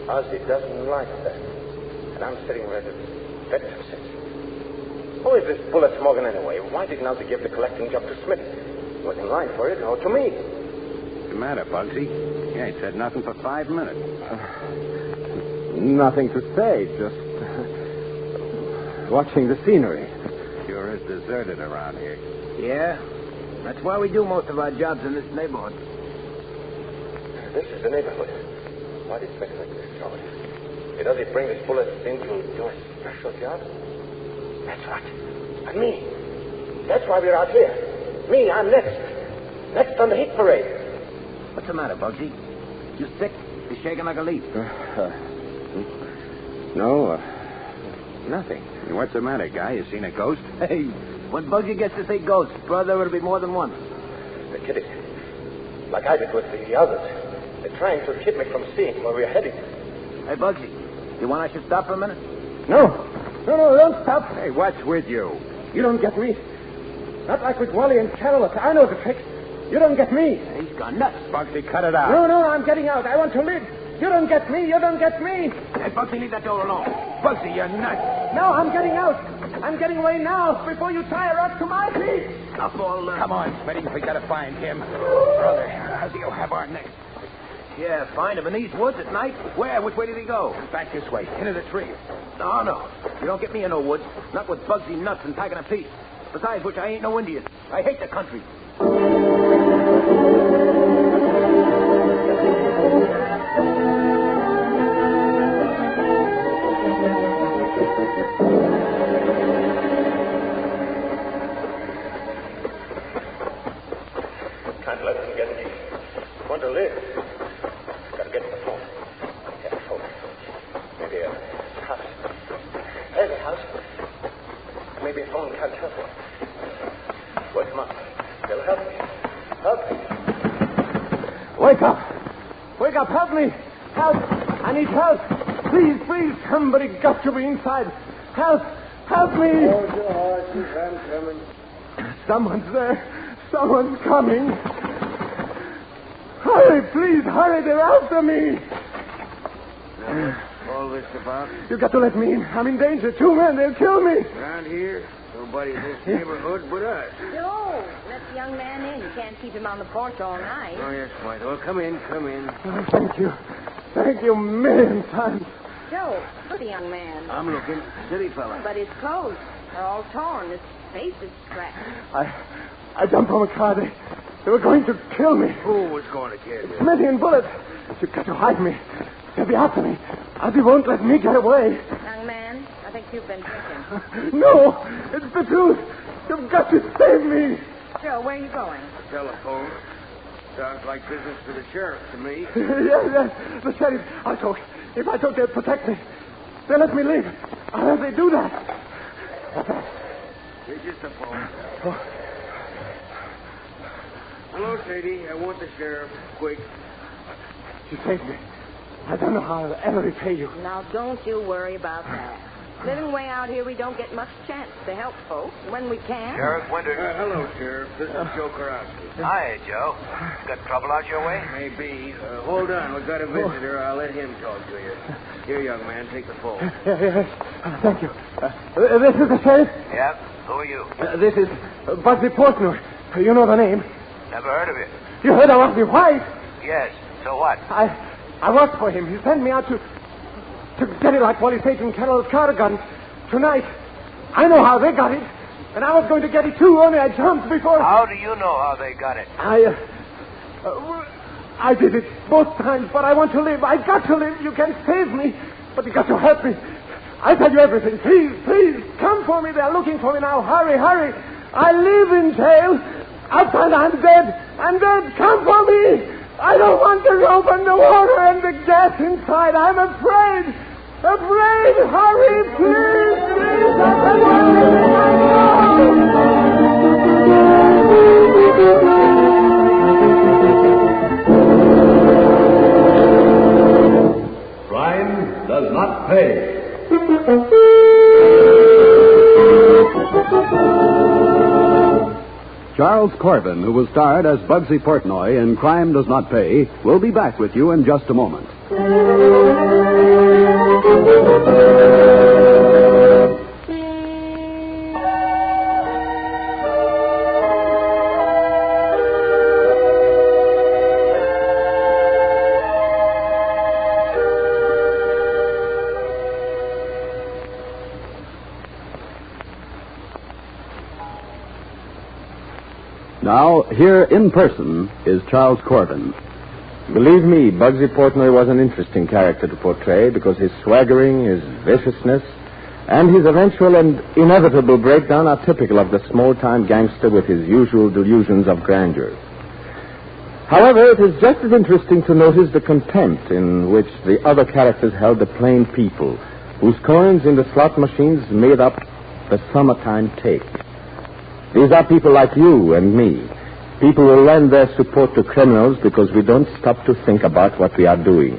Ozzy doesn't like that. And I'm sitting where the victim sits. Who is this Bullets Morgan anyway? Why didn't Ozzy give the collecting job to Smith? He was in line for it, or to me. What's the matter, Bugsy? You ain't said nothing for 5 minutes. Nothing to say, just watching the scenery. Sure is deserted around here. Yeah? That's why we do most of our jobs in this neighborhood. This is the neighborhood. Why did Smith make this choice? Does he bring his bullets in to do a special job? That's right. And me. That's why we're out here. Me, I'm next. Next on the hit parade. What's the matter, Bugsy? You sick? You're shaking like a leaf. No, nothing. What's the matter, guy? You seen a ghost? Hey, when Bugsy gets to say ghost, brother, it'll be more than one. They're kidding. Like I did with the others. They're trying to keep me from seeing where we're heading. Hey, Bugsy, you want I should stop for a minute? No, don't stop. Hey, what's with you? You don't get me. Not like with Wally and Carol. I know the tricks. You don't get me. He's gone nuts. Bugsy, cut it out. No, I'm getting out. I want to live. You don't get me. You don't get me. Hey, Bugsy, leave that door alone. Bugsy, you're nuts. No, I'm getting out. I'm getting away now before you tie a rock to my feet. Stop all that. Come on, Smitty. We gotta find him. Brother, how's he'll have our next? Yeah, find him in these woods at night. Where? Which way did he go? Back this way, into the tree. No. You don't get me in no woods. Not with Bugsy nuts and packing a piece. Besides which, I ain't no Indian. I hate the country. Can't let them get me. Want to live. Gotta get the phone. Get the phone. Maybe a house. There's a house. Maybe a phone can't help me. Wake them up. They'll help me. Help me. Wake up. Wake up. Help me. Help. I need help. Please. Somebody got to be inside. Help. Help me. Hold your horses. I'm coming. Someone's there. Someone's coming. Hurry, please. Hurry. They're after me. More all this about? You've got to let me in. I'm in danger. 2 men, they'll kill me. Around here, nobody in this neighborhood but us. Joe, let the young man in. You can't keep him on the porch all night. Oh, yes, White. Well, come in. Oh, thank you. Thank you a million times. Joe, look at the young man. I'm looking. City fella. But his clothes are all torn. His face is scratched. I jumped from a car. They were going to kill me. Who was going to kill you? Smithy and Bullet. You've got to hide me. They'll be after me. They won't let me get away. Young man, I think you've been drinking. No, it's the truth. You've got to save me. Joe, where are you going? Telephone. Sounds like business for the sheriff to me. Yes. The sheriff. If I talk, they'll protect me. They'll let me leave. I'll have they do that. Here's just a phone. Oh. Hello, Sadie. I want the sheriff. Quick. You saved me. I don't know how I'll ever repay you. Now, don't you worry about that. Living way out here, we don't get much chance to help folks. When we can. Sheriff Winters. Hello, Sheriff. This is Joe Karowski. Hi, Joe. Got trouble out your way? Maybe. Hold on. We've got a visitor. I'll let him talk to you. Here, young man. Take the phone. Yes. Thank you. This is the sheriff? Yep. Who are you? This is Bugsy Portnoy. You know the name. Never heard of you. You heard of Bugsy White? Yes. So what? I worked for him. He sent me out to get it like Wally Page and Carol Carter got it. Tonight. I know how they got it. And I was going to get it too, only I jumped before. How do you know how they got it? I did it both times, but I want to live. I got to live. You can save me, but you got to help me. I'll tell you everything. Please, come for me. They're looking for me now. Hurry. I live in jail. Outside, I'm dead. Come for me. I don't want to open the water and the gas inside. I'm afraid. Hurry, please. Crime does not pay. Charles Corbin, who was starred as Bugsy Portnoy in Crime Does Not Pay, will be back with you in just a moment. Now, here in person is Charles Corbin. Believe me, Bugsy Portnoy was an interesting character to portray because his swaggering, his viciousness, and his eventual and inevitable breakdown are typical of the small-time gangster with his usual delusions of grandeur. However, it is just as interesting to notice the contempt in which the other characters held the plain people, whose coins in the slot machines made up the summertime take. These are people like you and me. People who lend their support to criminals because we don't stop to think about what we are doing.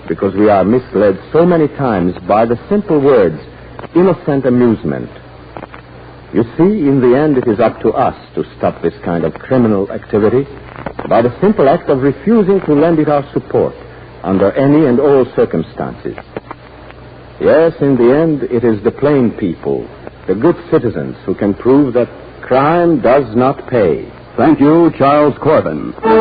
Because we are misled so many times by the simple words, innocent amusement. You see, in the end, it is up to us to stop this kind of criminal activity by the simple act of refusing to lend it our support under any and all circumstances. Yes, in the end, it is the plain people, the good citizens, who can prove that crime does not pay. Thank you, Charles Corbin. Crime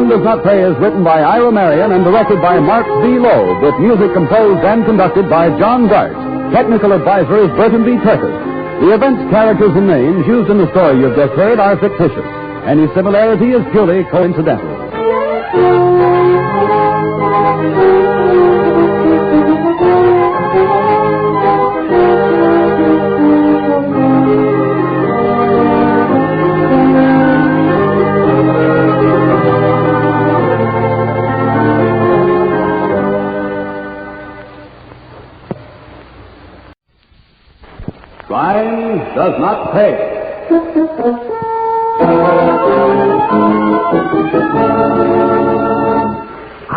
Does Not Pay is written by Ira Marion and directed by Mark B. Loeb, with music composed and conducted by John Gart. Technical advisor is Burton B. Turtis. The events, characters, and names used in the story you've just heard are fictitious. Any similarity is purely coincidental. Crime does not pay.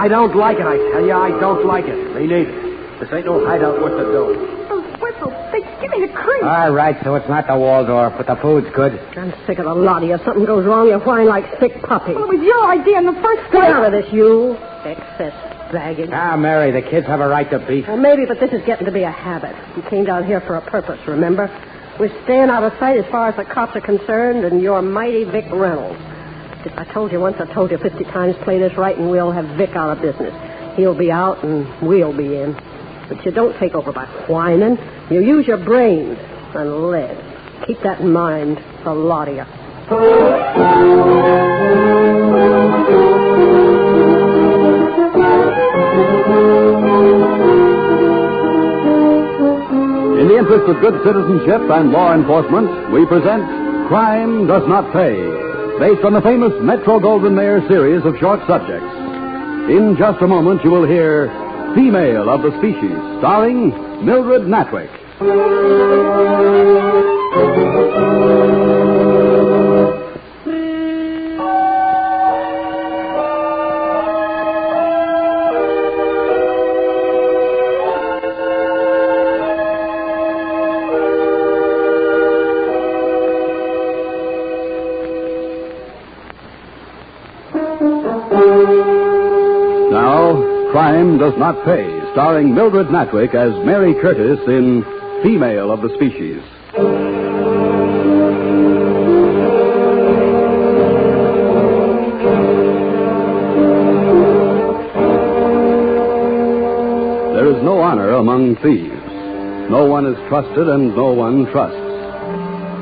I don't like it, I tell you. I don't like it. Me neither. This ain't no hideout worth the dough. Those whistles, they give me the creep. All right, so it's not the Waldorf, but the food's good. I'm sick of the lot of you. If something goes wrong, you whine like sick puppies. Well, it was your idea in the first place. Get out of this, you. Excess baggage. Ah, Mary, the kids have a right to beef. Well, maybe, but this is getting to be a habit. We came down here for a purpose, remember? We're staying out of sight as far as the cops are concerned, and you're mighty Vic Reynolds. If I told you once, I told you 50 times, play this right and we'll have Vic out of business. He'll be out and we'll be in. But you don't take over by whining. You use your brains and lead. Keep that in mind, the lot of you. In the interest of good citizenship and law enforcement, we present Crime Does Not Pay, based on the famous Metro-Goldwyn-Mayer series of short subjects. In just a moment, you will hear Female of the Species, starring Mildred Natwick. Crime Does Not Pay, starring Mildred Natwick as Mary Curtis in Female of the Species. There is no honor among thieves. No one is trusted and no one trusts.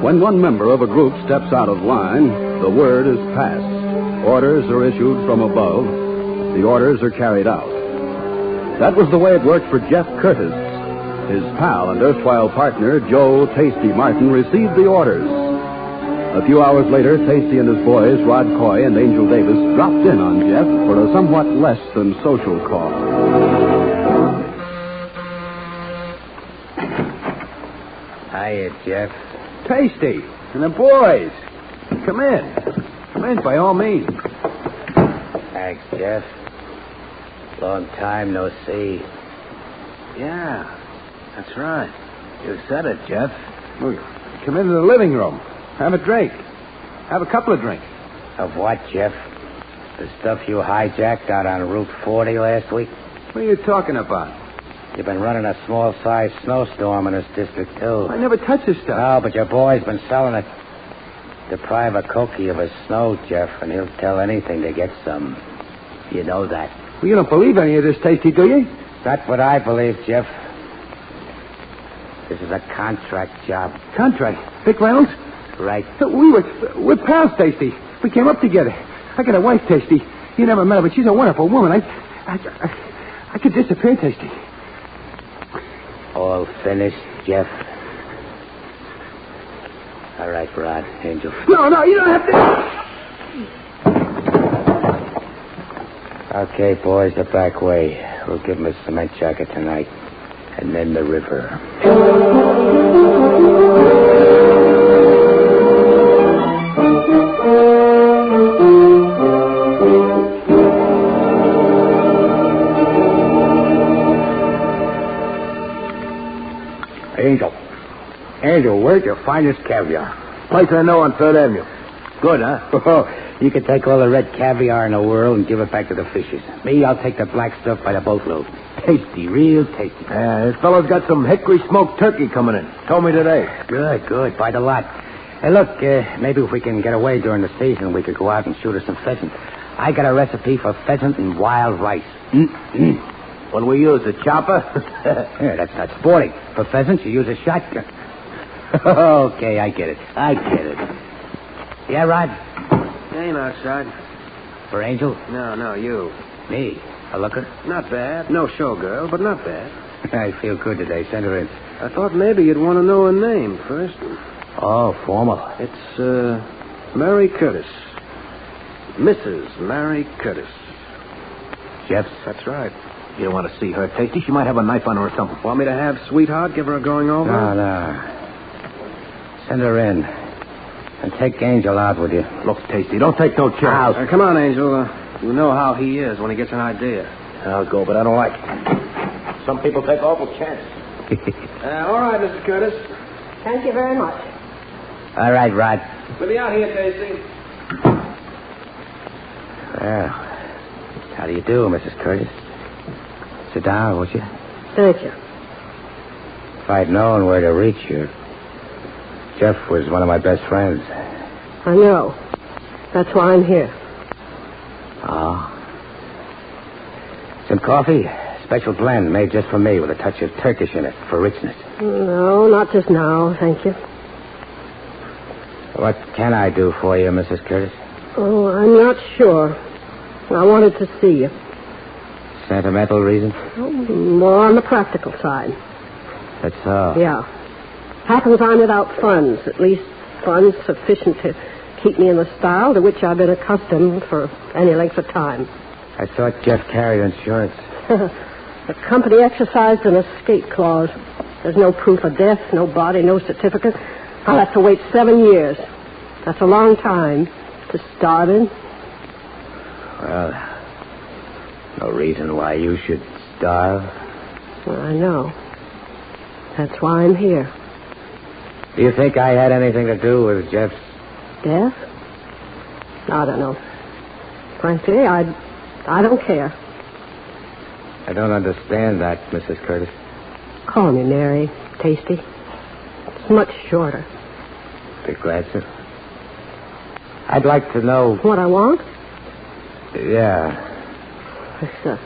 When one member of a group steps out of line, the word is passed. Orders are issued from above. The orders are carried out. That was the way it worked for Jeff Curtis. His pal and erstwhile partner, Joe Tasty Martin, received the orders. A few hours later, Tasty and his boys, Rod Coy and Angel Davis, dropped in on Jeff for a somewhat less than social call. Hiya, Jeff. Tasty. And the boys. Come in. Come in, by all means. Thanks, Jeff. Long time no see. Yeah, that's right. You said it, Jeff. Well, come into the living room. Have a drink. Have a couple of drinks. Of what, Jeff? The stuff you hijacked out on Route 40 last week? What are you talking about? You've been running a small-sized snowstorm in this district, too. I never touched this stuff. No, but your boy's been selling it. Deprive a Cokie of his snow, Jeff, and he'll tell anything to get some. You know that. Well, you don't believe any of this, Tasty, do you? That's what I believe, Jeff. This is a contract job. Contract? Vic Reynolds? Right. We're pals, Tasty. We came up together. I got a wife, Tasty. You never met her, but she's a wonderful woman. I could disappear, Tasty. All finished, Jeff? All right, Rod, Angel. No, you don't have to... Okay, boys, the back way. We'll give him a cement jacket tonight. And then the river. Angel, where's your finest caviar? Place I know on 3rd Avenue. Good, huh? You can take all the red caviar in the world and give it back to the fishes. Me, I'll take the black stuff by the boatload. Tasty, real tasty. This fellow's got some hickory smoked turkey coming in. Told me today. Good. By the lot. Hey, look, maybe if we can get away during the season, we could go out and shoot us some pheasant. I got a recipe for pheasant and wild rice. What do we use, a chopper? Yeah, that's not sporting. For pheasants, you use a shotgun. Okay, I get it. Yeah, Rod? Ain't outside. For Angel? No, you. Me? A looker? Not bad. No showgirl, but not bad. I feel good today. Send her in. I thought maybe you'd want to know her name first. Oh, formal. It's, Mary Curtis. Mrs. Mary Curtis. Jeff? That's right. You don't want to see her, Tasty. She might have a knife on her or something. Want me to have sweetheart? Give her a going over? No. Send her in. And take Angel out with you. Look, Tasty, don't take no chance. Come on, Angel. You know how he is when he gets an idea. I'll go, but I don't like it. Some people take awful chances. All right, Mrs. Curtis. Thank you very much. All right, Rod. We'll be out here, Tasty. Well, How do you do, Mrs. Curtis? Sit down, won't you? Thank you. If I'd known where to reach you. Jeff was one of my best friends. I know. That's why I'm here. Oh. Some coffee? Special blend made just for me with a touch of Turkish in it for richness. No, not just now, thank you. What can I do for you, Mrs. Curtis? Oh, I'm not sure. I wanted to see you. Sentimental reason? Oh, more on the practical side. That's all. Yeah. Happens I'm without funds, at least funds sufficient to keep me in the style to which I've been accustomed for any length of time. I thought Jeff carried insurance. The company exercised an escape clause. There's no proof of death, no body, no certificate. I'll have to wait 7 years. That's a long time to start in. Well, no reason why you should starve. I know. That's why I'm here. Do you think I had anything to do with Jeff's death? I don't know. Frankly, I don't care. I don't understand that, Mrs. Curtis. Call me Mary, Tasty. It's much shorter. Be glad to. I'd like to know... What I want? Yeah. It's the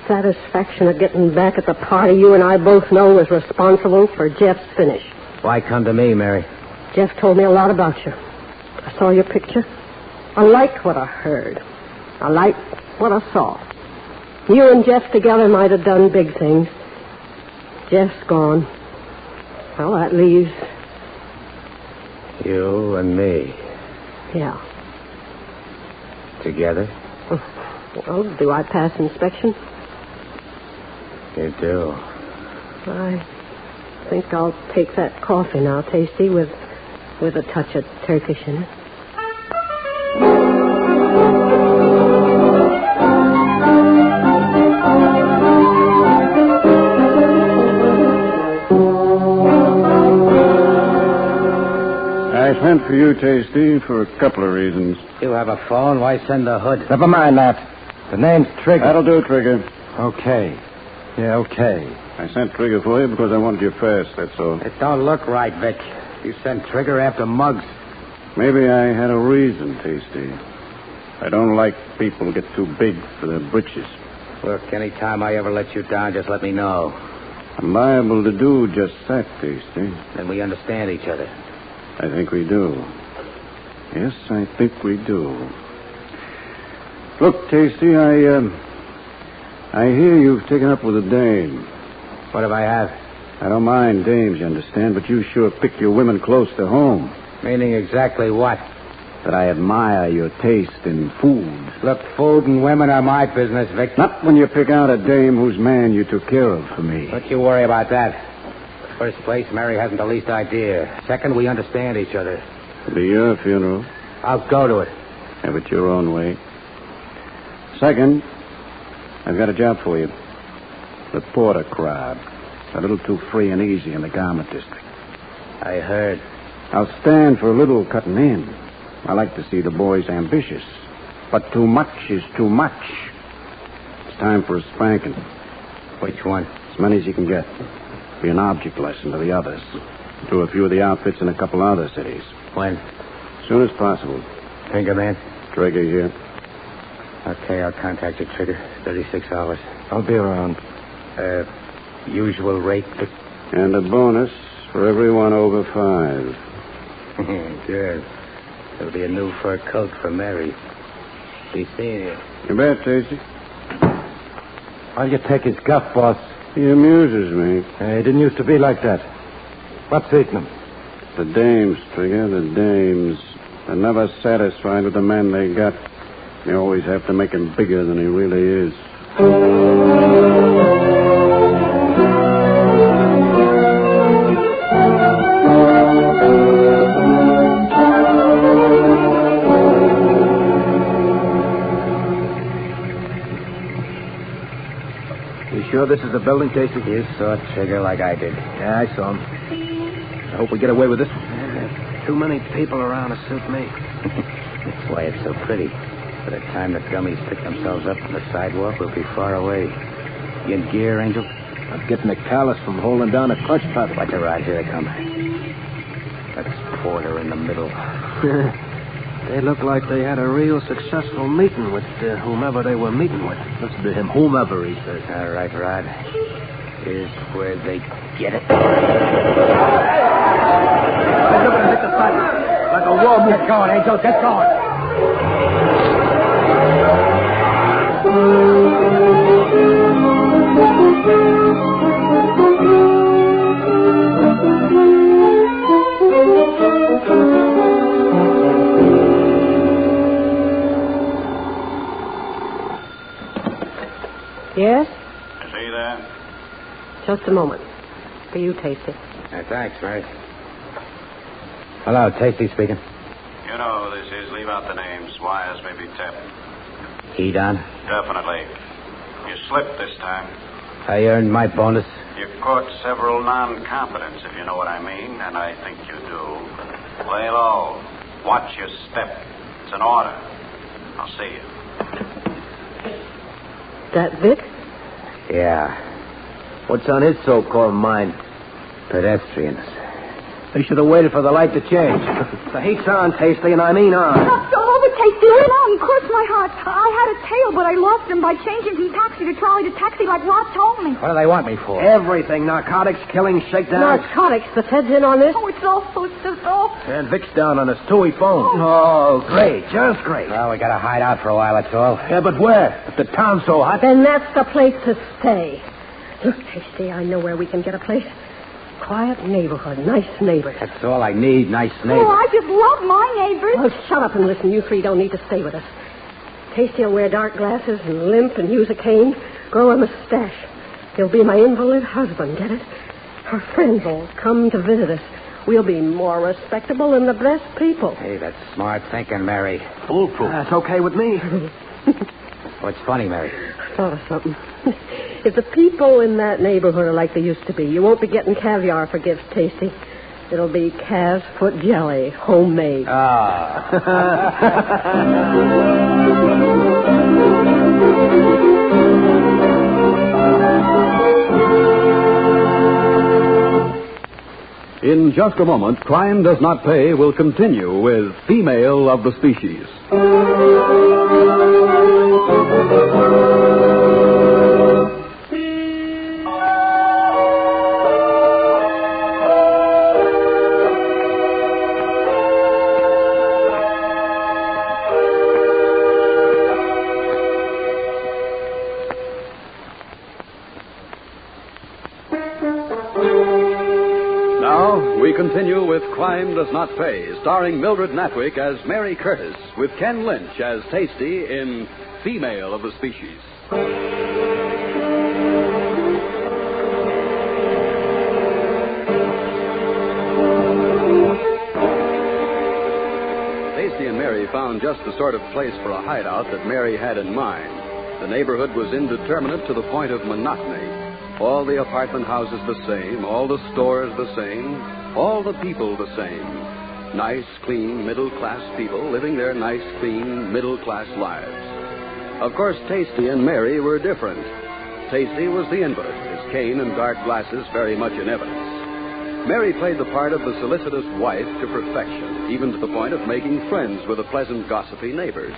satisfaction of getting back at the party you and I both know was responsible for Jeff's finish. Why come to me, Mary? Jeff told me a lot about you. I saw your picture. I liked what I heard. I liked what I saw. You and Jeff together might have done big things. Jeff's gone. Well, that leaves... You and me. Yeah. Together? Well, do I pass inspection? You do. I think I'll take that coffee now, Tasty, with a touch of Turkish in it. I sent for you, Tasty, for a couple of reasons. You have a phone. Why send the hood? Never mind that. The name's Trigger. That'll do, Trigger. Okay. Yeah, okay. I sent Trigger for you because I wanted you first, that's all. It don't look right, Vic. You sent Trigger after Muggs. Maybe I had a reason, Tasty. I don't like people get too big for their britches. Look, any time I ever let you down, just let me know. I'm liable to do just that, Tasty. Then we understand each other. I think we do. Yes, I think we do. Look, Tasty, I hear you've taken up with a dame. What have I have? I don't mind dames, you understand, but you sure pick your women close to home. Meaning exactly what? That I admire your taste in food. Look, food and women are my business, Vic. Not when you pick out a dame whose man you took care of for me. Don't you worry about that. First place, Mary hasn't the least idea. Second, we understand each other. It'll be your funeral. I'll go to it. Have it your own way. Second, I've got a job for you. The porter crowd. A little too free and easy in the garment district. I heard. I'll stand for a little cutting in. I like to see the boys ambitious. But too much is too much. It's time for a spanking. Which one? As many as you can get. Be an object lesson to the others. Do a few of the outfits in a couple other cities. When? As soon as possible. Finger man? Trigger here. Okay, I'll contact you, Trigger. 36 hours. I'll be around. Usual rate? And a bonus for everyone over 5. Good. There'll be a new fur coat for Mary. Be seeing you. You bet, Tasty. Why'd you take his guff, boss? He amuses me. He didn't used to be like that. What's eating him? The dames, Trigger, the dames. They're never satisfied with the man they got. They always have to make him bigger than he really is. You sure this is the building, Casey? You saw Trigger like I did. Yeah, I saw him. I hope we get away with this one. Too many people around to suit me. That's why it's so pretty. By the time the dummies pick themselves up from the sidewalk, we'll be far away. You in gear, Angel? I'm getting a callus from holding down a clutch pedal. Watch it right. Here they come. That's Porter in the middle. They look like they had a real successful meeting with whomever they were meeting with. Listen to him, whomever, he says. All right, Rod. Here's where they get it. Hey, look at him hit the sidewalk. Like a wall. Get going, Angel. Get going. Yes? Is he there? Just a moment. For you, Tasty. Thanks, Mary. Hello, Tasty speaking. You know who this is. Leave out the names. Wires may be tapped. He, Don? Definitely. You slipped this time. I earned my bonus. You caught several non-competents, if you know what I mean, and I think you do. Lay low. Watch your step. It's an order. I'll see you. That Vic? Yeah. What's on his so-called mind? Pedestrians. They should have waited for the light to change. The heat's on, Tasty, and I mean on. Stop over, Tasty. Leave alone. Curse my heart. I had a tail, but I lost him by changing from taxi to trolley to taxi like Rod told me. What do they want me for? Everything. Narcotics, killing, shakedowns. Narcotics. The Fed's in on this? Oh, it's awful. It's just awful. And Vic's down on us, too. He phoned. Oh, great. Just great. Well, we got to hide out for a while, that's all. Yeah, but where? If the town's so hot. Then that's the place to stay. Look, Tasty, I know where we can get a place. Quiet neighborhood, nice neighbors. That's all I need, nice neighbors. Oh, I just love my neighbors. Well, shut up and listen. You three don't need to stay with us. Tasty will wear dark glasses and limp and use a cane, grow a mustache. He'll be my invalid husband, get it? Our friends will come to visit us. We'll be more respectable than the best people. Hey, that's smart thinking, Mary. Foolproof. That's okay with me. What's funny, Mary? Thought of something. If the people in that neighborhood are like they used to be, you won't be getting caviar for gifts, Tasty. It'll be calf's foot jelly, homemade. Ah. In just a moment, Crime Does Not Pay will continue with Female of the Species. Continue with Crime Does Not Pay, starring Mildred Natwick as Mary Curtis, with Ken Lynch as Tasty in Female of the Species. Tasty and Mary found just the sort of place for a hideout that Mary had in mind. The neighborhood was indeterminate to the point of monotony. All the apartment houses the same, all the stores the same, all the people the same. Nice, clean, middle-class people living their nice, clean, middle-class lives. Of course, Tasty and Mary were different. Tasty was the invalid, his cane and dark glasses very much in evidence. Mary played the part of the solicitous wife to perfection, even to the point of making friends with the pleasant, gossipy neighbors.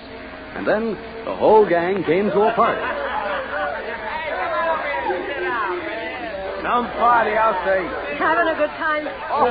And then the whole gang came to a party. Some party, I'll say. Having a good time? Oh,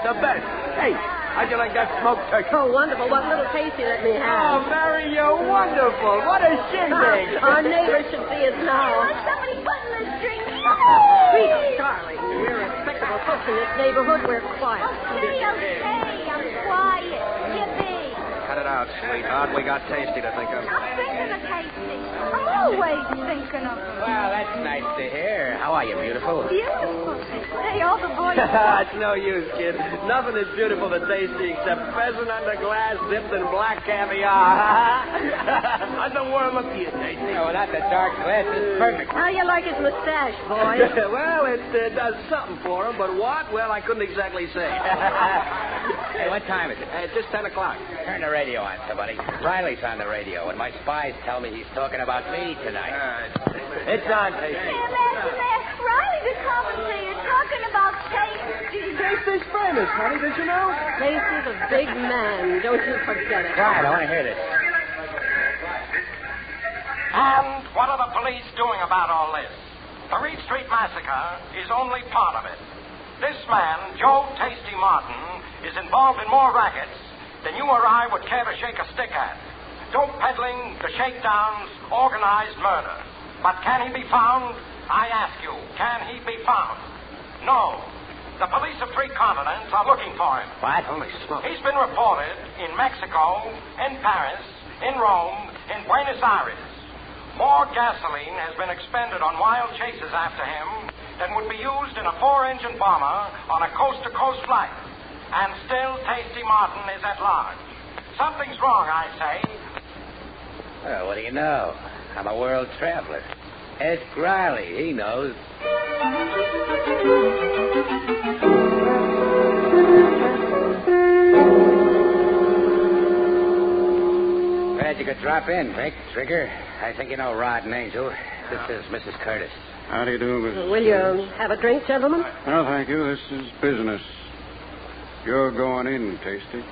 the best. Hey, how'd you like that smoked turkey? Oh, wonderful. What little Tasty let me have. Oh, Mary, you're wonderful. What a shindig. Our neighbors should see us now. Somebody putting this drink. Sweet darling, we're respectable folks in this neighborhood. We're quiet. Okay, I'm quiet. Yippee. Cut it out, sweetheart. We got Tasty to think of. I'm thinking of Tasty. I'm always thinking of her. Well, that's nice to hear. How are you, beautiful? Beautiful. Hey, all the boys. It's no use, kid. Nothing is beautiful to Tasty except pheasant under glass dipped in black caviar. How's the warm up to you, Tasty. No, not the dark glasses. Perfect. How you like his mustache, boy? Well, it does something for him, but what? Well, I couldn't exactly say. Hey, what time is it? It's just 10 o'clock. Turn the radio on, somebody. Riley's on the radio, and my spies tell me he's talking about me tonight. It's on, Tasty. Riley, the commentator, talking about Tasty. Tasty's famous, honey. Did you know? Tasty's a big man. Don't you forget it. Right, I want to hear this. And what are the police doing about all this? The Reed Street Massacre is only part of it. This man, Joe Tasty Martin, is involved in more rackets than you or I would care to shake a stick at. Dope peddling, the shakedowns, organized murder. But can he be found? I ask you, can he be found? No. The police of 3 continents are looking for him. What? Holy smoke. He's been reported in Mexico, in Paris, in Rome, in Buenos Aires. More gasoline has been expended on wild chases after him than would be used in a 4-engine bomber on a coast-to-coast flight. And still Tasty Martin is at large. Something's wrong, I say. Well, what do you know? I'm a world traveler. Ask Riley. He knows. Glad you could drop in, Vic. Trigger. I think you know Rod and Angel. This is Mrs. Curtis. How do you do, Mrs. Will you have a drink, gentlemen? No, thank you. This is business. You're going in, Tasty.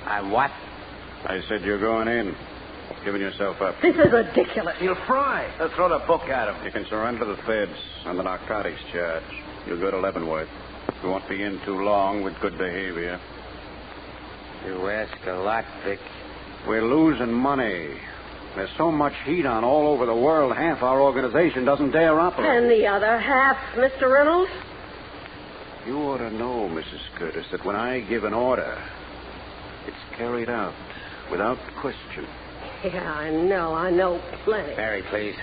I'm what? I said you're going in. Giving yourself up. This is ridiculous. You'll fry. They'll throw the book at him. You can surrender the feds on the narcotics charge. You'll go to Leavenworth. You won't be in too long with good behavior. You ask a lot, Vic. We're losing money. There's so much heat on all over the world, half our organization doesn't dare operate. And the other half, Mr. Reynolds? You ought to know, Mrs. Curtis, that when I give an order, it's carried out without question. Yeah, I know plenty. Mary, please.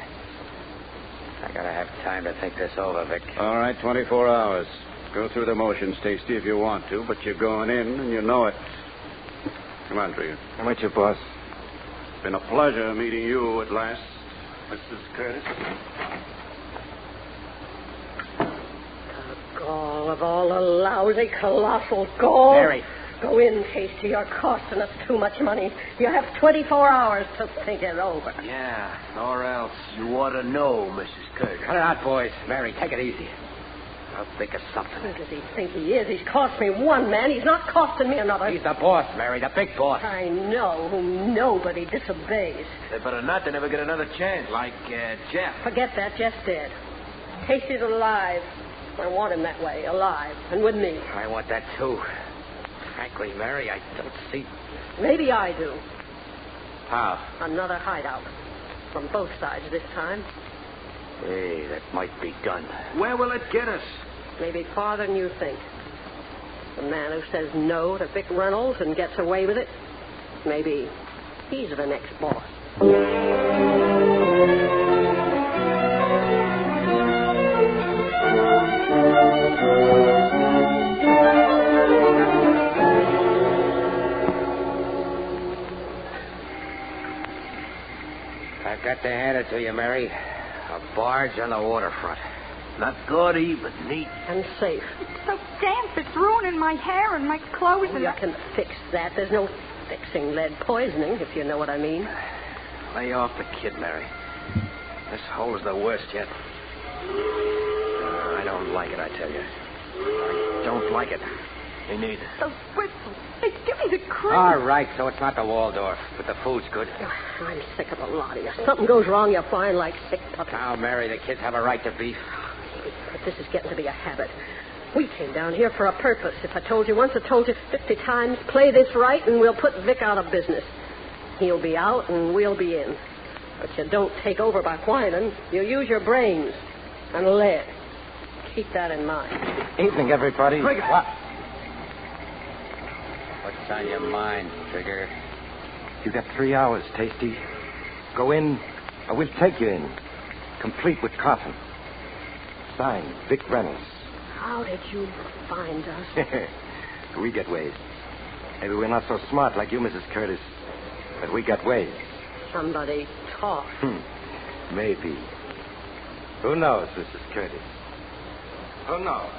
I gotta have time to think this over, Vic. All right, 24 hours. Go through the motions, Tasty, if you want to, but you're going in, and you know it. Come on, Trigger. I'm with you, boss. It's been a pleasure meeting you at last, Mrs. Curtis. Gall of all the lousy, colossal gall. Mary. Go in, Tasty. You're costing us too much money. You have 24 hours to think it over. Yeah, or else you ought to know, Mrs. Curtis. Cut it out, boys. Mary, take it easy. I'll think of something. Who does he think he is? He's cost me one man. He's not costing me another. He's the boss, Mary, the big boss. I know whom nobody disobeys. They better not. They never get another chance, like Jeff. Forget that. Jeff's dead. Tasty's alive. I want him that way, alive, and with me. I want that, too. Frankly, Mary, I don't see... Maybe I do. How? Another hideout. From both sides this time. Hey, that might be done. Where will it get us? Maybe farther than you think. The man who says no to Vic Reynolds and gets away with it, maybe he's the next boss. I've got to hand it to you, Mary. A barge on the waterfront. Not gaudy, but neat. And safe. It's so damp, it's ruining my hair and my clothes. You can fix that. There's no fixing lead poisoning, if you know what I mean. Lay off the kid, Mary. This hole is the worst yet. I don't like it, I tell you. I don't like it. Me neither. So brittle. Hey, give me the cream. All right, so it's not the Waldorf, but the food's good. I'm sick of the lot of you. Something goes wrong, you're flying like sick puppies. Now, Mary, the kids have a right to beef. But this is getting to be a habit. We came down here for a purpose. If I told you once, I told you 50 times. Play this right, and we'll put Vic out of business. He'll be out, and we'll be in. But you don't take over by whining. You use your brains and lead. Keep that in mind. Evening, everybody. What? What's on your mind, Trigger? You got 3 hours, Tasty. Go in, or we'll take you in. Complete with coffin. Signed, Vic Reynolds. How did you find us? We get ways. Maybe we're not so smart like you, Mrs. Curtis, but we got ways. somebody talk. Maybe. Who knows, Mrs. Curtis? Who knows?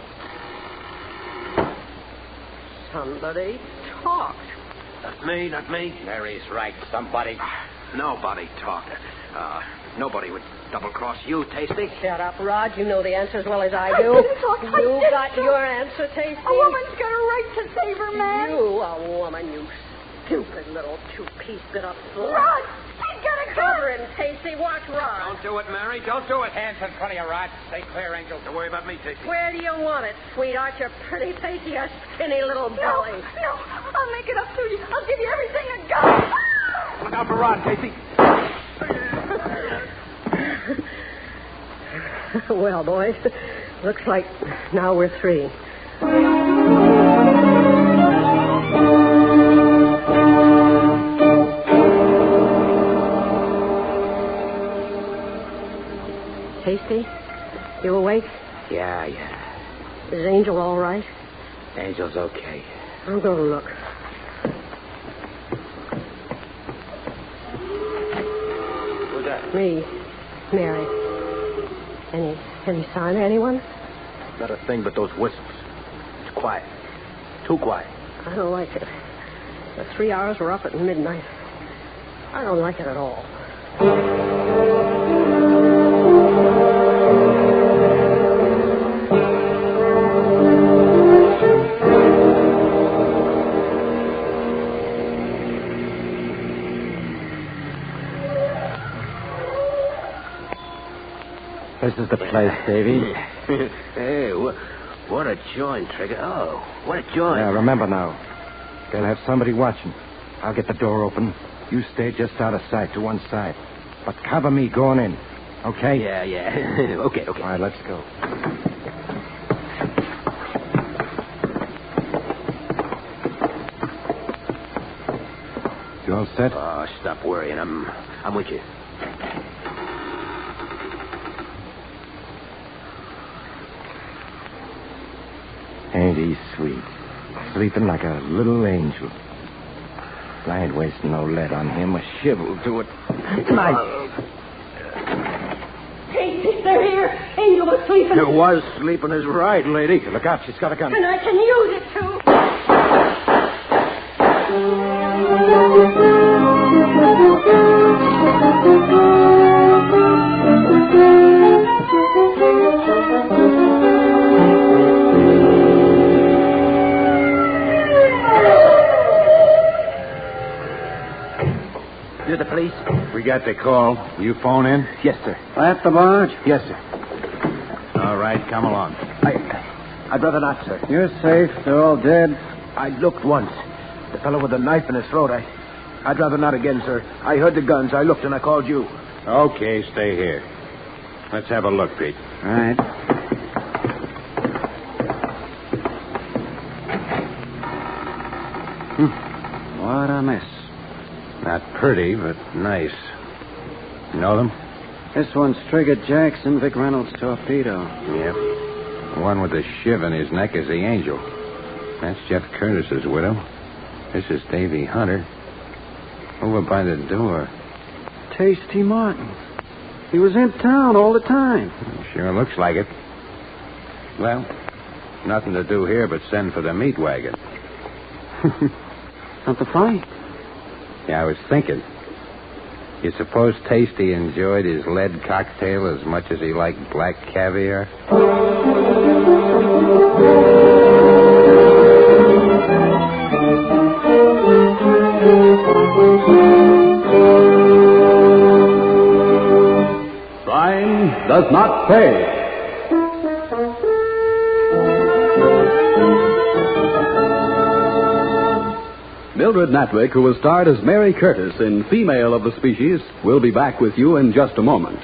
Somebody talked. Not me. Mary's right. Somebody. Nobody talked. Nobody would double-cross you, Tasty. Shut up, Rod. You know the answer as well as I do. didn't talk. You got your answer, Tasty. A woman's got a right to save her man. You, a woman, you stupid little two-piece bit of fluff. Rod, he's got a Cover him, Tasty. Watch Rod. Don't do it, Mary. Don't do it. Hands in front of you, Rod. Stay clear, Angel. Don't worry about me, Tasty. Where do you want it, sweetheart? Your pretty face, you skinny little belly. No, I'll make it up to you. I'll give you everything I got. Look out for Rod, Tasty. Well, boys, looks like now we're through. Tasty, you awake? Yeah. Is Angel all right? Angel's okay. I'm going to look. Who's that? Me, Mary. Any sign of anyone? Not a thing but those whistles. It's quiet. Too quiet. I don't like it. The 3 hours were up at midnight. I don't like it at all. This is the place, Davy. Hey, what a joint, Trigger. Oh, what a joint. Yeah, remember now. They'll have somebody watching. I'll get the door open. You stay just out of sight to one side. But cover me going in. Okay? Yeah. Okay. All right, let's go. You all set? Oh, stop worrying. I'm with you. Ain't he sweet? Sleeping like a little angel. I ain't wasting no lead on him. A shiv will do it. Nice. Hey, they're here. Angel was sleeping. You was sleeping is right, lady. Look out, she's got a gun. And I can use it, too. You're the police? We got the call. You phone in? Yes, sir. At the barge? Yes, sir. All right, come along. I'd rather not, sir. You're safe. They're all dead. I looked once. The fellow with the knife in his throat. I'd rather not again, sir. I heard the guns. I looked and I called you. Okay, stay here. Let's have a look, Pete. All right. What a mess. Not pretty, but nice. You know them? This one's Trigger Jackson, Vic Reynolds' torpedo. Yep. The one with the shiv in his neck is the Angel. That's Jeff Curtis's widow. This is Davy Hunter. Over by the door. Tasty Martin. He was in town all the time. Sure looks like it. Well, nothing to do here but send for the meat wagon. Not the fight. Yeah, I was thinking. You suppose Tasty enjoyed his lead cocktail as much as he liked black caviar? Crime does not pay. Mildred Natwick, who was starred as Mary Curtis in Female of the Species, will be back with you in just a moment.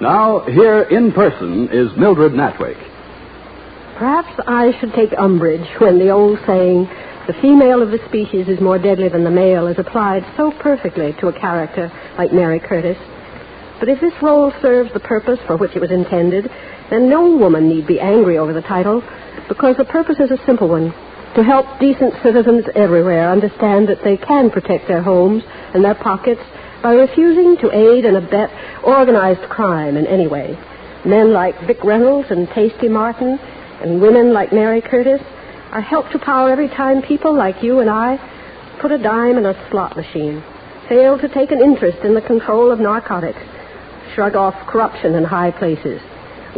Now, here in person is Mildred Natwick. Perhaps I should take umbrage when the old saying, the female of the species is more deadly than the male, is applied so perfectly to a character like Mary Curtis. But if this role serves the purpose for which it was intended, then no woman need be angry over the title, because the purpose is a simple one, to help decent citizens everywhere understand that they can protect their homes and their pockets by refusing to aid and abet organized crime in any way. Men like Vic Reynolds and Tasty Martin and women like Mary Curtis are helped to power every time people like you and I put a dime in a slot machine, fail to take an interest in the control of narcotics, shrug off corruption in high places.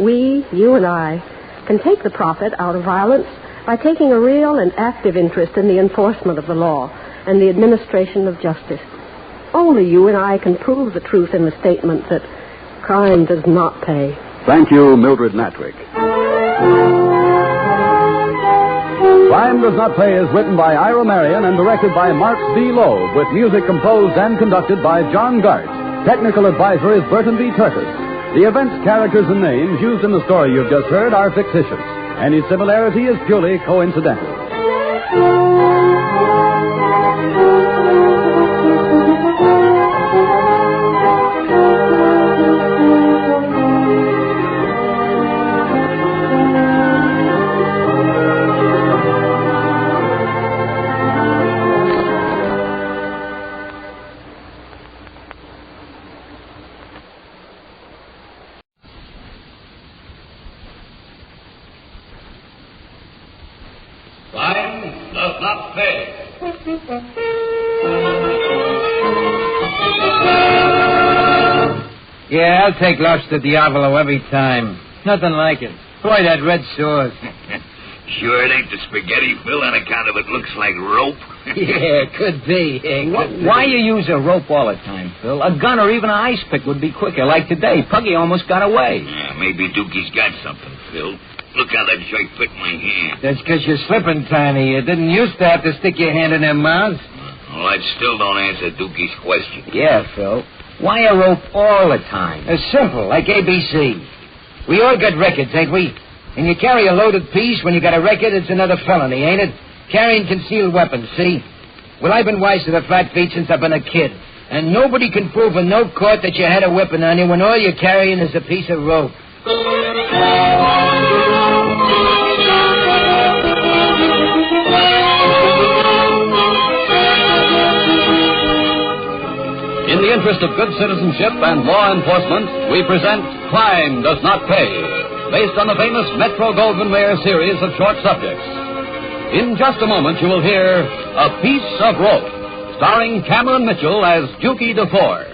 We, you and I, can take the profit out of violence by taking a real and active interest in the enforcement of the law and the administration of justice. Only you and I can prove the truth in the statement that crime does not pay. Thank you, Mildred Natwick. Crime Does Not Pay is written by Ira Marion and directed by Mark D. Loeb, with music composed and conducted by John Gart. Technical advisor is Burton B. Turtis. The events, characters, and names used in the story you've just heard are fictitious. Any similarity is purely coincidental. Crime does not pay. Yeah, I'll take Lobster Diavolo every time. Nothing like it. Boy, that red sauce. Sure it ain't the spaghetti, Phil, on account of it looks like rope? Yeah, could be. Why you use a rope all the time, Phil? A gun or even an ice pick would be quicker. Like today, Puggy almost got away. Yeah, maybe Dookie's got something, Phil. Look how that shirt fit my hand. That's because you're slipping, Tiny. You didn't used to have to stick your hand in their mouths. Well, that still don't answer Dookie's question. Yeah, Phil. Why a rope all the time? It's simple, like ABC. We all got records, ain't we? And you carry a loaded piece, when you got a record, it's another felony, ain't it? Carrying concealed weapons, see? Well, I've been wise to the fat feet since I've been a kid. And nobody can prove in no court that you had a weapon on you when all you're carrying is a piece of rope. In the interest of good citizenship and law enforcement, we present Crime Does Not Pay, based on the famous Metro-Goldwyn-Mayer series of short subjects. In just a moment, you will hear A Piece of Rope, starring Cameron Mitchell as Dukey DeFore.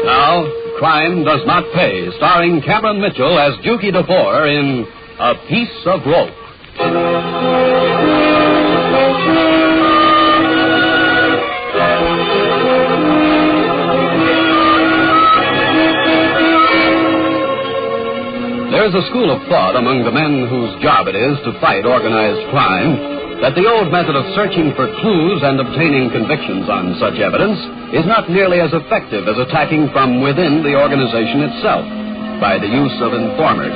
Now, Crime Does Not Pay, starring Cameron Mitchell as Dukey DeFore in A Piece of Rope. There's a school of thought among the men whose job it is to fight organized crime that the old method of searching for clues and obtaining convictions on such evidence is not nearly as effective as attacking from within the organization itself by the use of informers.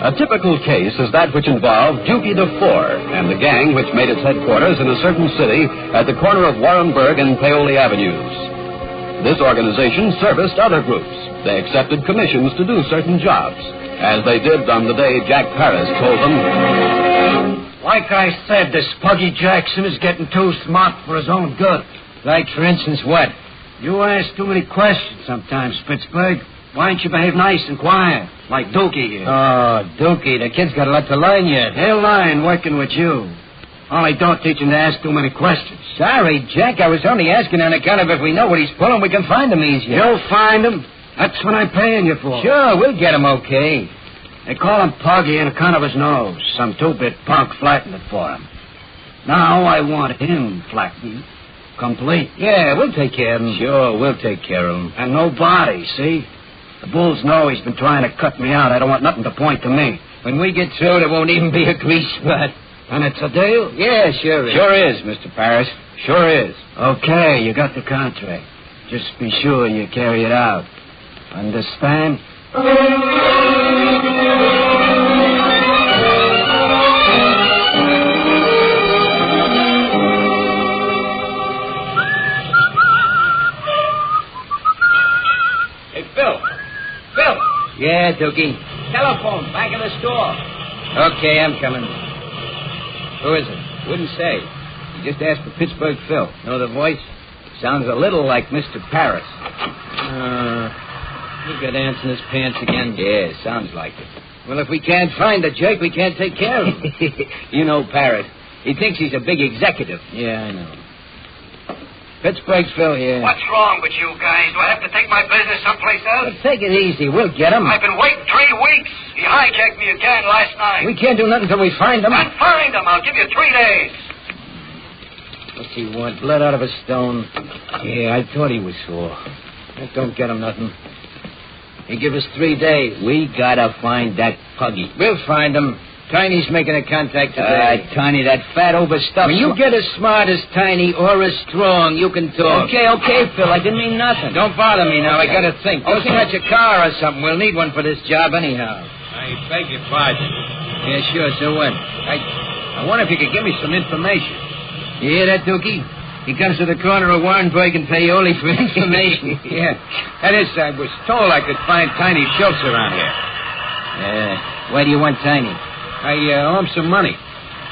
A typical case is that which involved Dukey DeFore and the gang which made its headquarters in a certain city at the corner of Warrenburg and Paoli Avenues. This organization serviced other groups. They accepted commissions to do certain jobs, as they did on the day Jack Paris told them, like I said, this Puggy Jackson is getting too smart for his own good. Like, for instance, what? You ask too many questions sometimes, Pittsburgh. Why don't you behave nice and quiet, like Dukey here? Oh, Dukey, the kid's got a lot to learn yet. He'll learn working with you. Only don't teach him to ask too many questions. Sorry, Jack, I was only asking on account of if we know what he's pulling, we can find him easier. You'll find him? That's what I'm paying you for. Sure, we'll get him okay. They call him Puggy on account of his nose. Some two-bit punk flattened it for him. Now I want him flattened, complete. Yeah, we'll take care of him. Sure, we'll take care of him. And no body, see? The bulls know he's been trying to cut me out. I don't want nothing to point to me. When we get through, there won't even be a grease spot. And it's a deal? Yeah, sure is. Sure is, Mr. Parris. Sure is. Okay, you got the contract. Just be sure you carry it out. Understand? Hey, Phil. Phil. Yeah, Dookie. Telephone, back in the store. Okay, I'm coming. Who is it? Wouldn't say. He just asked for Pittsburgh Phil. Know the voice? Sounds a little like Mr. Parris. He got ants in his pants again. Yeah, sounds like it. Well, if we can't find the Jake, we can't take care of him. You know Parris. He thinks he's a big executive. Yeah, I know. Pittsburgh Phil here. What's wrong with you guys? Do I have to take my business someplace else? Well, take it easy. We'll get him. I've been waiting 3 weeks. He hijacked me again last night. We can't do nothing until we find him. I'll find him. I'll give you 3 days. What's he want? Blood out of a stone? Yeah, I thought he was sore. That don't get him nothing. He give us 3 days. We gotta find that puggy. We'll find him. Tiny's making a contact today. Tiny, that fat overstuffed. When you get as smart as Tiny or as strong, you can talk. Okay, Phil. I didn't mean nothing. Don't bother me now. I gotta think. Go snatch a car or something. We'll need one for this job anyhow. I beg your pardon. Yeah, sure. So what? I wonder if you could give me some information. You hear that, Dookie? He comes to the corner of Warrenburg and Paoli for information. Yeah. That is, I was told I could find Tiny Schultz around here. Yeah. Why do you want Tiny? I owe him some money.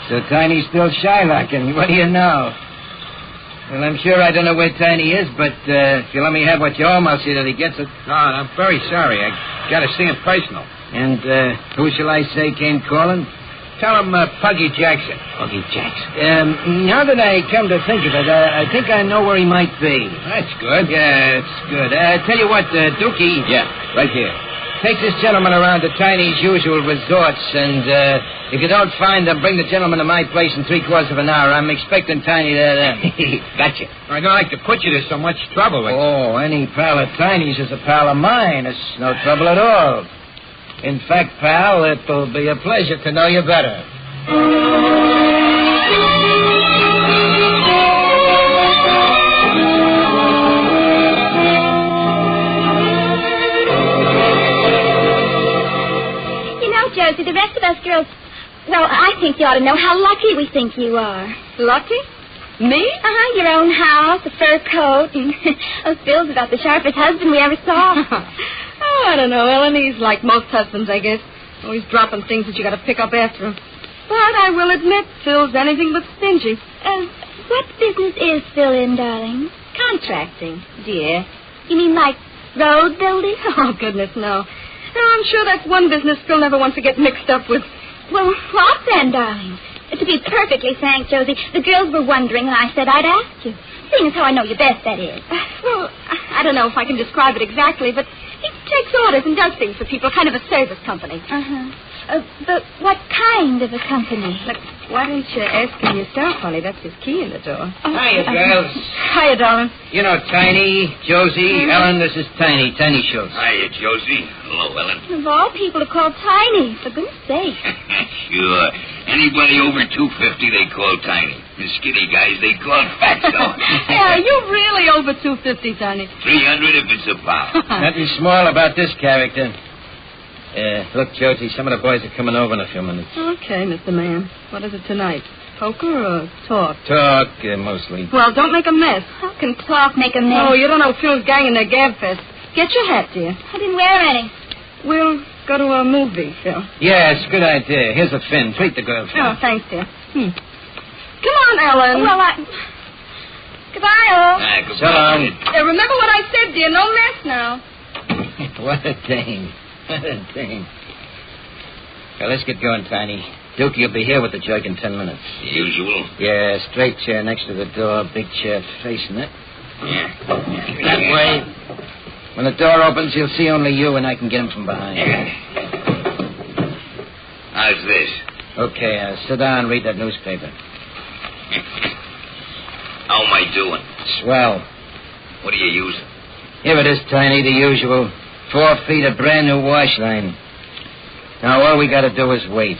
So Tiny's still Shylocking. What do you know? Well, I'm sure I don't know where Tiny is, but if you let me have what you owe him, I'll see that he gets it. No, I'm very sorry. I got to see him personal. And who shall I say came calling? Tell him Puggy Jackson. Puggy Jackson. Now that I come to think of it, I think I know where he might be. That's good. Yeah, it's good. Tell you what, Dookie. Yeah, right here. Take this gentleman around to Tiny's usual resorts, and if you don't find him, bring the gentleman to my place in 3/4 of an hour. I'm expecting Tiny there then. Gotcha. I don't like to put you to so much trouble. Oh, any pal of Tiny's is a pal of mine. It's no trouble at all. In fact, pal, it'll be a pleasure to know you better. Josie, the rest of us girls, well, I think you ought to know how lucky we think you are. Lucky? Me? Your own house, a fur coat, and those bills about the sharpest husband we ever saw. Oh, I don't know, Ellen. He's like most husbands, I guess. Always dropping things that you got to pick up after him. But I will admit, Phil's anything but stingy. What business is Phil in, darling? Contracting, dear. You mean like road building? Oh, goodness, no. No, I'm sure that's one business Phil never wants to get mixed up with. Well, what then, darling? To be perfectly frank, Josie, the girls were wondering, and I said I'd ask you. Seeing as how I know you best, that is. Well, I don't know if I can describe it exactly, but he takes orders and does things for people, kind of a service company. But what kind of a company? Look, why don't you ask him yourself, honey? That's his key in the door. Hiya, girls. Hiya, darling. You know Tiny, Josie, Ellen, this is Tiny Schultz. Hiya, Josie. Hello, Ellen. Of all people to call Tiny, for goodness sake. Sure. Anybody over 250, they call Tiny. The skinny guys, they call Fatso. Yeah, you're really over 250, Tiny. 300 if it's a pound. Nothing small about this character. Look, Josie, some of the boys are coming over in a few minutes. Okay, Mr. Man. What is it tonight? Poker or talk? Talk, mostly. Well, don't make a mess. How can talk make a mess? Oh, you don't know Phil's gang in their gab fest. Get your hat, dear. I didn't wear any. We'll go to a movie, Phil. Yeah, it's a good idea. Here's a fin. Treat the girl, Phil. Oh, thanks, dear. Come on, Ellen. Well, Goodbye, all. Goodbye. So long. Remember what I said, dear. No mess now. What a thing. What a thing. Well, let's get going, Tiny. Dookie will be here with the jug in 10 minutes. Usual? Yeah, straight chair next to the door, big chair facing it. Yeah. That way. When the door opens, he'll see only you, and I can get him from behind. How's this? Okay, sit down and read that newspaper. How am I doing? Swell. What are you using? Here it is, Tiny, the usual. 4 feet of brand new wash line. Now all we got to do is wait.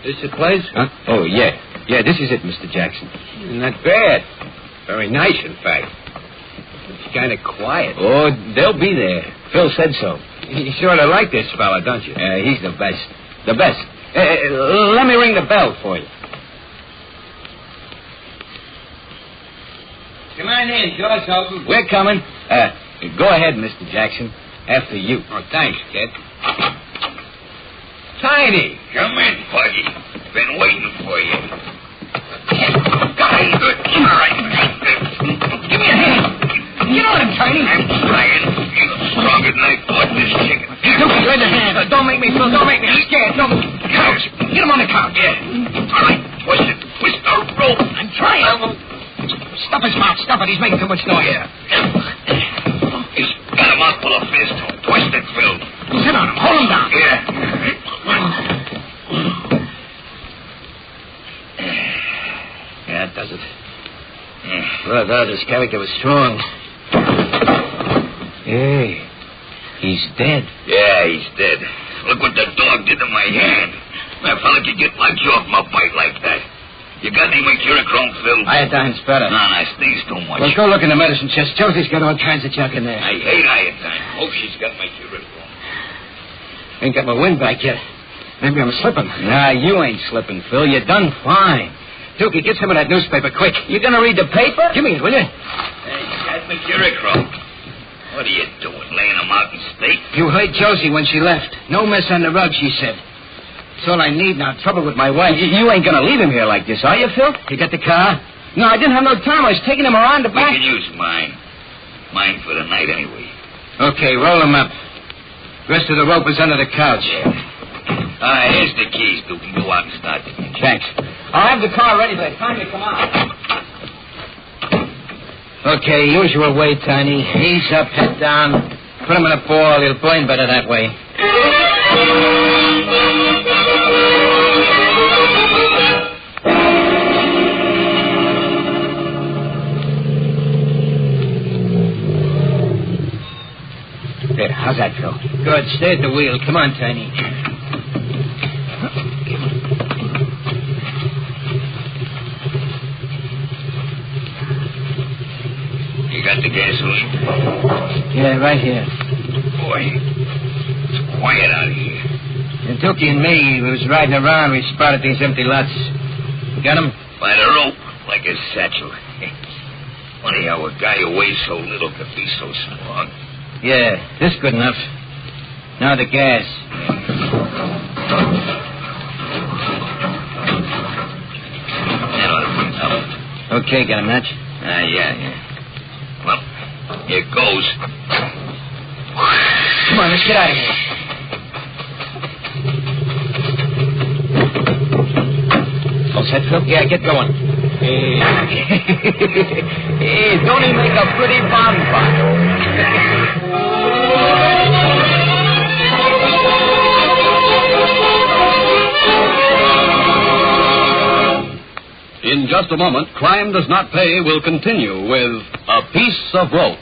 This the place? Huh? Oh, yeah. Yeah, this is it, Mr. Jackson. Not bad. Very nice, in fact. It's kind of quiet. Oh, they'll be there. Phil said so. You sort of like this fella, don't you? He's the best. The best. Let me ring the bell for you. Come on in, George Holton. We're coming. Go ahead, Mr. Jackson. After you. Oh, thanks, kid. Tiny. Come in, Puggy. Been waiting for you. All right. Give me a hand. Get on him, Tiny. I'm trying. You're stronger than I thought, this chicken. Don't lend a hand. Don't make me, Phil. Don't make me. I'm scared. Don't. Couch. Get him on the couch. Yeah. All right. Twist it. Twist the rope. I'm trying. Stop his mouth. Stop it. He's making too much noise. Yeah. He's got a mouthful of fist. Twist it, Phil. Sit on him. Hold him down. Yeah. Yeah, that does it. Brother, this character was strong. Hey, he's dead. Yeah, he's dead. Look what the dog did to my hand. That fella could get my jaw from a bite like that. You got any mercurochrome, Phil? Iodine's better. No, stings too much. Well, go look in the medicine chest. Josie's got all kinds of junk in there. I hate iodine. Hope she's got mercurochrome. Ain't got my wind back yet. Maybe I'm slipping. Nah, you ain't slipping, Phil. You done fine. Dookie, get some of that newspaper, quick. You gonna read the paper? Give me it, will you? Hey, got mercurochrome. What are you doing, laying him out in state? You heard Josie when she left. No mess on the rug, she said. That's all I need now. Trouble with my wife. You ain't gonna leave him here like this, are you, Phil? You got the car? No, I didn't have no time. I was taking him around the back. We can use mine. Mine for the night, anyway. Okay, roll him up. Rest of the rope is under the couch. Yeah. Here's the keys, Dookie. Go out and start the engine. Thanks. I'll have the car ready by the time you come out. Okay, usual way, Tiny. Ease up, head down. Put him in a ball. He'll burn better that way. There, how's that, Phil? Good. Stay at the wheel. Come on, Tiny. You got the gasoline? Yeah, right here. Boy, it's quiet out here. And Dookie and me was riding around. We spotted these empty lots. Got him? By the rope, like a satchel. Funny how a guy who weighs so little could be so strong. Yeah, this good enough. Now the gas. That ought to put it up. Okay, got a match? Yeah. Well, here goes. Come on, let's get out of here. All set, Phil? Yeah, get going. Hey, don't he make a pretty bonfire? In just a moment, Crime Does Not Pay will continue with A Piece of Rope.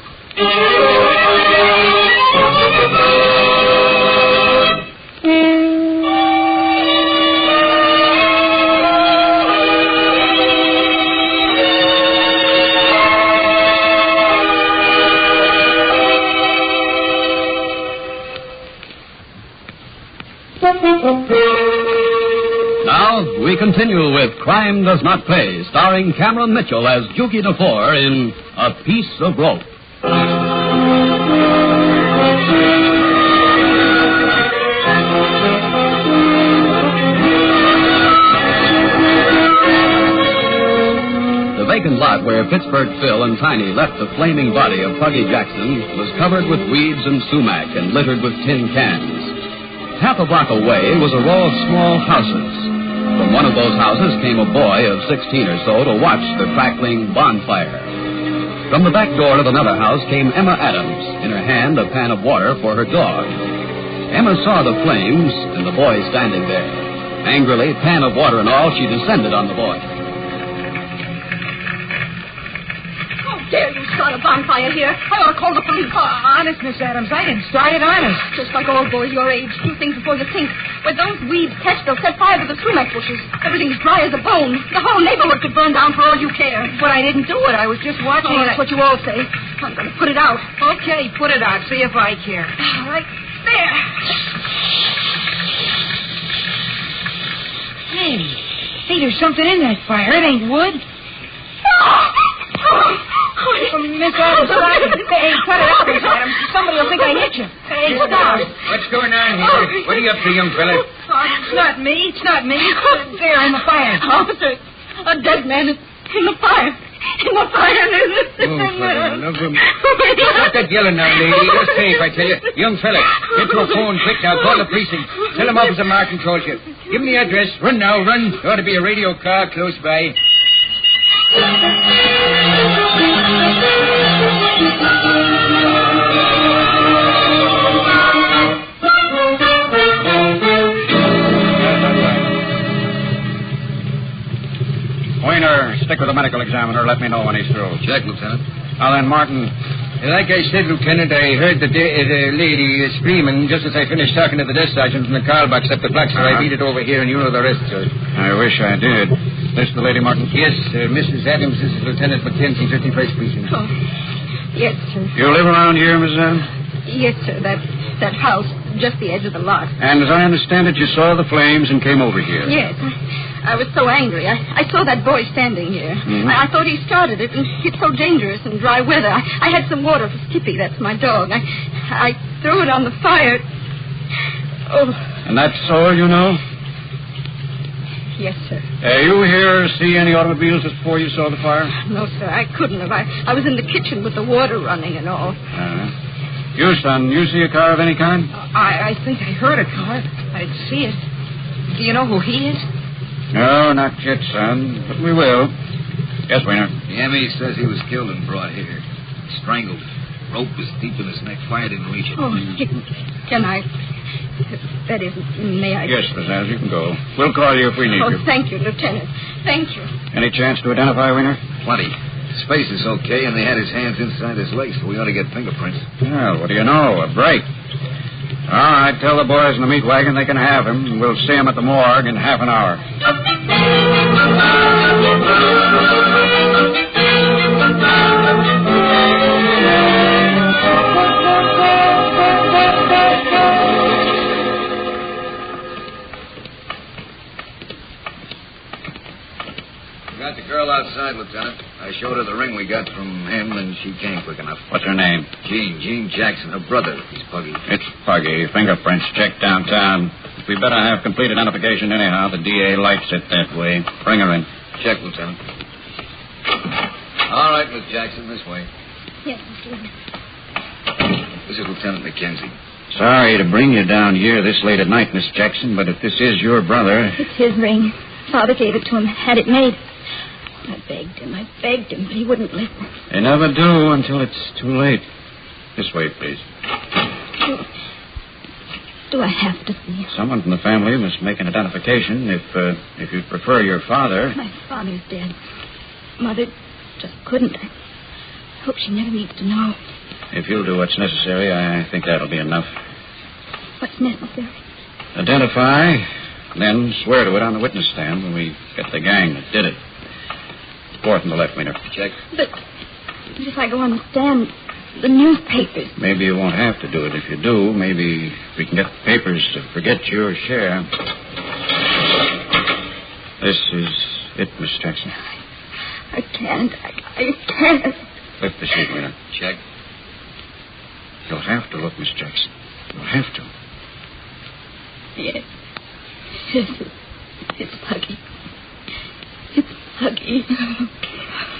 Now, we continue with Crime Does Not Pay, starring Cameron Mitchell as Juki DeFore in A Piece of Rope. The vacant lot where Pittsburgh Phil and Tiny left the flaming body of Puggy Jackson was covered with weeds and sumac and littered with tin cans. Half a block away was a row of small houses. From one of those houses came a boy of 16 or so to watch the crackling bonfire. From the back door of another house came Emma Adams, in her hand a pan of water for her dog. Emma saw the flames and the boy standing there. Angrily, pan of water and all, she descended on the boy. How dare you start a bonfire here? I ought to call the police. Honest, Miss Adams, I didn't start it, honest. Just like all boys your age. Do things before you think. When those weeds catch, they'll set fire to the sumac bushes. Everything's dry as a bone. The whole neighborhood could burn down for all you care. But I didn't do it. I was just watching it. That's what you all say. I'm going to put it out. Okay, put it out. See if I care. All right. There. Hey, there's something in that fire. It ain't wood. Miss Adams, hey, cut it out, Miss Adams. Somebody will think I hit you. Hey, stop. What's going on here? What are you up to, young fella? It's not me. It's not me. There in the fire. Officer, a dead man in the fire. In the fire. Stop that yelling now, lady. You're safe, I tell you. Young fella, get to a phone quick now. Call the precinct. Tell them Officer Martin told you. Give him the address. Run now, run. There ought to be a radio car close by. Weiner, stick with the medical examiner. Let me know when he's through. Check, Lieutenant. Now then, Martin, like I said, Lieutenant, I heard the lady screaming just as I finished talking to the desk sergeant from the call box up the block, so I beat it over here, and you know the rest, sir. I wish I did. This the lady, Martin? Yes, Mrs. Adams. This is Lieutenant McKenzie, 51st Precinct. Oh, yes, sir. You live around here, Mrs. Adams? Yes, sir. That house, just the edge of the lot. And as I understand it, you saw the flames and came over here. Yes. I was so angry. I saw that boy standing here. Mm-hmm. I thought he started it, and it's so dangerous in dry weather. I had some water for Skippy. That's my dog. I threw it on the fire. Oh. And that's all you know? Yes, sir. You here see any automobiles just before you saw the fire? No, sir. I couldn't have. I was in the kitchen with the water running and all. You, son, you see a car of any kind? I think I heard a car. I didn't see it. Do you know who he is? No, not yet, son, but we will. Yes, Weiner. The ME says he was killed and brought here. Strangled. Rope was deep in his neck. Fire didn't reach it. Oh, can I? That is, may I? Yes, Miss Adams, you can go. We'll call you if we need you. Oh, thank you, Lieutenant. Thank you. Any chance to identify Weiner? Plenty. His face is okay, and they had his hands inside his legs, so we ought to get fingerprints. Well, what do you know? A break. All right, tell the boys in the meat wagon they can have him, and we'll see him at the morgue in half an hour. Got the girl outside, Lieutenant. I showed her the ring we got from him, and she came quick enough. What's her name? Gene Jackson. Her brother. He's Puggy. It's Puggy. Fingerprints checked downtown. We better have complete identification anyhow. The DA likes it that way. Bring her in. Check, Lieutenant. All right, Miss Jackson, this way. Yes, Lieutenant. This is Lieutenant McKenzie. Sorry to bring you down here this late at night, Miss Jackson, but if this is your brother... It's his ring. Father gave it to him, had it made. I begged him, but he wouldn't listen. They never do until it's too late. This way, please. Do I have to see him? Someone from the family must make an identification if you prefer your father. My father's dead. Mother just couldn't. I hope she never needs to know. If you'll do what's necessary, I think that'll be enough. What's necessary? Identify, then swear to it on the witness stand when we get the gang that did it. Fourth from the left, Wiener. Check. But if I go on the stand, the newspapers... Maybe you won't have to do it. If you do, maybe we can get the papers to forget your share. This is it, Miss Jackson. I can't. I can't. Lift the sheet, Wiener. Check. You'll have to look, Miss Jackson. You'll have to. Yes. It's Puggy. It's Puggy.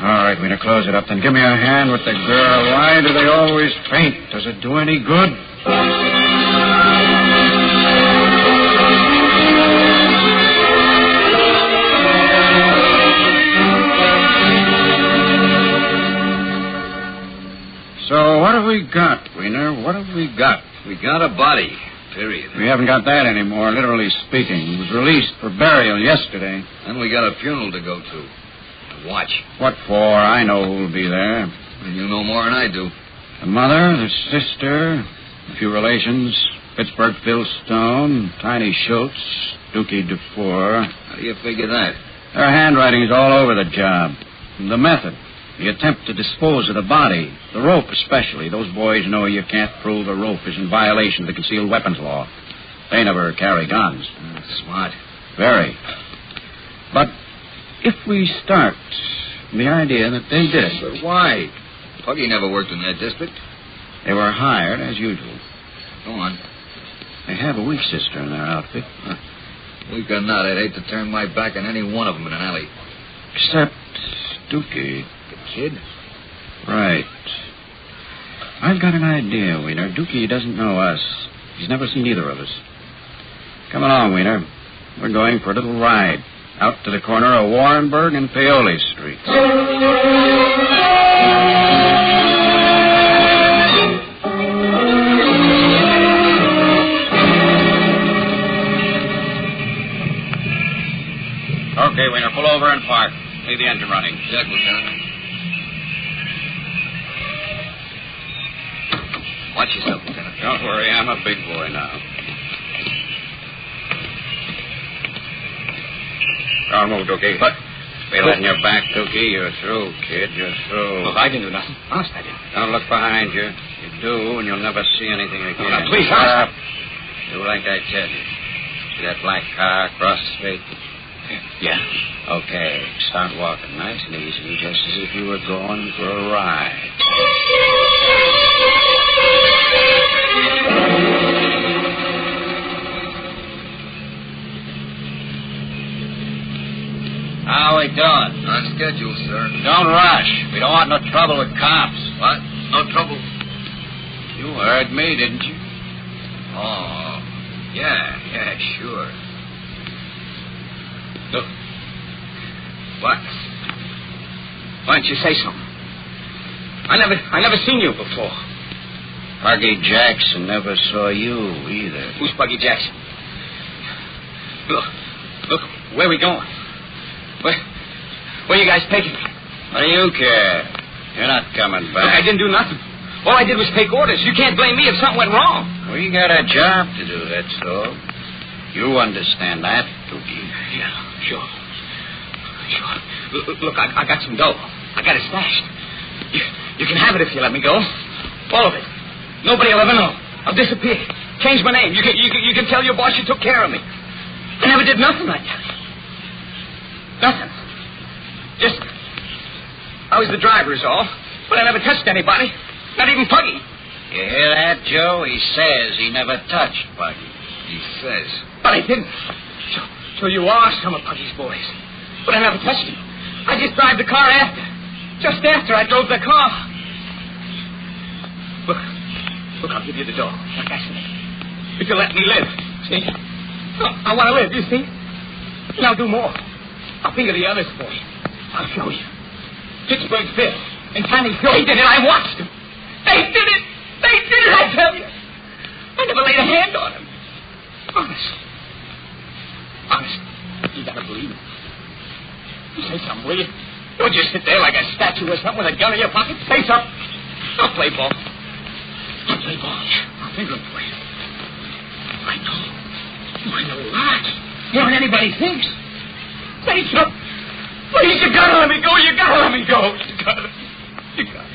All right, Wiener, close it up. Then give me a hand with the girl. Why do they always faint? Does it do any good? So what have we got, Wiener? What have we got? We got a body, period. We haven't got that anymore, literally speaking. It was released for burial yesterday. Then we got a funeral to go to. Watch. What for? I know who'll be there. And you know more than I do. The mother, the sister, a few relations, Pittsburgh Phil Stone, Tiny Schultz, Dookie DeFore. How do you figure that? Their handwriting's all over the job. The method, the attempt to dispose of the body, the rope especially. Those boys know you can't prove a rope is in violation of the concealed weapons law. They never carry guns. Smart. Very. But if we start from the idea that they did it... But why? Puggy never worked in that district. They were hired, as usual. Go on. They have a weak sister in their outfit. Weak or not, I'd hate to turn my back on any one of them in an alley. Except Dookie. The kid? Right. I've got an idea, Wiener. Dookie doesn't know us. He's never seen either of us. Come along, Wiener. We're going for a little ride. Out to the corner of Warrenburg and Paoli Streets. Okay, Wiener, pull over and park. Leave the engine running. Check, Lieutenant. Watch yourself, Lieutenant. Don't worry, I'm a big boy now. Don't move, Dookie. What? Feel that in your back, Dookie. You're through, kid. You're through. Look, I didn't do nothing. Honest, I didn't. Don't look behind you. You do, and you'll never see anything again. Now, please, Shut honest. up. Do like I tell you. See that black car across the street? Yeah. Okay. Start walking nice and easy, just as if you were going for a ride. How we doing? On schedule, sir. Don't rush. We don't want no trouble with cops. What? No trouble? You heard me, didn't you? Oh, yeah, sure. Look. What? Why didn't you say something? I never seen you before. Puggy Jackson never saw you either. Who's Puggy Jackson? Look, where are we going? Where you guys taking me? What do you care? You're not coming back. Look, I didn't do nothing. All I did was take orders. You can't blame me if something went wrong. We got a job to do, that's all. You understand that, Dookie? Yeah, sure. Look, I got some dough. I got it stashed. You can have it if you let me go. All of it. Nobody will ever know. I'll disappear. Change my name. You can tell your boss you took care of me. I never did nothing like that. Nothing. Just, I was the driver is all. But I never touched anybody. Not even Puggy. You hear that, Joe? He says he never touched Puggy. He says. But I didn't. So you are some of Puggy's boys. But I never touched him. I just drive the car after. Just after I drove the car. Look, I'll give you the dough, like I said. If you let me live, see? I want to live, you see? And I'll do more. I'll think of the others for you. I'll show you. Pittsburgh Phil and Tiny Phil, they did it. I watched them. They did it. They did it, I tell you. I never laid a hand on them. Honest. You gotta believe it. Say something, will you? Don't just sit there like a statue or something with a gun in your pocket. Say something. Don't play ball. Don't play ball. I'll think of it for you. I know a lot. More than anybody thinks. Say something. Please, you gotta let me go. You gotta let me go. You gotta.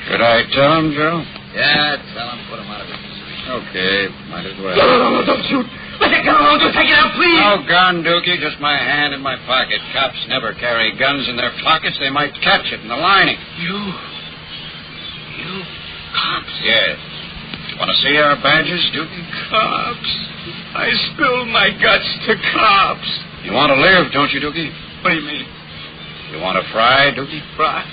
Should I tell him, Joe? Yeah, tell him. Put him out of his misery. Okay, might as well. No, don't shoot. Let it go. Just take it out, please. No gun, Dookie. Just my hand in my pocket. Cops never carry guns in their pockets. They might catch it in the lining. You cops? Yes. Want to see our badges, Dookie? Cops. I spilled my guts to cops. You want to live, don't you, Dookie? What do you mean? You want to fry, Dookie? Fry?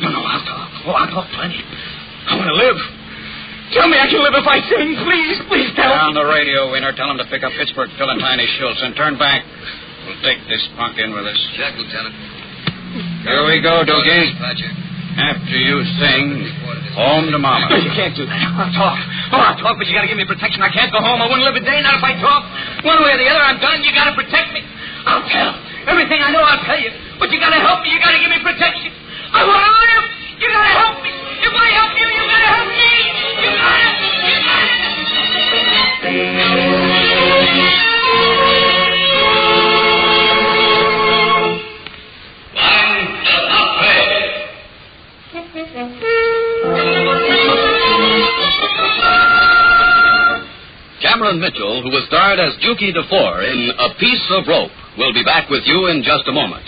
No, I'll talk. I'll talk plenty. I want to live. Tell me I can live if I sing. Please tell me. On the radio, Wiener. Tell him to pick up Pittsburgh Phil and Tiny Schultz and turn back. We'll take this punk in with us. Check, Lieutenant. Here we go, Dookie. Dispatcher. After you sing, home to Mama. You can't do that. I'll talk. I'll talk, but you gotta give me protection. I can't go home. I wouldn't live a day, not if I talk. One way or the other, I'm done. You gotta protect me. I'll tell. Everything I know, I'll tell you. But you gotta help me. You gotta give me protection. I want to live. You gotta help me. If I help you, you gotta help me. You gotta. Cameron Mitchell, who was starred as Dukey DeFore in A Piece of Rope, will be back with you in just a moment.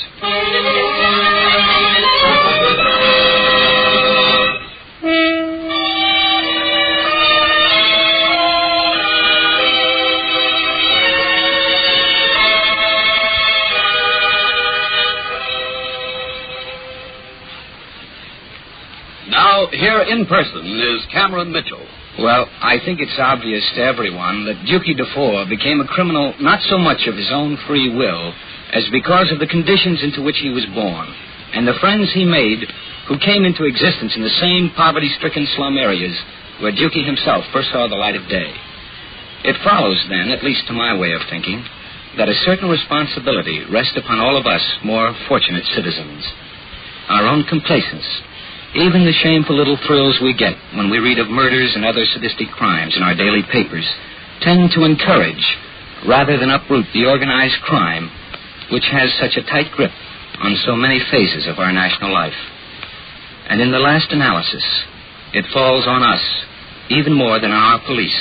Now, here in person is Cameron Mitchell. Well, I think it's obvious to everyone that Dukey DeFore became a criminal not so much of his own free will as because of the conditions into which he was born and the friends he made who came into existence in the same poverty-stricken slum areas where Dukey himself first saw the light of day. It follows, then, at least to my way of thinking, that a certain responsibility rests upon all of us more fortunate citizens. Our own complacence, even the shameful little thrills we get when we read of murders and other sadistic crimes in our daily papers, tend to encourage rather than uproot the organized crime which has such a tight grip on so many phases of our national life. And in the last analysis, it falls on us, even more than on our police,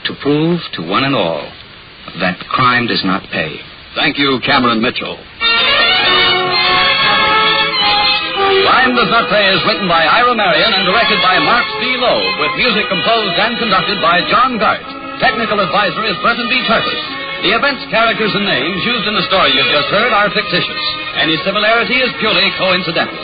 to prove to one and all that crime does not pay. Thank you, Cameron Mitchell. Crime Does Not Pay is written by Ira Marion and directed by Mark C. Loeb, with music composed and conducted by John Gart. Technical advisor is Burton B. Turtis. The events, characters, and names used in the story you've just heard are fictitious. Any similarity is purely coincidental.